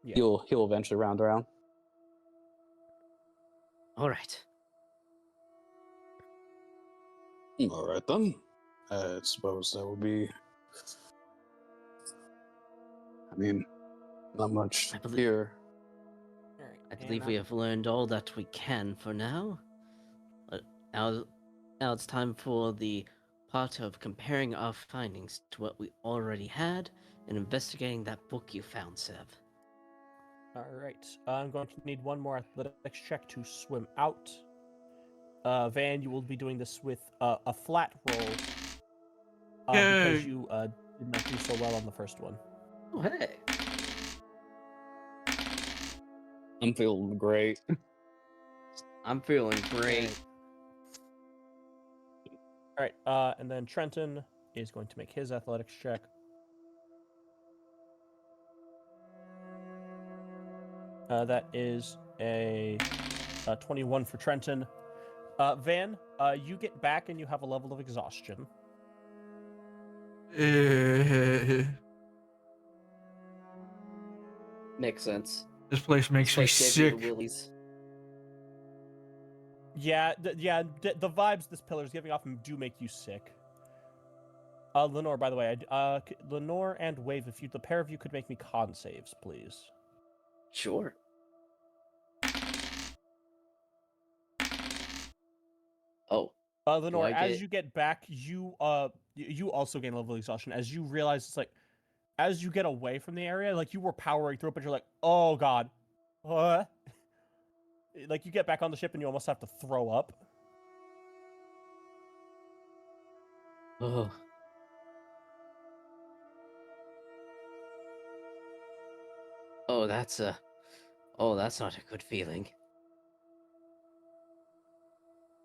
Yeah. He'll eventually round around. All right. All right then. I suppose that will be. I mean, not much here. I believe we have learned all that we can for now. Now it's time for the part of comparing our findings to what we already had and investigating that book you found, Sev. All right. I'm going to need one more athletics check to swim out. Van, you will be doing this with a flat roll. Because you did not do so well on the first one. Oh, hey. I'm feeling great. I'm feeling great. All right. And then Trenton is going to make his athletics check. That is a 21 for Trenton. Van, you get back and you have a level of exhaustion. Makes sense. This place makes me sick. Yeah, the vibes this pillar is giving off do make you sick. Lenore, by the way, Lenore and Wave, if the pair of you could make me con saves, please. Sure. Oh. Lenore, as you get back, you also gain level of exhaustion as you realize it's like, as you get away from the area, like you were powering through it, but you're like, oh god, like you get back on the ship and you almost have to throw up. Oh. Oh, that's not a good feeling.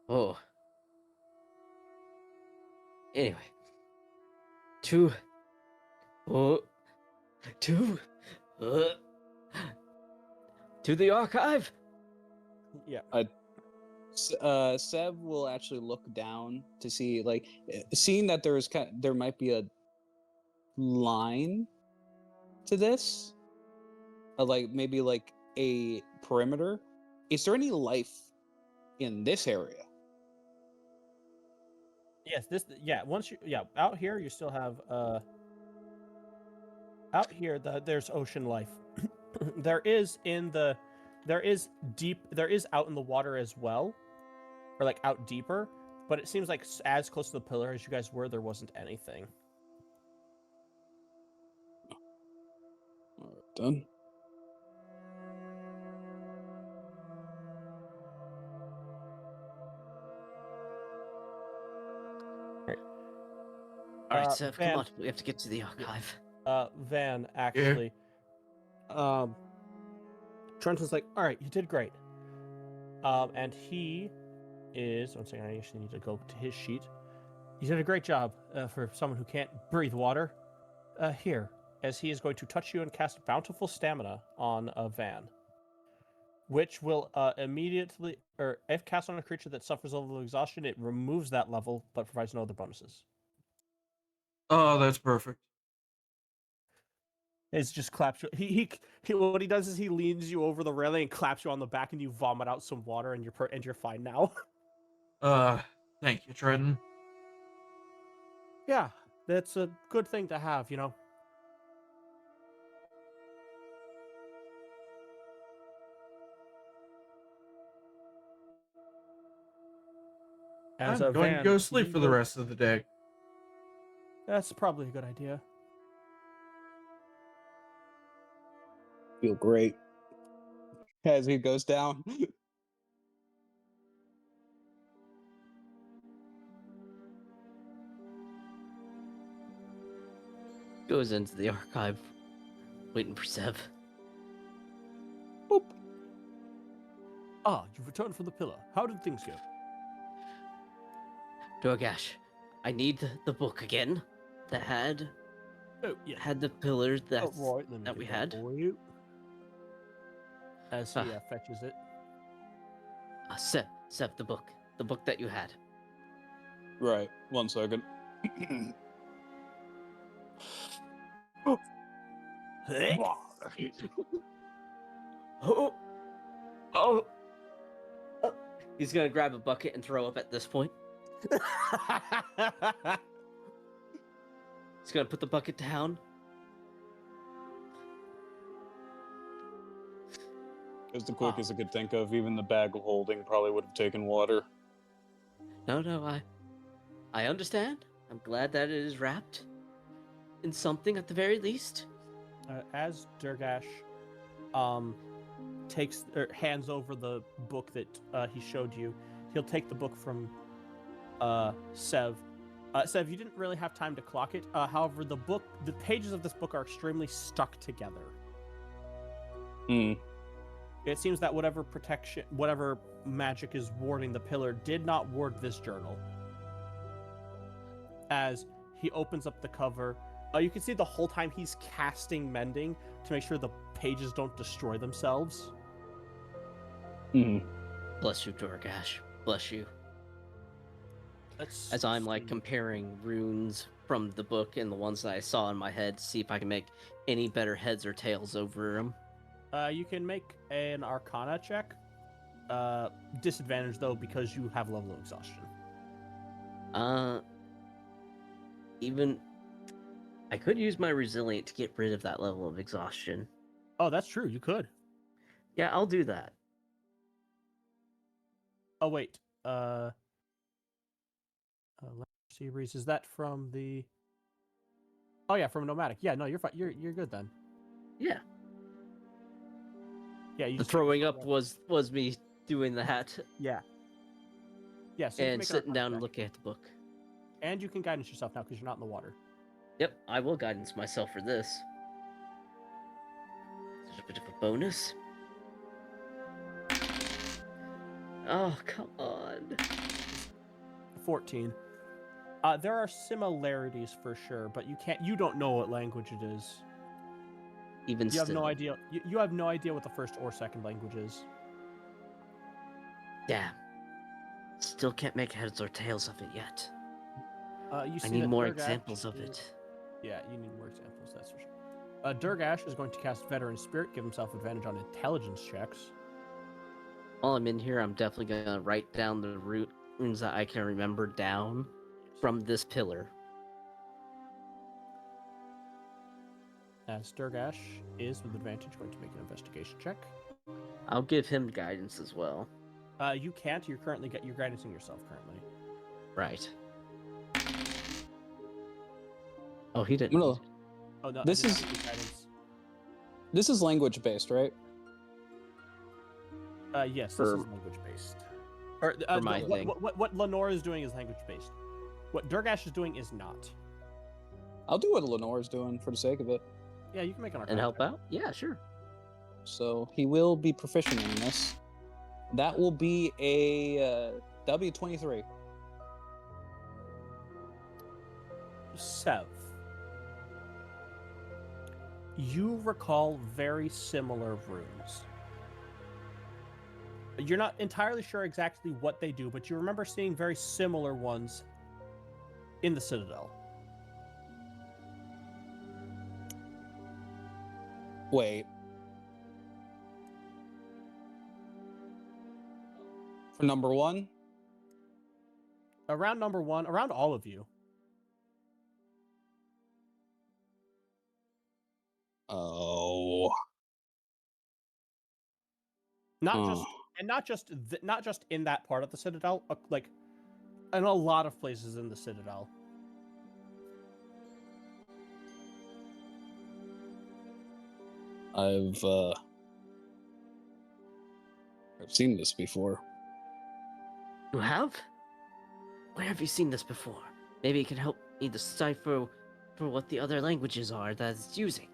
Oh. Anyway. To the archive. Yeah. Seb will actually look down to see, seeing that there might be a line to this, like maybe like a perimeter. Is there any life in this area? Yes, once you out here you still have out here there's ocean life. there is out in the water as well, or like out deeper, but it seems like as close to the pillar as you guys were, there wasn't anything. All right, done. All right, Sev, come Van, on. We have to get to the archive. Van, actually, Trent was like, "All right, you did great." And he is. One second, I actually need to go to his sheet. You did a great job for someone who can't breathe water. Here, as he is going to touch you and cast Bountiful Stamina on a Van, which will immediately, or if cast on a creature that suffers a level of exhaustion, it removes that level but provides no other bonuses. Oh, that's perfect. It's just claps you. He what he does is he leans you over the railing and claps you on the back, and you vomit out some water, and you're fine now. Thank you, Trenton. Yeah, that's a good thing to have, you know. As I'm a going to Van, go sleep for the rest of the day. That's probably a good idea. Feel great as he goes down. Goes into the archive, waiting for Sev. Boop. Ah, you've returned from the pillar. How did things go? Dorgash, I need the book again that had Yeah. had the pillars that Right, let me that get we that had. for you. As he fetches it. Sev, the book that you had. Right. 1 second. Oh, oh, oh. He's gonna grab a bucket and throw up at this point. He's gonna put the bucket down. It's the quickest I could think of. Even the bag of holding probably would have taken water. No, I understand. I'm glad that it is wrapped in something at the very least. As Durgash takes or hands over the book that he showed you, he'll take the book from Sev. Sev, you didn't really have time to clock it. However, the pages of this book are extremely stuck together. Hmm. It seems that whatever magic is warding the pillar did not ward this journal. As he opens up the cover, you can see the whole time he's casting Mending to make sure the pages don't destroy themselves. Hmm. Bless you, Dorgash. Bless you. That's As I'm like comparing runes from the book and the ones that I saw in my head to see if I can make any better heads or tails over them. You can make an Arcana check. Disadvantage though because you have level of exhaustion. Even I could use my resilient to get rid of that level of exhaustion. Oh, that's true. You could. Yeah, I'll do that. Oh wait. Series, is that from the? Oh yeah, from Nomadic. Yeah, no, you're fine. You're good then. Yeah. Yeah, you The just throwing up was me doing that. Yeah. Yeah, so And sitting down and looking at the book. And you can guidance yourself now because you're not in the water. Yep, I will guidance myself for this. There's a bit of a bonus. Oh, come on. 14. There are similarities for sure, but you don't know what language it is. Even you still. have no idea. You have no idea what the first or second language is. Damn. Still can't make heads or tails of it yet. I need more examples of it. Yeah, you need more examples, that's for sure. Durgash is going to cast Veteran Spirit, give himself advantage on intelligence checks. While I'm in here, I'm definitely gonna write down the runes that I can remember down from this pillar. As Durgash is with advantage going to make an investigation check. I'll give him guidance as well. You can't. You're guidancing yourself currently. Right. Oh, he didn't. No, Oh no, This I did is- not give you guidance. this is language based, right? Yes, For- this is language based. Or For my thing. what Lenore is doing is language based. What Durgash is doing is not. I'll do what Lenore's doing for the sake of it. Yeah, you can make an And Arcana help check. out? Yeah, sure. So he will be proficient in this. That will be a W23. Sev. You recall very similar runes. You're not entirely sure exactly what they do, but you remember seeing very similar ones in the Citadel. Wait. For number one? Around number one, around all of you. Oh. Not just not just in that part of the Citadel, like in a lot of places in the Citadel. I've seen this before. You have? Where have you seen this before? Maybe it can help me decipher for what the other languages are that it's using.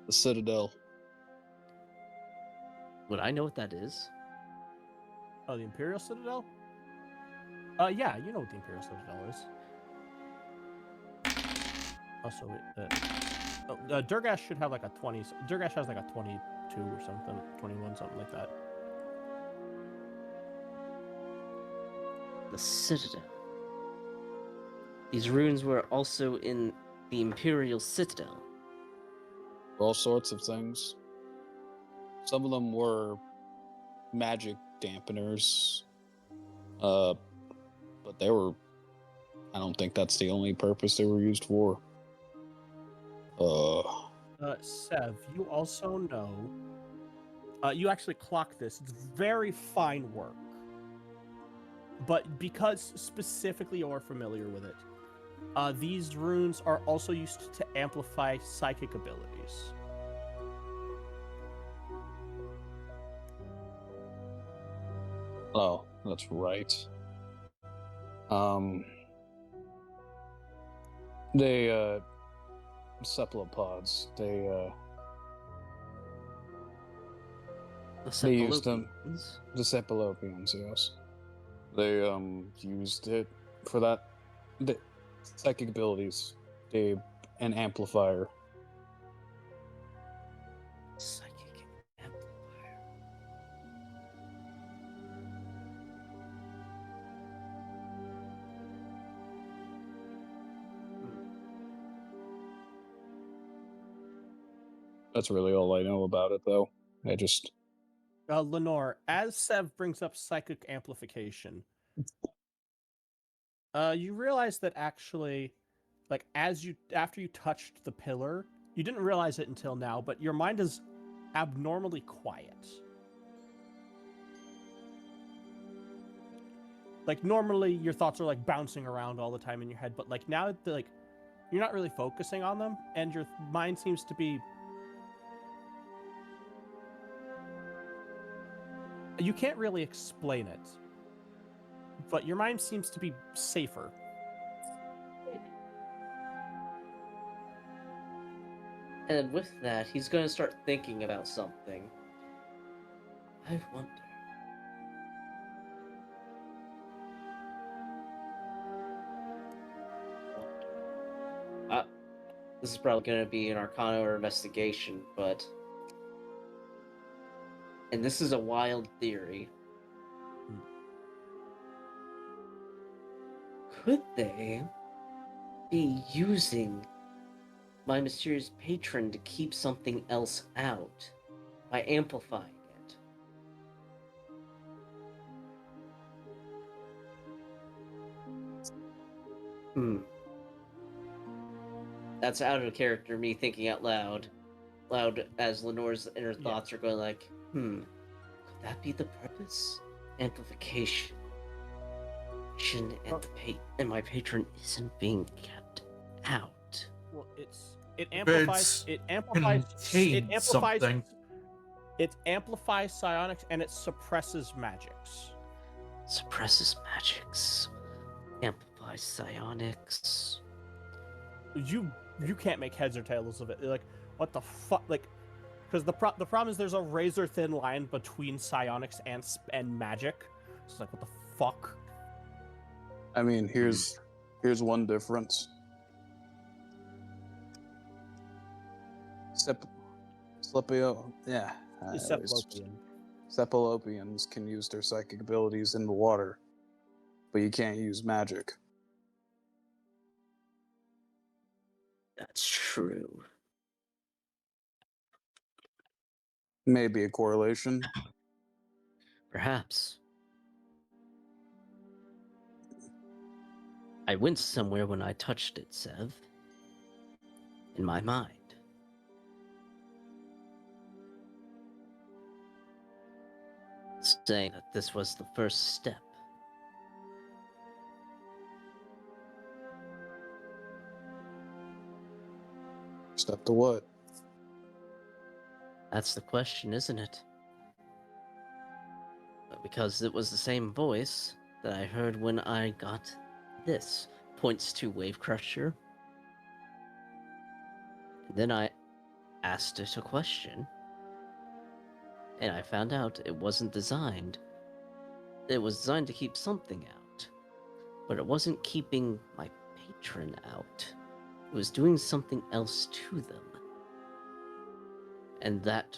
The Citadel. Would I know what that is? Oh, the Imperial Citadel? Yeah, you know what the Imperial Citadel is. Also, Durgash should have like a 20. Durgash has like a 22 or something, 21, something like that. The Citadel. These runes were also in the Imperial Citadel. All sorts of things. Some of them were magic dampeners. But they were. I don't think that's the only purpose they were used for. Sev, you also know. You actually clock this. It's very fine work. But because specifically you're familiar with it, these runes are also used to amplify psychic abilities. Oh, that's right. They cephalopods. The They used them. Cephalopians. The cephalopians, yes. They used it for that. The psychic abilities. An amplifier. Psychic amplifier. That's really all I know about it, though. I just Lenore, as Sev brings up psychic amplification, you realize that actually, like after you touched the pillar, you didn't realize it until now, but your mind is abnormally quiet. Like normally your thoughts are like bouncing around all the time in your head, but like now like you're not really focusing on them, and your mind seems to be. You can't really explain it, but your mind seems to be safer. And with that, he's going to start thinking about something. I wonder. This is probably going to be an Arcana or investigation, but. And this is a wild theory. Could they be using my mysterious patron to keep something else out by amplifying it. That's out of character, me thinking out loud as Lenore's inner thoughts are going like, could that be the purpose? Amplification. And my patron isn't being kept out. Well, it amplifies something. It amplifies psionics and it suppresses magics. Suppresses magics. Amplifies psionics. You can't make heads or tails of it. Like, what the fuck? Like, because the problem is there's a razor thin line between psionics and magic. It's like, what the fuck? I mean, here's one difference. Cephalopians can use their psychic abilities in the water, but you can't use magic. That's true. Maybe a correlation. Perhaps. I went somewhere when I touched it, Sev. In my mind. Saying that this was the first step. Step to what? That's the question, isn't it? But because it was the same voice that I heard when I got this. Points to Wave Crusher. And then I asked it a question. And I found out it wasn't designed. It was designed to keep something out. But it wasn't keeping my patron out. It was doing something else to them. And that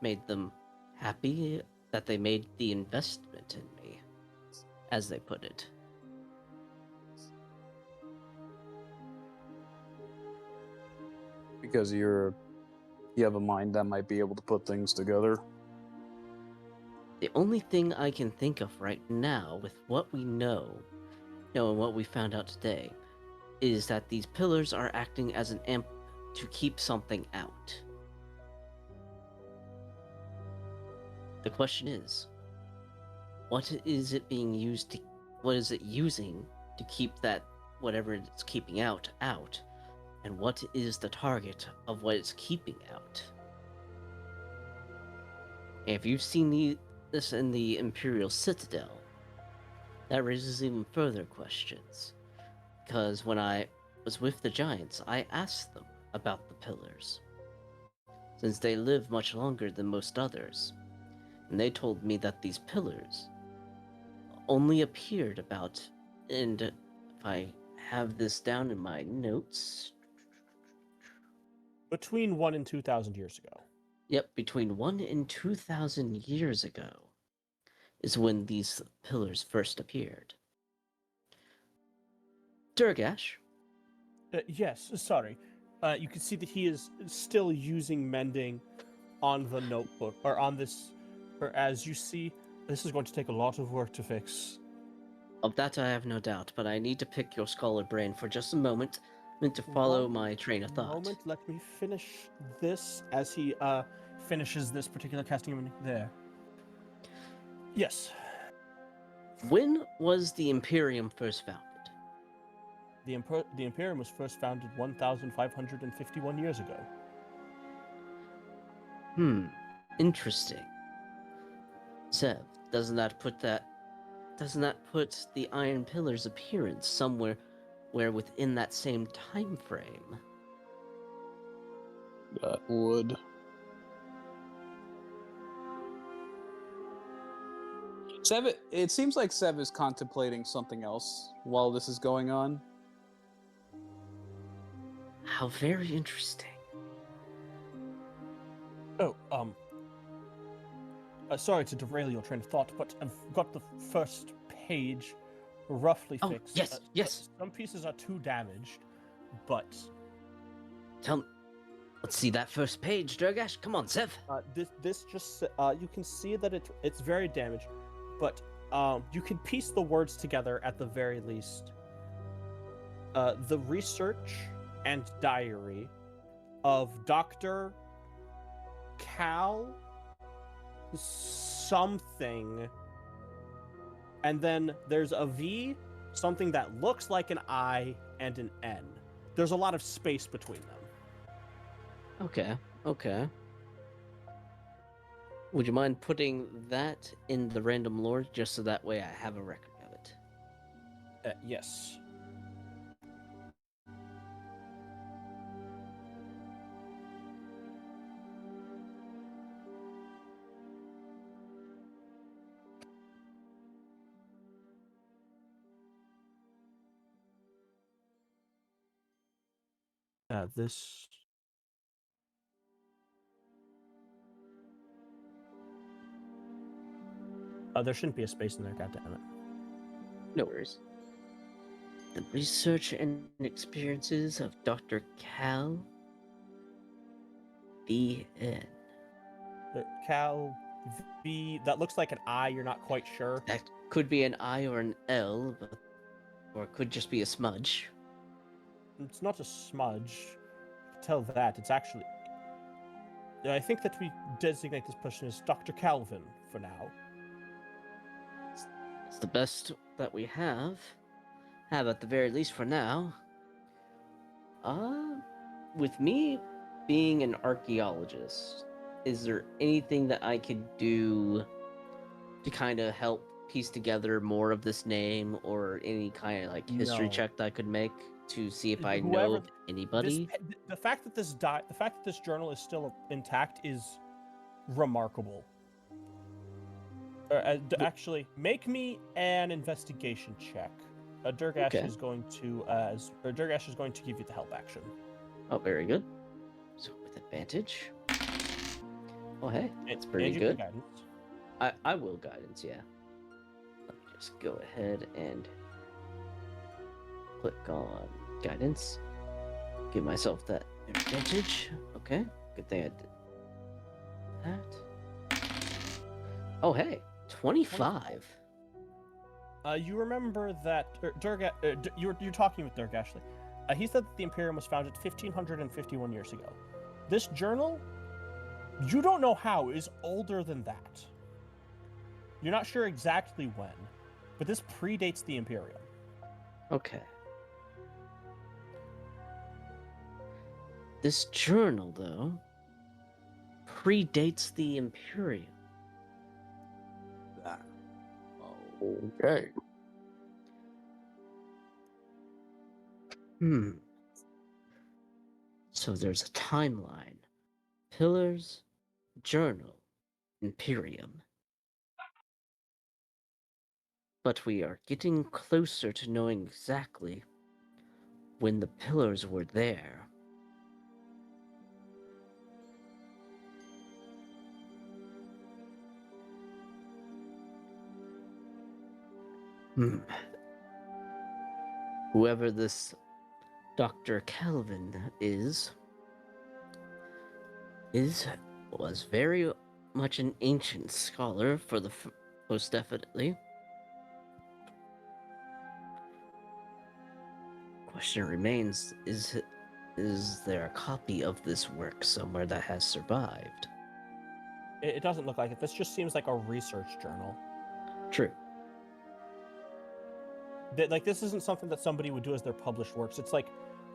made them happy that they made the investment in me, as they put it. Because you have a mind that might be able to put things together. The only thing I can think of right now, with what we know, and what we found out today, is that these pillars are acting as an amp to keep something out. The question is, what is it being used to? What is it using to keep that whatever it's keeping out? And what is the target of what it's keeping out? And if you've seen this in the Imperial Citadel, that raises even further questions. Because when I was with the Giants, I asked them about the pillars, since they live much longer than most others. And they told me that these pillars only appeared about, and if I have this down in my notes, between 1 and 2,000 years ago. Yep, between 1 and 2,000 years ago is when these pillars first appeared. Durgash? Yes, sorry. You can see that he is still using mending on the notebook, or on this, or as you see, this is going to take a lot of work to fix. Of that I have no doubt, but I need to pick your scholar brain for just a moment, to follow my train of thought. Let me finish this as he finishes this particular casting there. Yes. When was the Imperium first founded? The Imperium was first founded 1,551 years ago. Interesting. Sev, doesn't that put the Iron Pillar's appearance somewhere where within that same time frame? That would. Sev, it seems like Sev is contemplating something else while this is going on. How very interesting. Oh, sorry to derail your train of thought, but I've got the first page roughly fixed. Yes. Some pieces are too damaged. but Let's see that first page, Durgash. Come on, Sev. this just you can see that it's very damaged, but you can piece the words together at the very least. The research and diary of Dr. Cal something, and then there's a V, something that looks like an I, and an N. There's a lot of space between them. Okay. Would you mind putting that in the random lore just so that way I have a record of it? Yes. This. There shouldn't be a space in there, goddammit. No worries. The research and experiences of Dr. Cal V.N. Cal V. That looks like an I, you're not quite sure. That could be an I or an L, or it could just be a smudge. It's not a smudge. I can tell that. It's actually. I think that we designate this person as Dr. Calvin for now. It's the best that we have at the very least for now. With me being an archaeologist, is there anything that I could do to kind of help piece together more of this name, or any kind of like history check that I could make to see if I know anybody? The fact that this journal is still intact is remarkable. Actually, make me an investigation check. Durgash is going to give you the help action. Oh, very good. So with advantage. Oh, hey, it's pretty and good. Guidance. I will guidance, yeah. Let me just go ahead and click on guidance. Give myself that advantage. Okay, good thing I did that. Oh, hey, 25. You remember that you're talking with Durgash. He said that the Imperium was founded 1551 years ago. This journal, you don't know how, is older than that. You're not sure exactly when, but this predates the Imperium. Okay. This journal, though, predates the Imperium. Okay. So there's a timeline. Pillars, Journal, Imperium. But we are getting closer to knowing exactly when the pillars were there. Whoever this Dr. Calvin was very much an ancient scholar for the most definitely. Question remains, is there a copy of this work somewhere that has survived? It doesn't look like it. This just seems like a research journal. True. This isn't something that somebody would do as their published works. It's like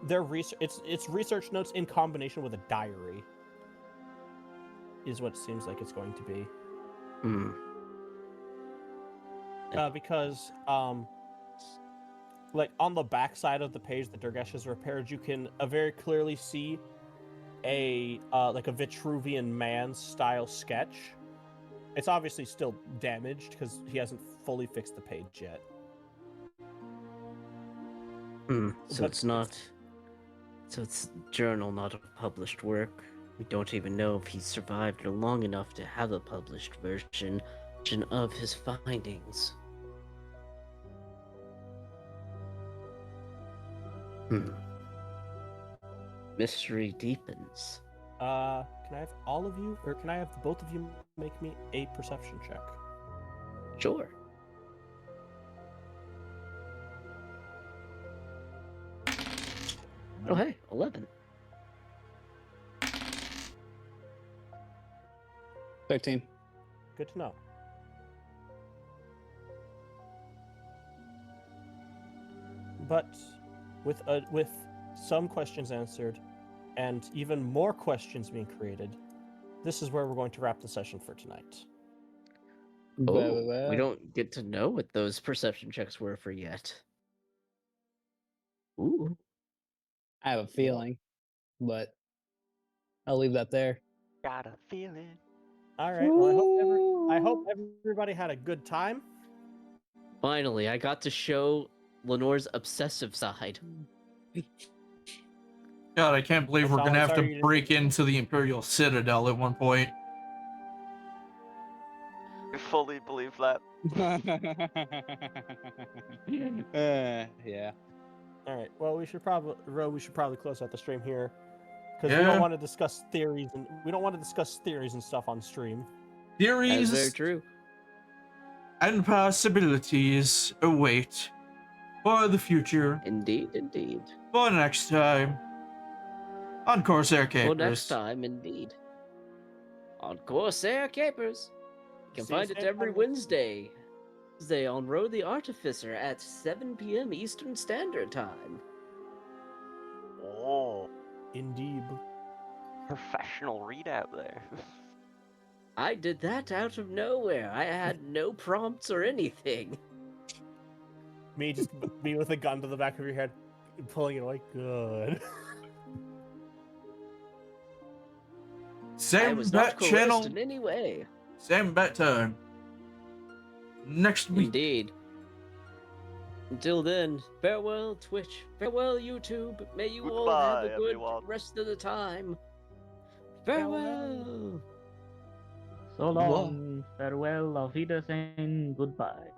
their it's research notes in combination with a diary is what it seems like it's going to be. Because like on the back side of the page that Durgash has repaired, you can very clearly see a like a Vitruvian Man style sketch. It's obviously still damaged because he hasn't fully fixed the page yet. So it's journal, not a published work. We don't even know if he survived long enough to have a published version of his findings. mystery deepens. Can I have all of you, or can I have both of you make me a perception check? Sure. Oh, hey, 11. 13. Good to know. But with some questions answered, and even more questions being created, this is where we're going to wrap the session for tonight. Oh, we don't get to know what those perception checks were for yet. Ooh. I have a feeling, but I'll leave that there. Got a feeling. All right. Well, I hope everybody had a good time. Finally, I got to show Lenore's obsessive side. God, I can't believe we're Sean, gonna have sorry to you didn't break get to- into the Imperial Citadel at one point. I fully believe that. Yeah. All right. Well, we should probably close out the stream here because we Yeah. don't want to discuss theories and stuff on stream. That is very Theories true. and possibilities await for the future, Indeed, indeed. for next time on Corsair Capers. Well, next time, indeed. On Corsair Capers. You can See you find it same every time. Wednesday on Road the Artificer at 7 p.m. Eastern Standard Time. Oh, Indeed. professional readout there. I did that out of nowhere. I had no prompts or anything. Me with a gun to the back of your head, pulling it away. Good. I Same was bat not coerced channel, in any way. same bat time. Next week. Indeed. Until then, farewell Twitch, farewell YouTube. May you all have a Goodbye, good everyone. rest of the time. Farewell. So long, farewell, auf Wiedersehen, goodbye.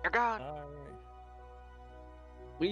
You're gone. All right. We